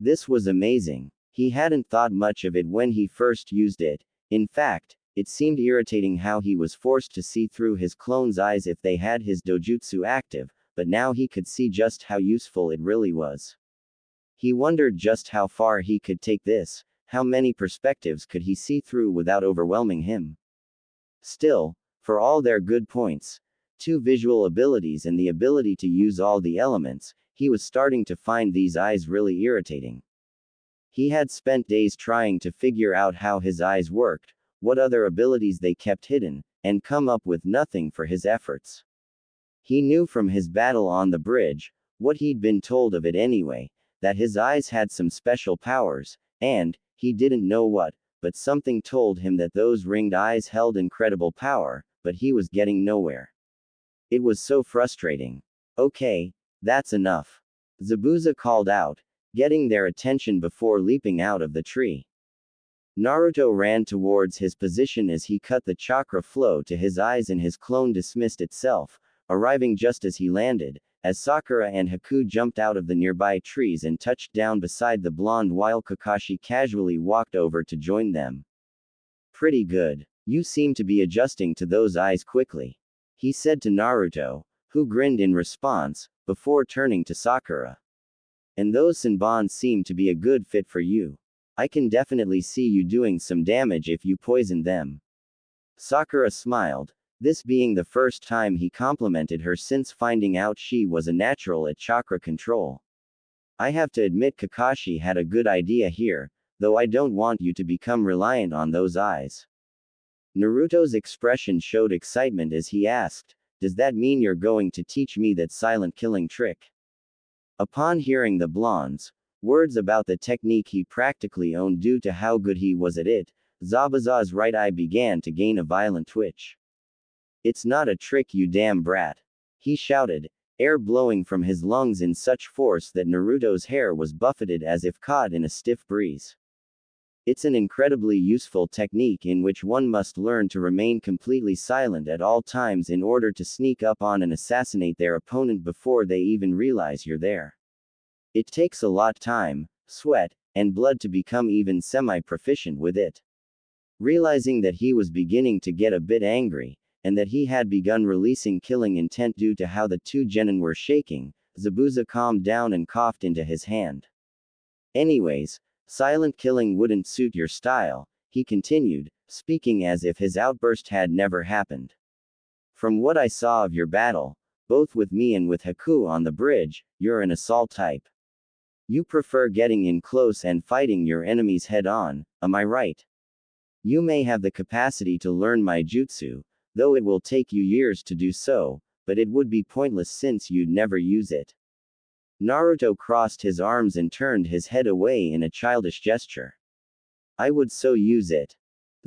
This was amazing. He hadn't thought much of it when he first used it. In fact, it seemed irritating how he was forced to see through his clone's eyes if they had his dojutsu active, but now he could see just how useful it really was. He wondered just how far he could take this, how many perspectives could he see through without overwhelming him. Still, for all their good points, 2 visual abilities and the ability to use all the elements, he was starting to find these eyes really irritating. He had spent days trying to figure out how his eyes worked, what other abilities they kept hidden, and come up with nothing for his efforts. He knew from his battle on the bridge, what he'd been told of it anyway, that his eyes had some special powers, and, he didn't know what, but something told him that those ringed eyes held incredible power, but he was getting nowhere. It was so frustrating. Okay, that's enough. Zabuza called out, getting their attention before leaping out of the tree. Naruto ran towards his position as he cut the chakra flow to his eyes and his clone dismissed itself, arriving just as he landed, as Sakura and Haku jumped out of the nearby trees and touched down beside the blonde while Kakashi casually walked over to join them. Pretty good. You seem to be adjusting to those eyes quickly, he said to Naruto, who grinned in response, before turning to Sakura. And those Senbons seem to be a good fit for you. I can definitely see you doing some damage if you poison them. Sakura smiled, this being the first time he complimented her since finding out she was a natural at chakra control. I have to admit Kakashi had a good idea here, though I don't want you to become reliant on those eyes. Naruto's expression showed excitement as he asked, does that mean you're going to teach me that silent killing trick? Upon hearing the blonde's words about the technique he practically owned due to how good he was at it, Zabuza's right eye began to gain a violent twitch. It's not a trick, you damn brat, he shouted, air blowing from his lungs in such force that Naruto's hair was buffeted as if caught in a stiff breeze. It's an incredibly useful technique in which one must learn to remain completely silent at all times in order to sneak up on and assassinate their opponent before they even realize you're there. It takes a lot of time, sweat, and blood to become even semi-proficient with it. Realizing that he was beginning to get a bit angry, and that he had begun releasing killing intent due to how the two genin were shaking, Zabuza calmed down and coughed into his hand. Anyways, silent killing wouldn't suit your style, he continued, speaking as if his outburst had never happened. From what I saw of your battle, both with me and with Haku on the bridge, you're an assault type. You prefer getting in close and fighting your enemies head-on, am I right? You may have the capacity to learn my jutsu, though it will take you years to do so, but it would be pointless since you'd never use it. Naruto crossed his arms and turned his head away in a childish gesture. I would so use it.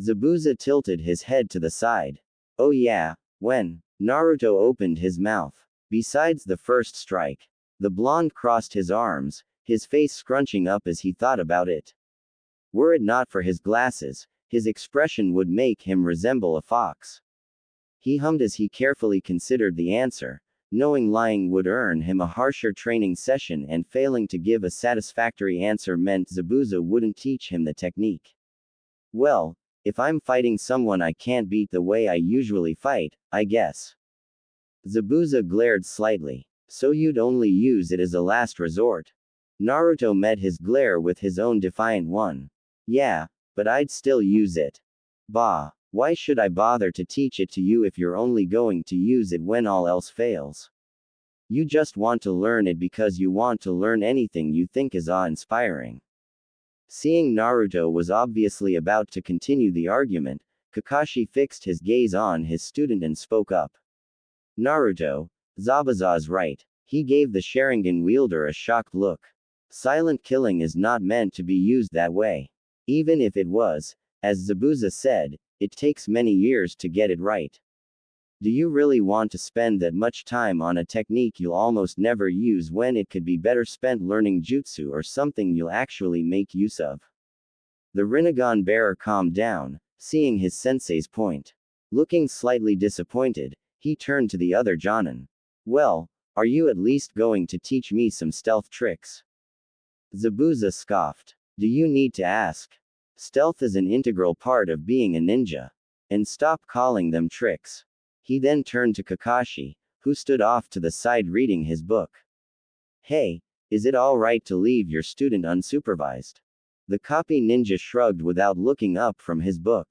Zabuza tilted his head to the side. Oh yeah, when? Naruto opened his mouth. Besides the first strike. The blonde crossed his arms, his face scrunching up as he thought about it. Were it not for his glasses, his expression would make him resemble a fox. He hummed as he carefully considered the answer, knowing lying would earn him a harsher training session and failing to give a satisfactory answer meant Zabuza wouldn't teach him the technique. Well, if I'm fighting someone I can't beat the way I usually fight, I guess. Zabuza glared slightly. So you'd only use it as a last resort? Naruto met his glare with his own defiant one. Yeah, but I'd still use it. Bah, why should I bother to teach it to you if you're only going to use it when all else fails? You just want to learn it because you want to learn anything you think is awe-inspiring. Seeing Naruto was obviously about to continue the argument, Kakashi fixed his gaze on his student and spoke up. Naruto, Zabuza's right. He gave the Sharingan wielder a shocked look. Silent killing is not meant to be used that way. Even if it was, as Zabuza said, it takes many years to get it right. Do you really want to spend that much time on a technique you'll almost never use when it could be better spent learning jutsu or something you'll actually make use of? The Rinnegan bearer calmed down, seeing his sensei's point. Looking slightly disappointed, he turned to the other Jonin. Well, are you at least going to teach me some stealth tricks? Zabuza scoffed. Do you need to ask? Stealth is an integral part of being a ninja. And stop calling them tricks. He then turned to Kakashi, who stood off to the side reading his book. Hey, is it alright to leave your student unsupervised? The copy ninja shrugged without looking up from his book.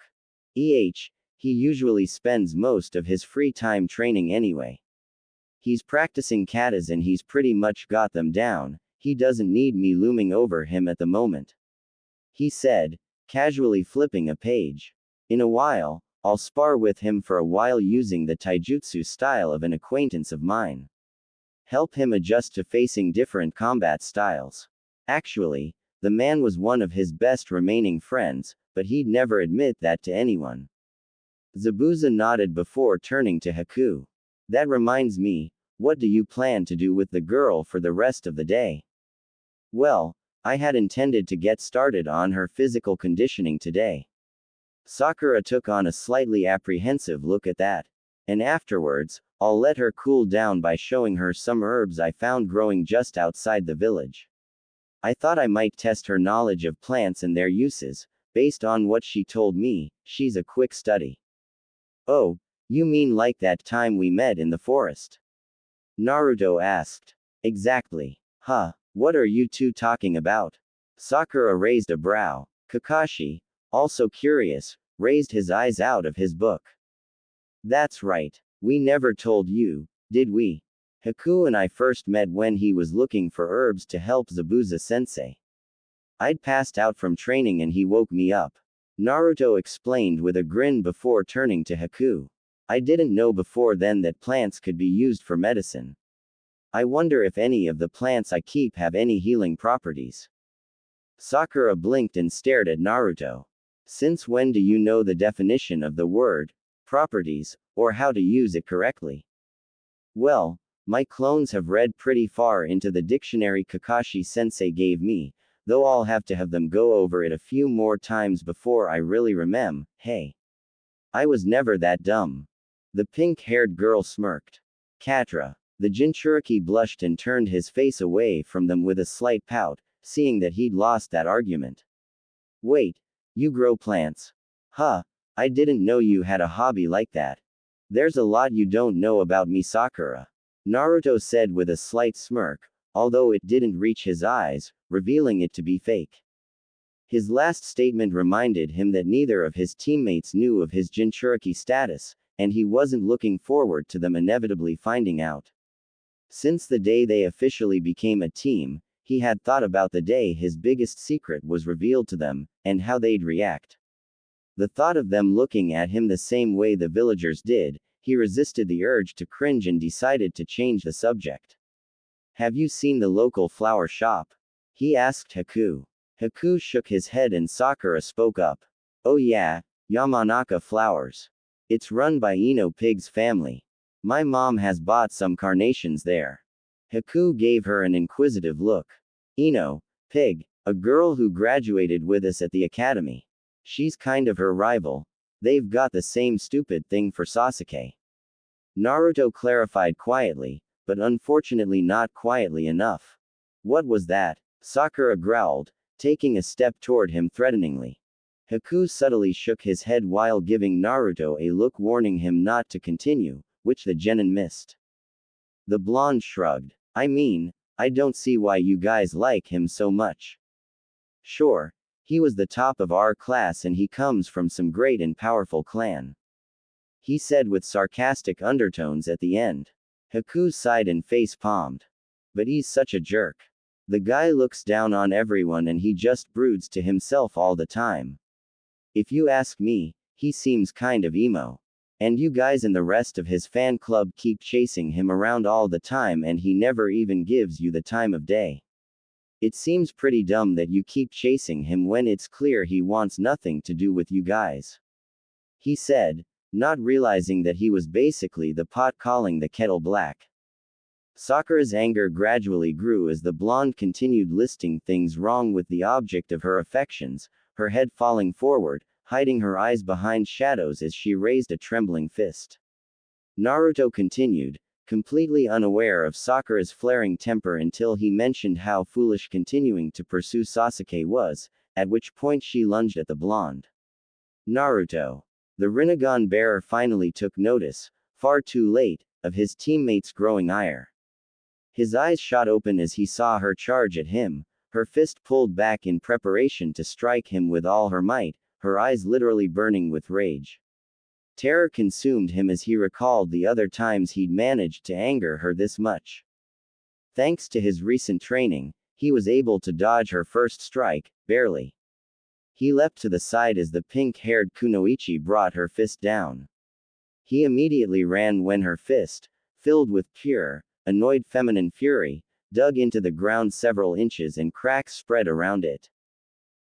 He usually spends most of his free time training anyway. He's practicing katas and he's pretty much got them down, he doesn't need me looming over him at the moment. He said, casually flipping a page. In a while, I'll spar with him for a while using the taijutsu style of an acquaintance of mine. Help him adjust to facing different combat styles. Actually, the man was one of his best remaining friends, but he'd never admit that to anyone. Zabuza nodded before turning to Haku. That reminds me, what do you plan to do with the girl for the rest of the day? Well, I had intended to get started on her physical conditioning today. Sakura took on a slightly apprehensive look at that. And afterwards, I'll let her cool down by showing her some herbs I found growing just outside the village. I thought I might test her knowledge of plants and their uses. Based on what she told me, she's a quick study. Oh, you mean like that time we met in the forest? Naruto asked. Exactly. Huh, what are you two talking about? Sakura raised a brow. Kakashi, also curious, raised his eyes out of his book. That's right. We never told you, did we? Haku and I first met when he was looking for herbs to help Zabuza-sensei. I'd passed out from training and he woke me up. Naruto explained with a grin before turning to Haku. I didn't know before then that plants could be used for medicine. I wonder if any of the plants I keep have any healing properties. Sakura blinked and stared at Naruto. Since when do you know the definition of the word, properties, or how to use it correctly? Well, my clones have read pretty far into the dictionary Kakashi-sensei gave me, though I'll have to have them go over it a few more times before I really remember. Hey. I was never that dumb. The pink-haired girl smirked. Katra. The Jinchuriki blushed and turned his face away from them with a slight pout, seeing that he'd lost that argument. Wait. You grow plants? Huh. I didn't know you had a hobby like that. There's a lot you don't know about me, Sakura. Naruto said with a slight smirk, although it didn't reach his eyes, revealing it to be fake. His last statement reminded him that neither of his teammates knew of his Jinchuriki status, and he wasn't looking forward to them inevitably finding out. Since the day they officially became a team, he had thought about the day his biggest secret was revealed to them, and how they'd react. The thought of them looking at him the same way the villagers did, he resisted the urge to cringe and decided to change the subject. Have you seen the local flower shop? He asked Haku. Haku shook his head and Sakura spoke up. Oh yeah, Yamanaka Flowers. It's run by Ino Pig's family. My mom has bought some carnations there. Haku gave her an inquisitive look. Ino Pig, a girl who graduated with us at the academy. She's kind of her rival. They've got the same stupid thing for Sasuke. Naruto clarified quietly, but unfortunately not quietly enough. What was that? Sakura growled, taking a step toward him threateningly. Haku subtly shook his head while giving Naruto a look warning him not to continue, which the genin missed. The blonde shrugged. I mean, I don't see why you guys like him so much. Sure. He was the top of our class and he comes from some great and powerful clan. He said with sarcastic undertones at the end. Haku sighed and face palmed. But he's such a jerk. The guy looks down on everyone and he just broods to himself all the time. If you ask me, he seems kind of emo. And you guys and the rest of his fan club keep chasing him around all the time and he never even gives you the time of day. It seems pretty dumb that you keep chasing him when it's clear he wants nothing to do with you guys. He said, not realizing that he was basically the pot calling the kettle black. Sakura's anger gradually grew as the blonde continued listing things wrong with the object of her affections, her head falling forward, hiding her eyes behind shadows as she raised a trembling fist. Naruto continued, completely unaware of Sakura's flaring temper until he mentioned how foolish continuing to pursue Sasuke was, at which point she lunged at the blonde. Naruto. The Rinnegan bearer finally took notice, far too late, of his teammate's growing ire. His eyes shot open as he saw her charge at him, her fist pulled back in preparation to strike him with all her might, her eyes literally burning with rage. Terror consumed him as he recalled the other times he'd managed to anger her this much. Thanks to his recent training, he was able to dodge her first strike, barely. He leapt to the side as the pink-haired Kunoichi brought her fist down. He immediately ran when her fist, filled with pure, annoyed feminine fury, dug into the ground several inches and cracks spread around it.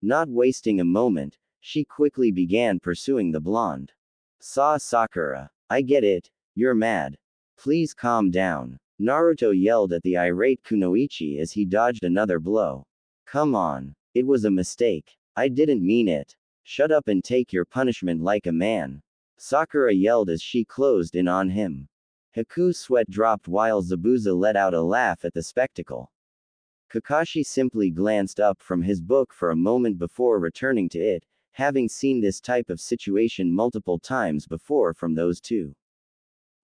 Not wasting a moment, she quickly began pursuing the blonde. Sakura. I get it, you're mad. Please calm down. Naruto yelled at the irate Kunoichi as he dodged another blow. Come on. It was a mistake. I didn't mean it. Shut up and take your punishment like a man. Sakura yelled as she closed in on him. Haku's sweat dropped while Zabuza let out a laugh at the spectacle. Kakashi simply glanced up from his book for a moment before returning to it, having seen this type of situation multiple times before from those two.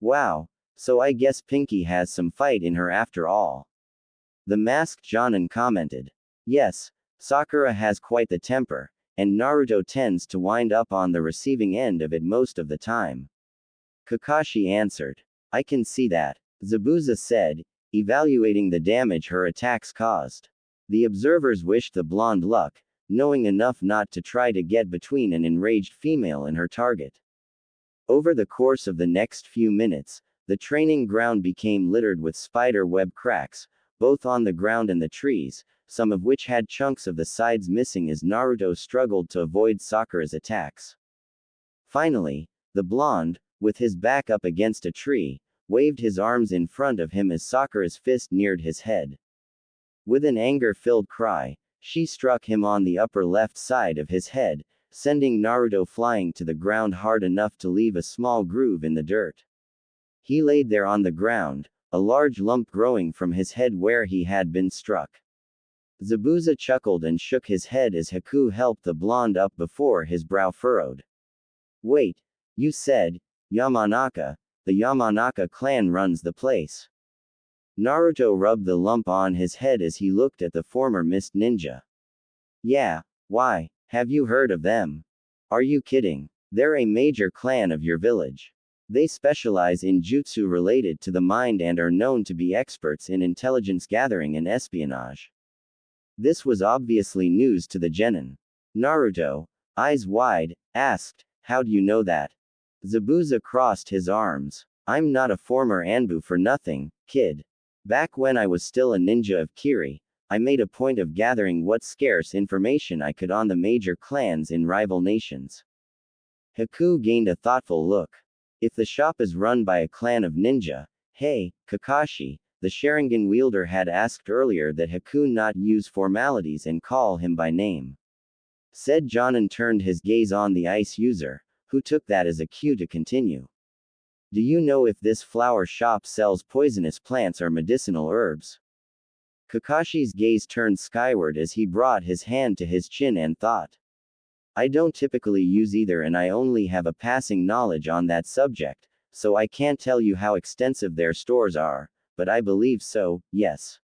Wow, so I guess Pinky has some fight in her after all. The masked Jonin commented. Yes, Sakura has quite the temper, and Naruto tends to wind up on the receiving end of it most of the time. Kakashi answered. I can see that, Zabuza said, evaluating the damage her attacks caused. The observers wished the blonde luck, knowing enough not to try to get between an enraged female and her target. Over the course of the next few minutes, the training ground became littered with spider web cracks, both on the ground and the trees, some of which had chunks of the sides missing as Naruto struggled to avoid Sakura's attacks. Finally, the blonde, with his back up against a tree, waved his arms in front of him as Sakura's fist neared his head. With an anger-filled cry, she struck him on the upper left side of his head, sending Naruto flying to the ground hard enough to leave a small groove in the dirt. He laid there on the ground, a large lump growing from his head where he had been struck. Zabuza chuckled and shook his head as Haku helped the blonde up before his brow furrowed. Wait, you said, Yamanaka, the Yamanaka clan runs the place. Naruto rubbed the lump on his head as he looked at the former mist ninja. Yeah, why, have you heard of them? Are you kidding? They're a major clan of your village. They specialize in jutsu related to the mind and are known to be experts in intelligence gathering and espionage. This was obviously news to the genin. Naruto, eyes wide, asked, how do you know that? Zabuza crossed his arms. I'm not a former Anbu for nothing, kid. Back when I was still a ninja of Kiri, I made a point of gathering what scarce information I could on the major clans in rival nations. Haku gained a thoughtful look. If the shop is run by a clan of ninja, hey, Kakashi, the Sharingan wielder had asked earlier that Haku not use formalities and call him by name. Said Jonin turned his gaze on the ice user, who took that as a cue to continue. Do you know if this flower shop sells poisonous plants or medicinal herbs? Kakashi's gaze turned skyward as he brought his hand to his chin and thought. I don't typically use either and I only have a passing knowledge on that subject, so I can't tell you how extensive their stores are, but I believe so, yes.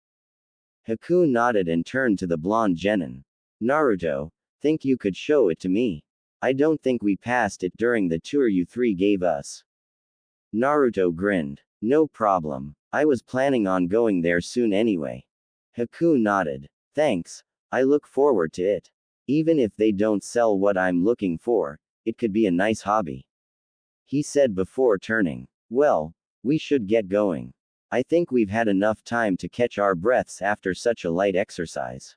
Haku nodded and turned to the blonde genin. Naruto, think you could show it to me? I don't think we passed it during the tour you three gave us. Naruto grinned. No problem. I was planning on going there soon anyway. Haku nodded. Thanks, I look forward to it. Even if they don't sell what I'm looking for, it could be a nice hobby. He said before turning. Well, we should get going. I think we've had enough time to catch our breaths after such a light exercise.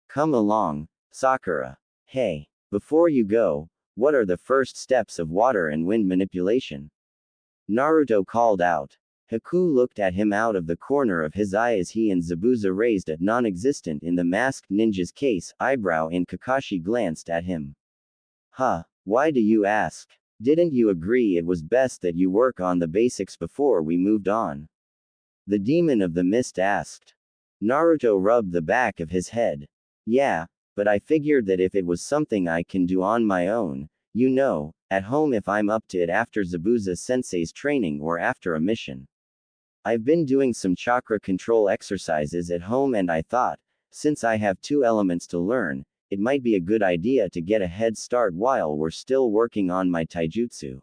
Come along, Sakura. Hey, before you go, what are the first steps of water and wind manipulation? Naruto called out. Haku looked at him out of the corner of his eye as he and Zabuza raised a non-existent in the masked ninja's case eyebrow and Kakashi glanced at him. Huh, why do you ask? Didn't you agree it was best that you work on the basics before we moved on? The demon of the mist asked. Naruto rubbed the back of his head. Yeah, but I figured that if it was something I can do on my own, you know, at home if I'm up to it after Zabuza-sensei's training or after a mission. I've been doing some chakra control exercises at home and I thought, since I have two elements to learn, it might be a good idea to get a head start while we're still working on my taijutsu.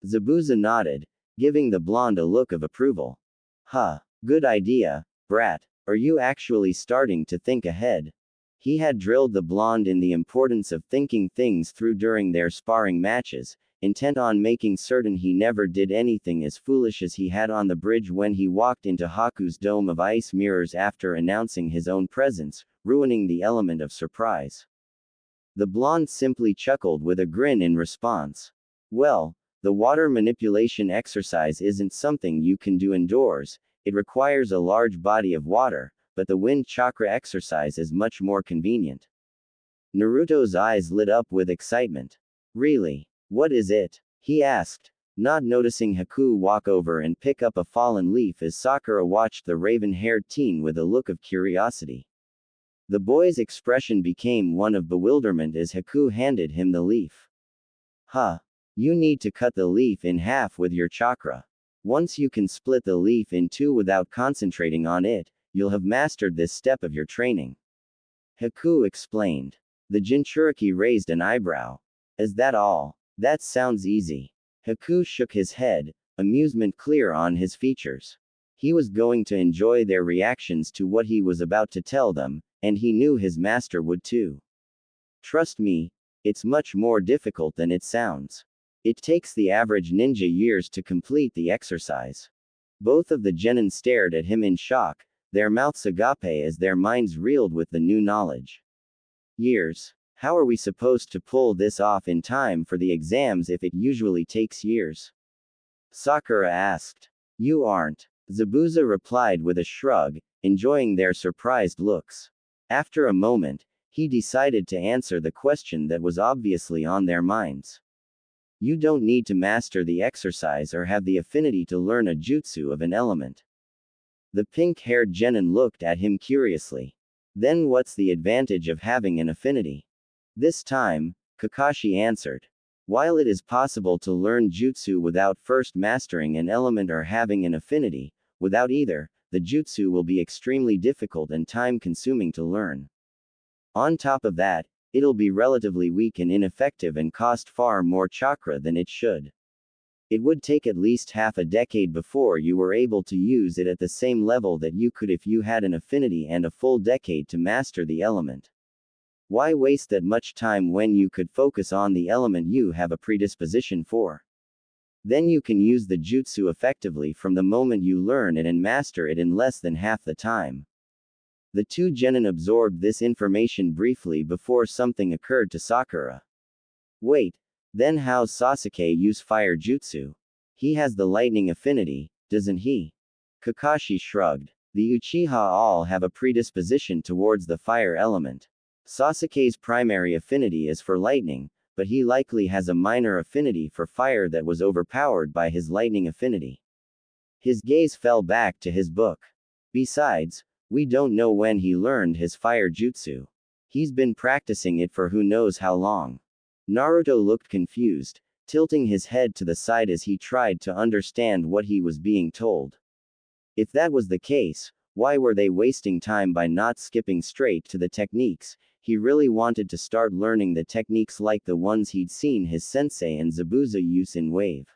Zabuza nodded, giving the blonde a look of approval. Huh, good idea, brat. Are you actually starting to think ahead? He had drilled the blonde in the importance of thinking things through during their sparring matches, intent on making certain he never did anything as foolish as he had on the bridge when he walked into Haku's dome of ice mirrors after announcing his own presence, ruining the element of surprise. The blonde simply chuckled with a grin in response. Well, the water manipulation exercise isn't something you can do indoors, it requires a large body of water, but the wind chakra exercise is much more convenient. Naruto's eyes lit up with excitement. Really? What is it? He asked, not noticing Haku walk over and pick up a fallen leaf as Sakura watched the raven-haired teen with a look of curiosity. The boy's expression became one of bewilderment as Haku handed him the leaf. Huh. You need to cut the leaf in half with your chakra. Once you can split the leaf in two without concentrating on it, you'll have mastered this step of your training. Haku explained. The Jinchuriki raised an eyebrow. Is that all? That sounds easy. Haku shook his head, amusement clear on his features. He was going to enjoy their reactions to what he was about to tell them, and he knew his master would too. Trust me, it's much more difficult than it sounds. It takes the average ninja years to complete the exercise. Both of the genin stared at him in shock, their mouths agape as their minds reeled with the new knowledge. Years? How are we supposed to pull this off in time for the exams if it usually takes years? Sakura asked. You aren't. Zabuza replied with a shrug, enjoying their surprised looks. After a moment, he decided to answer the question that was obviously on their minds. You don't need to master the exercise or have the affinity to learn a jutsu of an element. The pink-haired genin looked at him curiously. Then what's the advantage of having an affinity? This time, Kakashi answered. While it is possible to learn jutsu without first mastering an element or having an affinity, without either, the jutsu will be extremely difficult and time-consuming to learn. On top of that, it'll be relatively weak and ineffective and cost far more chakra than it should. It would take at least half a decade before you were able to use it at the same level that you could if you had an affinity and a full decade to master the element. Why waste that much time when you could focus on the element you have a predisposition for? Then you can use the jutsu effectively from the moment you learn it and master it in less than half the time. The two genin absorbed this information briefly before something occurred to Sakura. Wait, then how's Sasuke use fire jutsu? He has the lightning affinity, doesn't he? Kakashi shrugged. The Uchiha all have a predisposition towards the fire element. Sasuke's primary affinity is for lightning, but he likely has a minor affinity for fire that was overpowered by his lightning affinity. His gaze fell back to his book. Besides, we don't know when he learned his fire jutsu. He's been practicing it for who knows how long. Naruto looked confused, tilting his head to the side as he tried to understand what he was being told. If that was the case, why were they wasting time by not skipping straight to the techniques? He really wanted to start learning the techniques like the ones he'd seen his sensei and Zabuza use in Wave.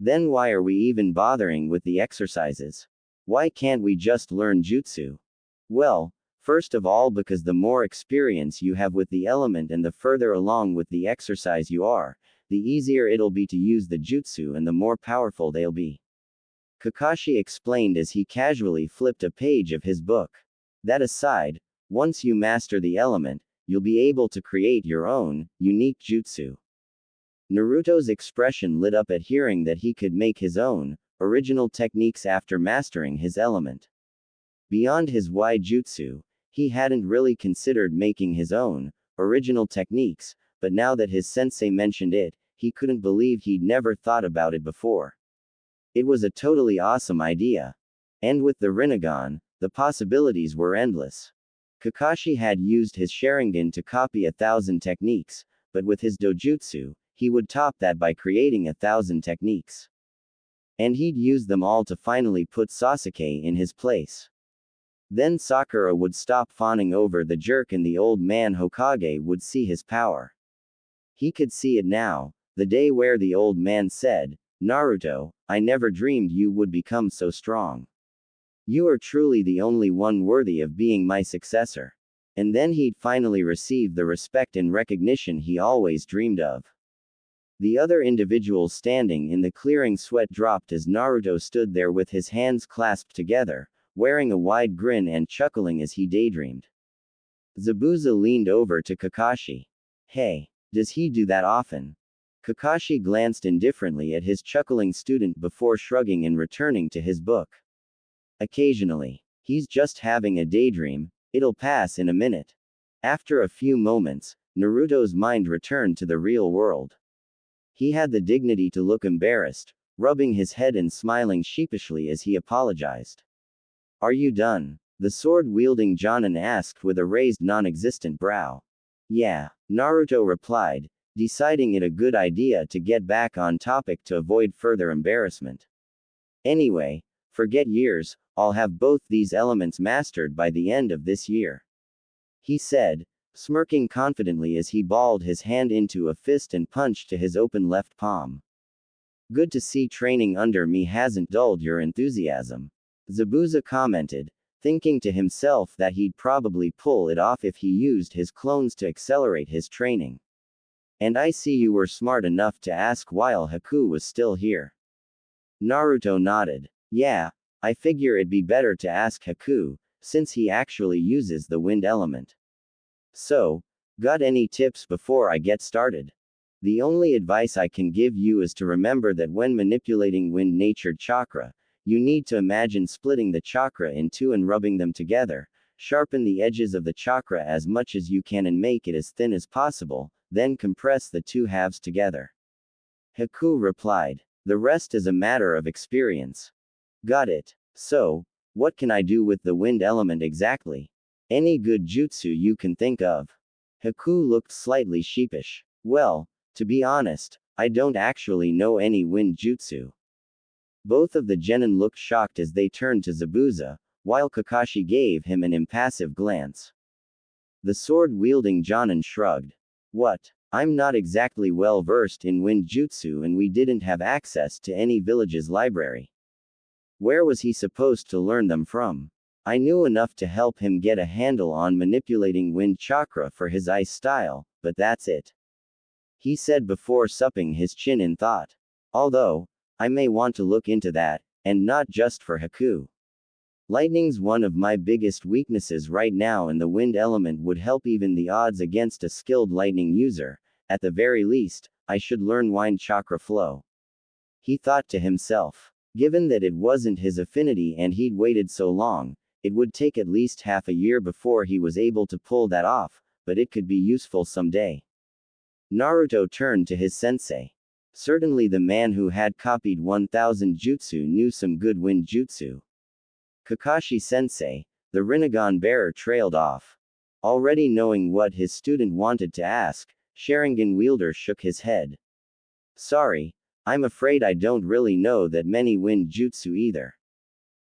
Then why are we even bothering with the exercises? Why can't we just learn jutsu? Well, first of all because the more experience you have with the element and the further along with the exercise you are, the easier it'll be to use the jutsu and the more powerful they'll be. Kakashi explained as he casually flipped a page of his book. That aside, once you master the element, you'll be able to create your own, unique jutsu. Naruto's expression lit up at hearing that he could make his own, original techniques after mastering his element. Beyond his wide jutsu, he hadn't really considered making his own, original techniques, but now that his sensei mentioned it, he couldn't believe he'd never thought about it before. It was a totally awesome idea. And with the Rinnegan, the possibilities were endless. Kakashi had used his Sharingan to copy 1,000 techniques, but with his dojutsu, he would top that by creating 1,000 techniques. And he'd use them all to finally put Sasuke in his place. Then Sakura would stop fawning over the jerk and the old man Hokage would see his power. He could see it now, the day where the old man said, "Naruto, I never dreamed you would become so strong. You are truly the only one worthy of being my successor." And then he'd finally receive the respect and recognition he always dreamed of. The other individuals standing in the clearing sweat dropped as Naruto stood there with his hands clasped together, wearing a wide grin and chuckling as he daydreamed. Zabuza leaned over to Kakashi. Hey, does he do that often? Kakashi glanced indifferently at his chuckling student before shrugging and returning to his book. Occasionally. He's just having a daydream, it'll pass in a minute. After a few moments, Naruto's mind returned to the real world. He had the dignity to look embarrassed, rubbing his head and smiling sheepishly as he apologized. Are you done? The sword-wielding Jonin asked with a raised non-existent brow. Yeah, Naruto replied, deciding it a good idea to get back on topic to avoid further embarrassment. Anyway, forget years, I'll have both these elements mastered by the end of this year. He said, smirking confidently as he balled his hand into a fist and punched to his open left palm. Good to see training under me hasn't dulled your enthusiasm. Zabuza commented, thinking to himself that he'd probably pull it off if he used his clones to accelerate his training. And I see you were smart enough to ask while Haku was still here. Naruto nodded. Yeah, I figure it'd be better to ask Haku, since he actually uses the wind element. So, got any tips before I get started? The only advice I can give you is to remember that when manipulating wind-natured chakra, you need to imagine splitting the chakra in two and rubbing them together, sharpen the edges of the chakra as much as you can and make it as thin as possible, then compress the two halves together. Haku replied. The rest is a matter of experience. Got it. So, what can I do with the wind element exactly? Any good jutsu you can think of. Haku looked slightly sheepish. Well, to be honest, I don't actually know any wind jutsu. Both of the genin looked shocked as they turned to Zabuza, while Kakashi gave him an impassive glance. The sword-wielding Jonin shrugged. What? I'm not exactly well versed in wind jutsu and we didn't have access to any village's library. Where was he supposed to learn them from? I knew enough to help him get a handle on manipulating wind chakra for his ice style, but that's it. He said before supping his chin in thought. Although, I may want to look into that, and not just for Haku. Lightning's one of my biggest weaknesses right now and the wind element would help even the odds against a skilled lightning user. At the very least, I should learn wind chakra flow. He thought to himself. Given that it wasn't his affinity and he'd waited so long, it would take at least half a year before he was able to pull that off, but it could be useful someday. Naruto turned to his sensei. Certainly the man who had copied 1000 jutsu knew some good wind jutsu. Kakashi-sensei, the Rinnegan bearer trailed off. Already knowing what his student wanted to ask, Sharingan wielder shook his head. Sorry, I'm afraid I don't really know that many wind jutsu either.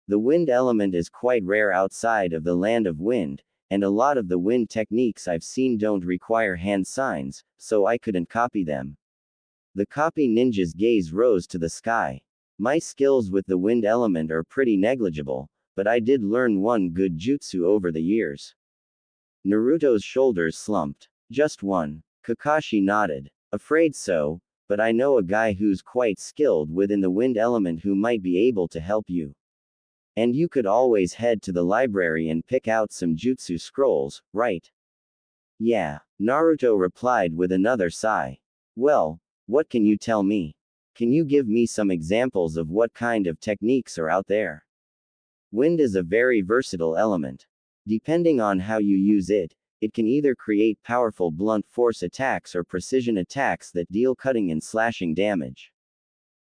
The wind element is quite rare outside of the land of wind, and a lot of the wind techniques I've seen don't require hand signs, so I couldn't copy them. The copy ninja's gaze rose to the sky. My skills with the wind element are pretty negligible, but I did learn one good jutsu over the years. Naruto's shoulders slumped. Just one. Kakashi nodded. Afraid so, but I know a guy who's quite skilled within the wind element who might be able to help you. And you could always head to the library and pick out some jutsu scrolls, right? Yeah, Naruto replied with another sigh. Well, what can you tell me? Can you give me some examples of what kind of techniques are out there? Wind is a very versatile element. Depending on how you use it, it can either create powerful blunt force attacks or precision attacks that deal cutting and slashing damage.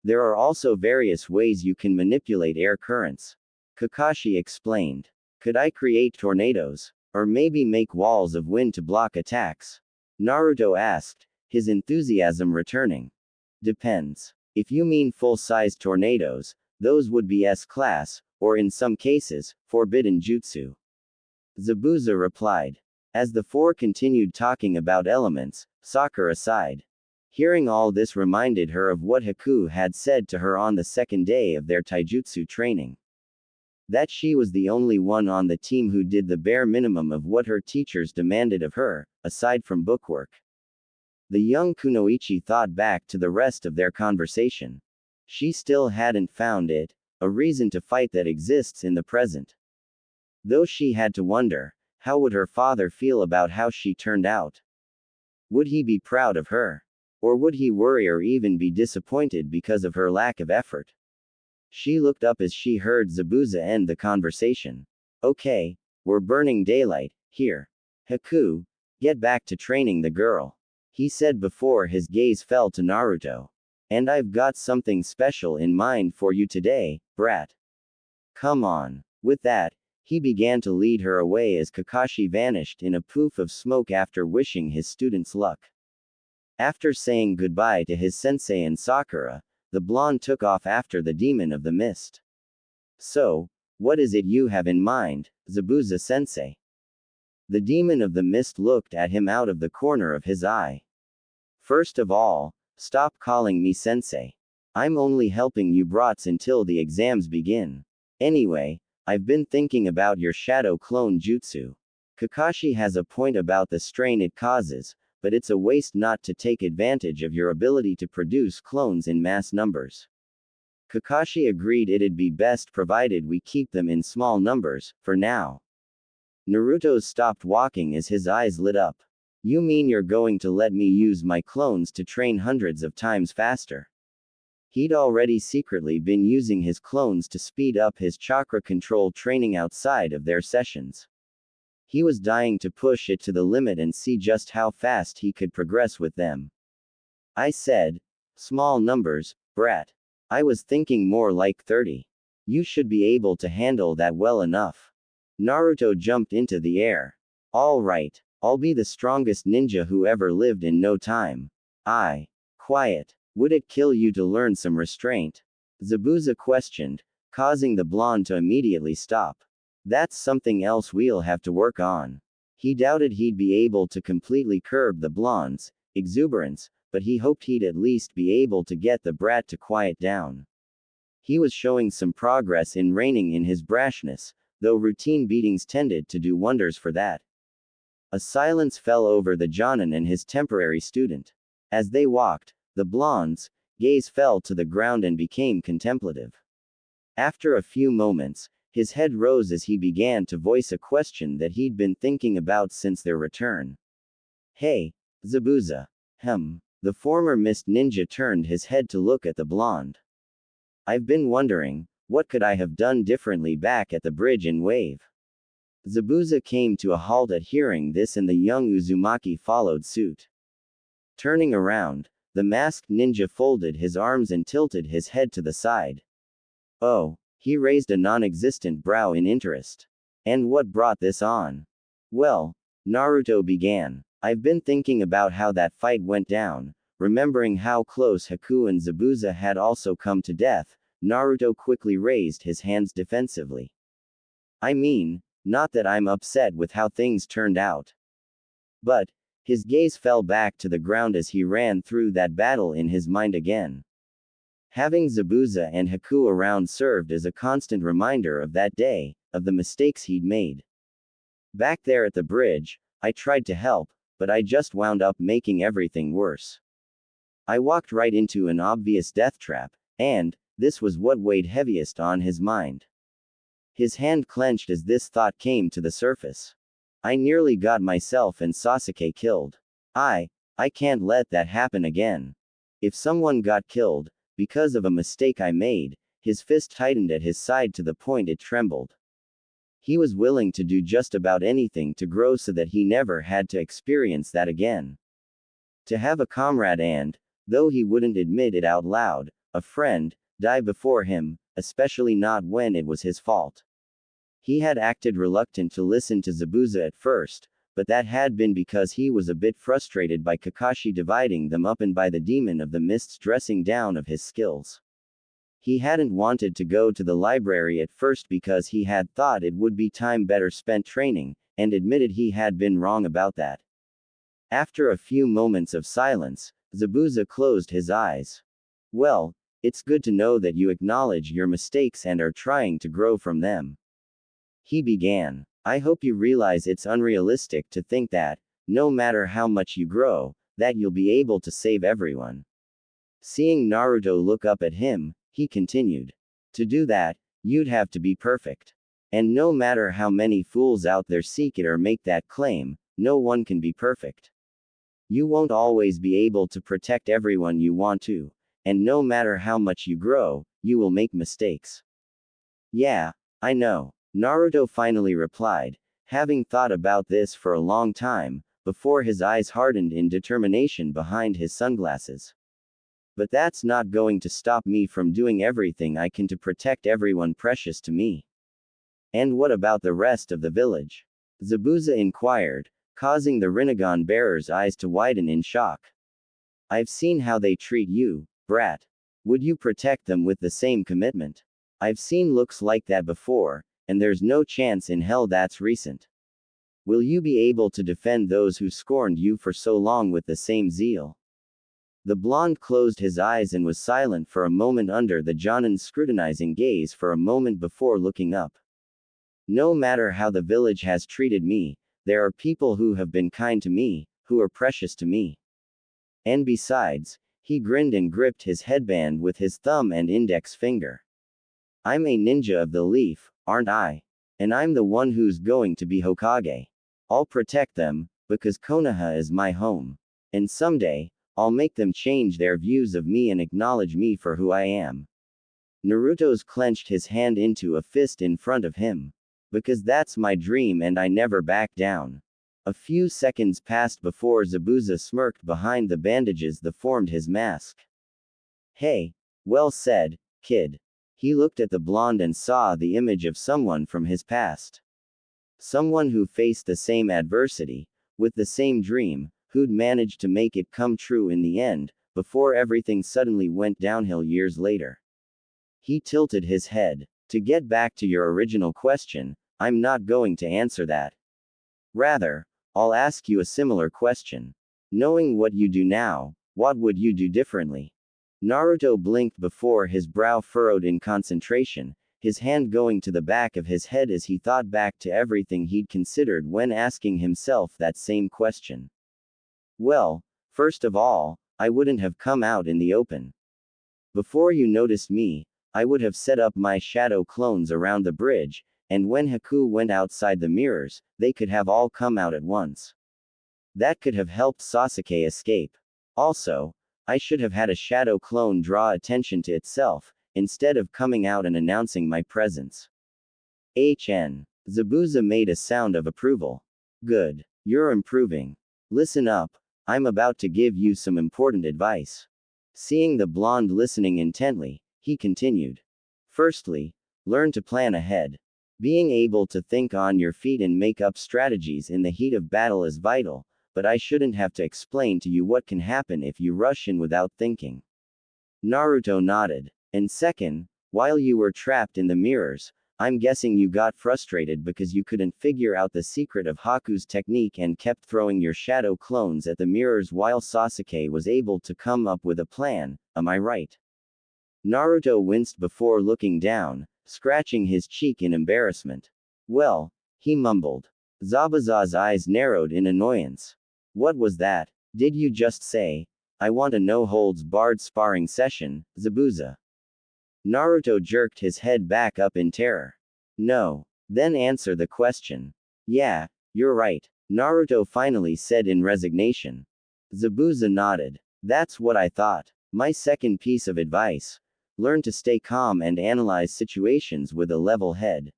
There are also various ways you can manipulate air currents. Kakashi explained. Could I create tornadoes? Or maybe make walls of wind to block attacks? Naruto asked, his enthusiasm returning. Depends. If you mean full-sized tornadoes, those would be S-class, or in some cases, forbidden jutsu. Zabuza replied. As the four continued talking about elements, Sakura sighed. Hearing all this reminded her of what Haku had said to her on the second day of their taijutsu training. That she was the only one on the team who did the bare minimum of what her teachers demanded of her, aside from bookwork. The young Kunoichi thought back to the rest of their conversation. She still hadn't found it, a reason to fight that exists in the present. Though she had to wonder, how would her father feel about how she turned out? Would he be proud of her? Or would he worry or even be disappointed because of her lack of effort? She looked up as she heard Zabuza end the conversation. Okay, we're burning daylight, here. Haku, get back to training the girl. He said before his gaze fell to Naruto. And I've got something special in mind for you today, brat. Come on. With that, he began to lead her away as Kakashi vanished in a poof of smoke after wishing his students luck. After saying goodbye to his sensei and Sakura, the blonde took off after the demon of the mist. So, what is it you have in mind, Zabuza-sensei? The demon of the mist looked at him out of the corner of his eye. First of all, stop calling me sensei. I'm only helping you brats until the exams begin. Anyway, I've been thinking about your shadow clone jutsu. Kakashi has a point about the strain it causes, but it's a waste not to take advantage of your ability to produce clones in mass numbers. Kakashi agreed it'd be best provided we keep them in small numbers, for now. Naruto stopped walking as his eyes lit up. You mean you're going to let me use my clones to train hundreds of times faster? He'd already secretly been using his clones to speed up his chakra control training outside of their sessions. He was dying to push it to the limit and see just how fast he could progress with them. I said, small numbers, brat. I was thinking more like 30. You should be able to handle that well enough. Naruto jumped into the air. All right, I'll be the strongest ninja who ever lived in no time. Quiet. Would it kill you to learn some restraint? Zabuza questioned, causing the blonde to immediately stop. That's something else we'll have to work on. He doubted he'd be able to completely curb the blonde's exuberance, but he hoped he'd at least be able to get the brat to quiet down. He was showing some progress in reining in his brashness, though routine beatings tended to do wonders for that. A silence fell over the Jonin and his temporary student. As they walked, the blonde's gaze fell to the ground and became contemplative. After a few moments, his head rose as he began to voice a question that he'd been thinking about since their return. Hey, Zabuza. The former mist ninja turned his head to look at the blonde. I've been wondering, what could I have done differently back at the bridge in Wave? Zabuza came to a halt at hearing this and the young Uzumaki followed suit. Turning around, the masked ninja folded his arms and tilted his head to the side. Oh, he raised a non-existent brow in interest. And what brought this on? Well, Naruto began. I've been thinking about how that fight went down, remembering how close Haku and Zabuza had also come to death. Naruto quickly raised his hands defensively. I mean, not that I'm upset with how things turned out. But, his gaze fell back to the ground as he ran through that battle in his mind again. Having Zabuza and Haku around served as a constant reminder of that day, of the mistakes he'd made. Back there at the bridge, I tried to help, but I just wound up making everything worse. I walked right into an obvious death trap, and this was what weighed heaviest on his mind. His hand clenched as this thought came to the surface. I nearly got myself and Sasuke killed. I can't let that happen again. If someone got killed, because of a mistake I made, his fist tightened at his side to the point it trembled. He was willing to do just about anything to grow so that he never had to experience that again. To have a comrade and, though he wouldn't admit it out loud, a friend, die before him, especially not when it was his fault. He had acted reluctant to listen to Zabuza at first, but that had been because he was a bit frustrated by Kakashi dividing them up and by the demon of the mist's dressing down of his skills. He hadn't wanted to go to the library at first because he had thought it would be time better spent training, and admitted he had been wrong about that. After a few moments of silence, Zabuza closed his eyes. Well, it's good to know that you acknowledge your mistakes and are trying to grow from them. He began. I hope you realize it's unrealistic to think that, no matter how much you grow, that you'll be able to save everyone. Seeing Naruto look up at him, he continued. To do that, you'd have to be perfect. And no matter how many fools out there seek it or make that claim, no one can be perfect. You won't always be able to protect everyone you want to, and no matter how much you grow, you will make mistakes. Yeah, I know. Naruto finally replied, having thought about this for a long time, before his eyes hardened in determination behind his sunglasses. But that's not going to stop me from doing everything I can to protect everyone precious to me. And what about the rest of the village? Zabuza inquired, causing the Rinnegan bearer's eyes to widen in shock. I've seen how they treat you, brat. Would you protect them with the same commitment? I've seen looks like that before, and there's no chance in hell that's recent. Will you be able to defend those who scorned you for so long with the same zeal? The blonde closed his eyes and was silent for a moment under the Jonin's scrutinizing gaze for a moment before looking up. No matter how the village has treated me, there are people who have been kind to me, who are precious to me. And besides, he grinned and gripped his headband with his thumb and index finger. I'm a ninja of the leaf, aren't I? And I'm the one who's going to be Hokage. I'll protect them, because Konoha is my home. And someday, I'll make them change their views of me and acknowledge me for who I am. Naruto's clenched his hand into a fist in front of him. Because that's my dream and I never back down. A few seconds passed before Zabuza smirked behind the bandages that formed his mask. Hey, well said, kid. He looked at the blonde and saw the image of someone from his past. Someone who faced the same adversity, with the same dream, who'd managed to make it come true in the end, before everything suddenly went downhill years later. He tilted his head. To get back to your original question, I'm not going to answer that. Rather, I'll ask you a similar question. Knowing what you do now, what would you do differently? Naruto blinked before his brow furrowed in concentration, his hand going to the back of his head as he thought back to everything he'd considered when asking himself that same question. Well, first of all, I wouldn't have come out in the open. Before you noticed me, I would have set up my shadow clones around the bridge, and when Haku went outside the mirrors, they could have all come out at once. That could have helped Sasuke escape. Also, I should have had a shadow clone draw attention to itself, instead of coming out and announcing my presence. Zabuza made a sound of approval. Good. You're improving. Listen up, I'm about to give you some important advice. Seeing the blonde listening intently, he continued. Firstly, learn to plan ahead. Being able to think on your feet and make up strategies in the heat of battle is vital, but I shouldn't have to explain to you what can happen if you rush in without thinking. Naruto nodded. And second, while you were trapped in the mirrors, I'm guessing you got frustrated because you couldn't figure out the secret of Haku's technique and kept throwing your shadow clones at the mirrors while Sasuke was able to come up with a plan, am I right? Naruto winced before looking down, scratching his cheek in embarrassment. Well, he mumbled. Zabuza's eyes narrowed in annoyance. What was that? Did you just say, I want a no-holds-barred sparring session, Zabuza? Naruto jerked his head back up in terror. No. Then answer the question. Yeah, you're right, Naruto finally said in resignation. Zabuza nodded. That's what I thought. My second piece of advice. Learn to stay calm and analyze situations with a level head.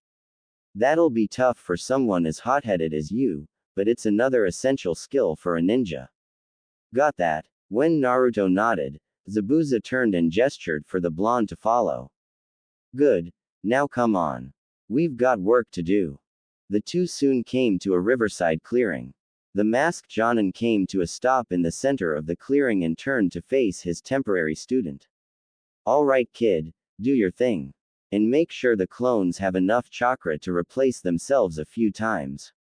That'll be tough for someone as hot-headed as you, but it's another essential skill for a ninja. Got that? When Naruto nodded, Zabuza turned and gestured for the blonde to follow. Good. Now come on. We've got work to do. The two soon came to a riverside clearing. The masked Jonin came to a stop in the center of the clearing and turned to face his temporary student. All right, kid, do your thing. And make sure the clones have enough chakra to replace themselves a few times.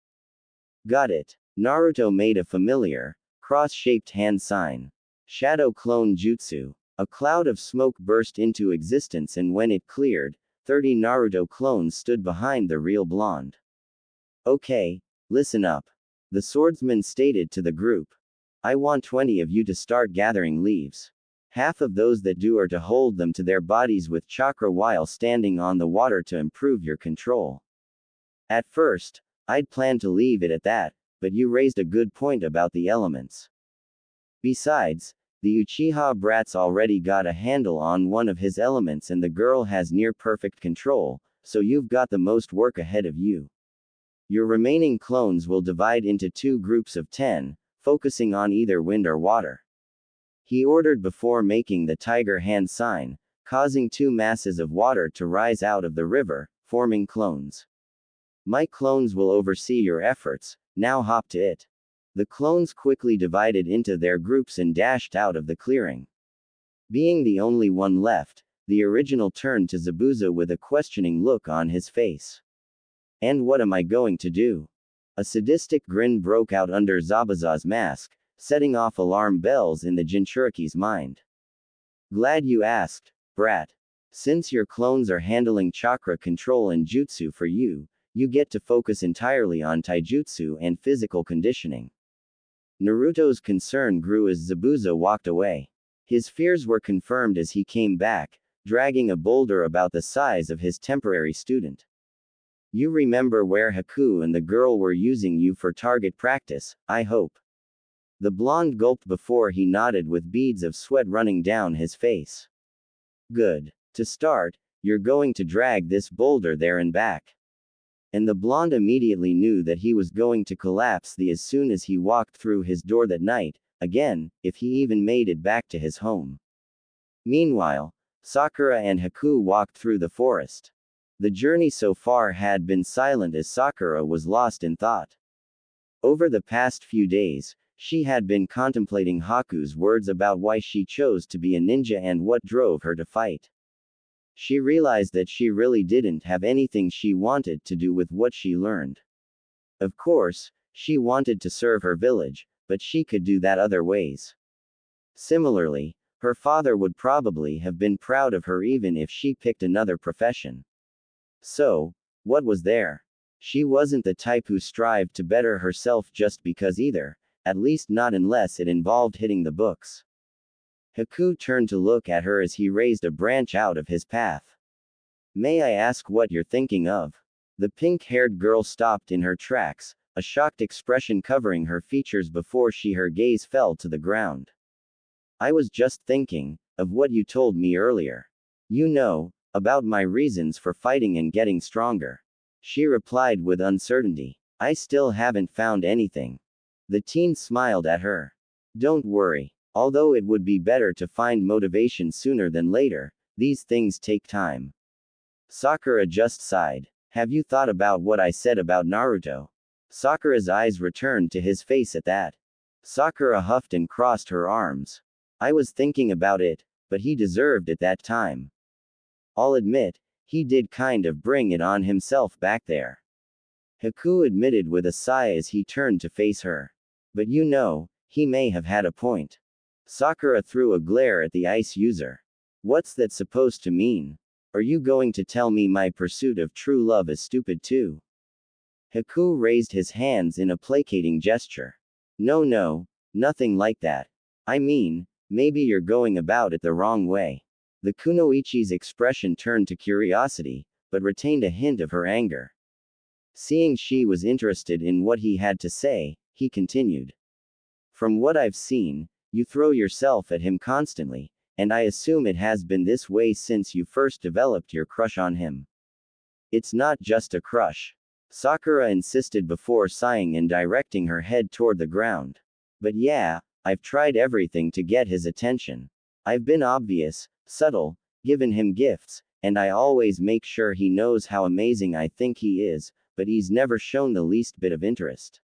Got it. Naruto made a familiar, cross-shaped hand sign. Shadow clone jutsu. A cloud of smoke burst into existence, and when it cleared, 30 Naruto clones stood behind the real blonde. Okay, listen up. The swordsman stated to the group. I want 20 of you to start gathering leaves. Half of those that do are to hold them to their bodies with chakra while standing on the water to improve your control. At first, I'd planned to leave it at that, but you raised a good point about the elements. Besides, the Uchiha brat's already got a handle on one of his elements and the girl has near perfect control, so you've got the most work ahead of you. Your remaining clones will divide into 2 groups of 10, focusing on either wind or water. He ordered before making the tiger hand sign, causing 2 masses of water to rise out of the river, forming clones. My clones will oversee your efforts, now hop to it. The clones quickly divided into their groups and dashed out of the clearing. Being the only one left, the original turned to Zabuza with a questioning look on his face. And what am I going to do? A sadistic grin broke out under Zabuza's mask, setting off alarm bells in the Jinchuriki's mind. Glad you asked, brat. Since your clones are handling chakra control and jutsu for you, you get to focus entirely on taijutsu and physical conditioning. Naruto's concern grew as Zabuza walked away. His fears were confirmed as he came back, dragging a boulder about the size of his temporary student. You remember where Haku and the girl were using you for target practice, I hope. The blonde gulped before he nodded with beads of sweat running down his face. Good. To start, you're going to drag this boulder there and back. And the blonde immediately knew that he was going to collapse as soon as he walked through his door that night, again, if he even made it back to his home. Meanwhile, Sakura and Haku walked through the forest. The journey so far had been silent as Sakura was lost in thought. Over the past few days, she had been contemplating Haku's words about why she chose to be a ninja and what drove her to fight. She realized that she really didn't have anything she wanted to do with what she learned. Of course, she wanted to serve her village, but she could do that other ways. Similarly, her father would probably have been proud of her even if she picked another profession. So, what was there? She wasn't the type who strived to better herself just because either, at least not unless it involved hitting the books. Haku turned to look at her as he raised a branch out of his path. May I ask what you're thinking of? The pink-haired girl stopped in her tracks, a shocked expression covering her features before her gaze fell to the ground. I was just thinking of what you told me earlier. You know, about my reasons for fighting and getting stronger. She replied with uncertainty. I still haven't found anything. The teen smiled at her. Don't worry. Although it would be better to find motivation sooner than later, these things take time. Sakura just sighed. Have you thought about what I said about Naruto? Sakura's eyes returned to his face at that. Sakura huffed and crossed her arms. I was thinking about it, but he deserved it that time. I'll admit, he did kind of bring it on himself back there. Haku admitted with a sigh as he turned to face her. But you know, he may have had a point. Sakura threw a glare at the ice user. What's that supposed to mean? Are you going to tell me my pursuit of true love is stupid too? Haku raised his hands in a placating gesture. No, nothing like that. I mean, maybe you're going about it the wrong way. The kunoichi's expression turned to curiosity, but retained a hint of her anger. Seeing she was interested in what he had to say, he continued. From what I've seen, you throw yourself at him constantly, and I assume it has been this way since you first developed your crush on him. It's not just a crush. Sakura insisted before sighing and directing her head toward the ground. But yeah, I've tried everything to get his attention. I've been obvious, subtle, given him gifts, and I always make sure he knows how amazing I think he is, but he's never shown the least bit of interest.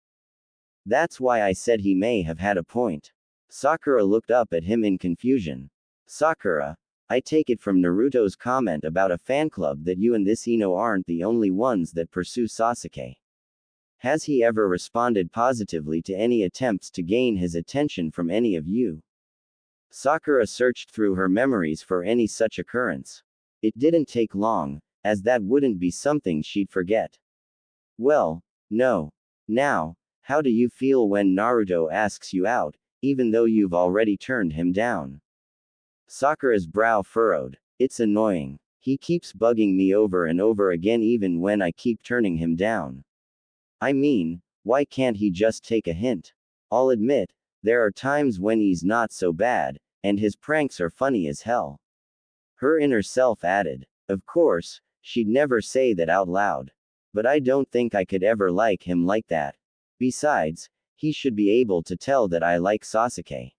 That's why I said he may have had a point. Sakura looked up at him in confusion. Sakura, I take it from Naruto's comment about a fan club that you and this Ino aren't the only ones that pursue Sasuke. Has he ever responded positively to any attempts to gain his attention from any of you? Sakura searched through her memories for any such occurrence. It didn't take long, as that wouldn't be something she'd forget. Well, no. Now, how do you feel when Naruto asks you out, even though you've already turned him down? Sakura's brow furrowed. It's annoying. He keeps bugging me over and over again even when I keep turning him down. I mean, why can't he just take a hint? I'll admit, there are times when he's not so bad, and his pranks are funny as hell. Her inner self added. Of course, she'd never say that out loud. But I don't think I could ever like him like that. Besides, he should be able to tell that I like Sasuke.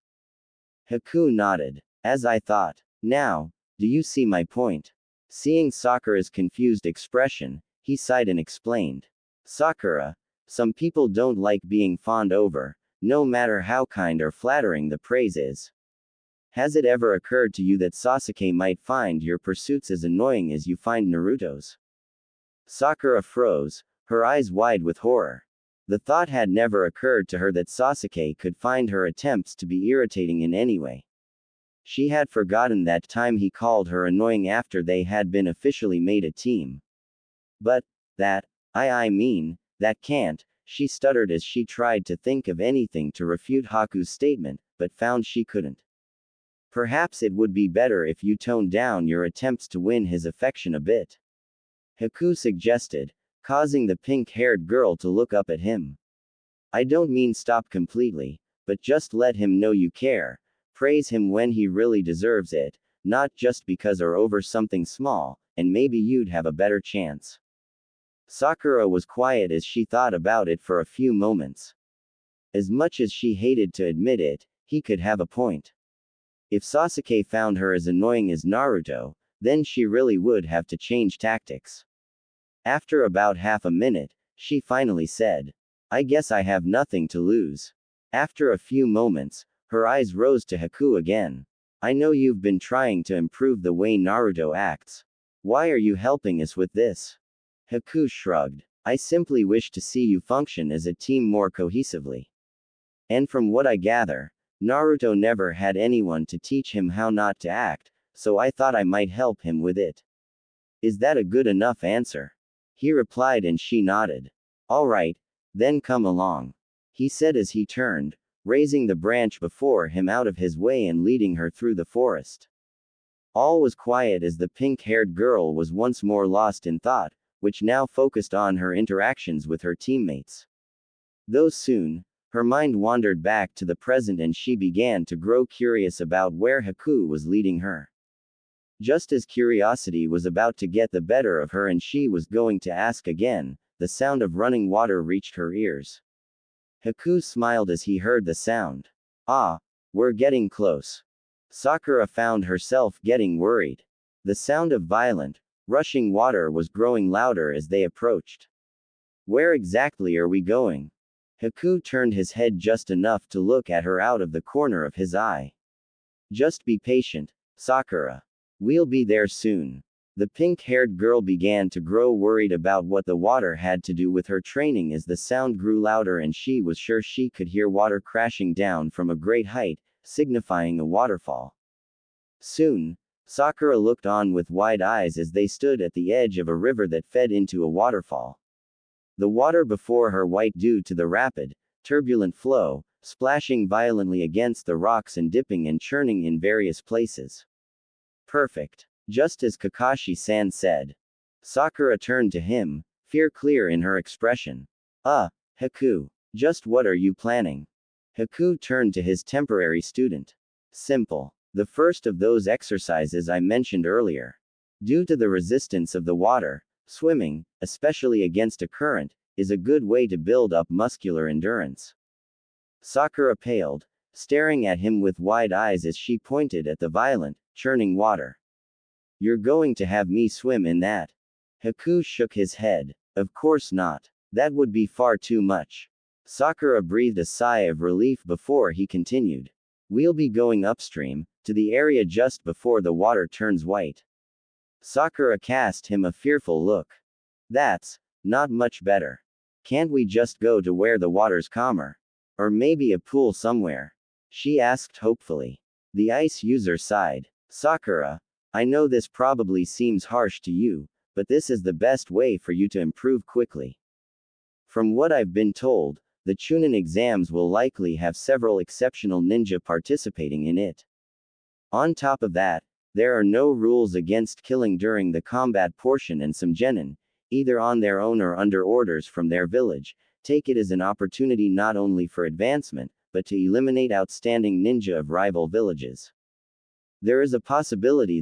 Haku nodded. As I thought. Now, do you see my point? Seeing Sakura's confused expression, he sighed and explained. Sakura, some people don't like being fawned over, no matter how kind or flattering the praise is. Has it ever occurred to you that Sasuke might find your pursuits as annoying as you find Naruto's? Sakura froze, her eyes wide with horror. The thought had never occurred to her that Sasuke could find her attempts to be irritating in any way. She had forgotten that time he called her annoying after they had been officially made a team. But, that can't, she stuttered as she tried to think of anything to refute Haku's statement, but found she couldn't. Perhaps it would be better if you toned down your attempts to win his affection a bit. Haku suggested, causing the pink-haired girl to look up at him. I don't mean stop completely, but just let him know you care. Praise him when he really deserves it, not just because or over something small, and maybe you'd have a better chance. Sakura was quiet as she thought about it for a few moments. As much as she hated to admit it, he could have a point. If Sasuke found her as annoying as Naruto, then she really would have to change tactics. After about half a minute, she finally said, I guess I have nothing to lose. After a few moments, her eyes rose to Haku again. I know you've been trying to improve the way Naruto acts. Why are you helping us with this? Haku shrugged. I simply wish to see you function as a team more cohesively. And from what I gather, Naruto never had anyone to teach him how not to act, so I thought I might help him with it. Is that a good enough answer? He replied and she nodded. All right, then come along. He said as he turned, raising the branch before him out of his way and leading her through the forest. All was quiet as the pink-haired girl was once more lost in thought, which now focused on her interactions with her teammates. Though soon, her mind wandered back to the present and she began to grow curious about where Haku was leading her. Just as curiosity was about to get the better of her and she was going to ask again, the sound of running water reached her ears. Haku smiled as he heard the sound. Ah, we're getting close. Sakura found herself getting worried. The sound of violent, rushing water was growing louder as they approached. Where exactly are we going? Haku turned his head just enough to look at her out of the corner of his eye. Just be patient, Sakura. We'll be there soon. The pink-haired girl began to grow worried about what the water had to do with her training as the sound grew louder and she was sure she could hear water crashing down from a great height, signifying a waterfall. Soon, Sakura looked on with wide eyes as they stood at the edge of a river that fed into a waterfall. The water before her white due to the rapid, turbulent flow, splashing violently against the rocks and dipping and churning in various places. Perfect. Just as Kakashi-san said. Sakura turned to him, fear clear in her expression. Haku. Just what are you planning? Haku turned to his temporary student. Simple. The first of those exercises I mentioned earlier. Due to the resistance of the water, swimming, especially against a current, is a good way to build up muscular endurance. Sakura paled, staring at him with wide eyes as she pointed at the violent, churning water. You're going to have me swim in that? Haku shook his head. Of course not. That would be far too much. Sakura breathed a sigh of relief before he continued. We'll be going upstream, to the area just before the water turns white. Sakura cast him a fearful look. That's not much better. Can't we just go to where the water's calmer? Or maybe a pool somewhere? She asked hopefully. The ice user sighed. Sakura, I know this probably seems harsh to you, but this is the best way for you to improve quickly. From what I've been told, the Chunin exams will likely have several exceptional ninja participating in it. On top of that, there are no rules against killing during the combat portion and some genin, either on their own or under orders from their village, take it as an opportunity not only for advancement, but to eliminate outstanding ninja of rival villages. There is a possibility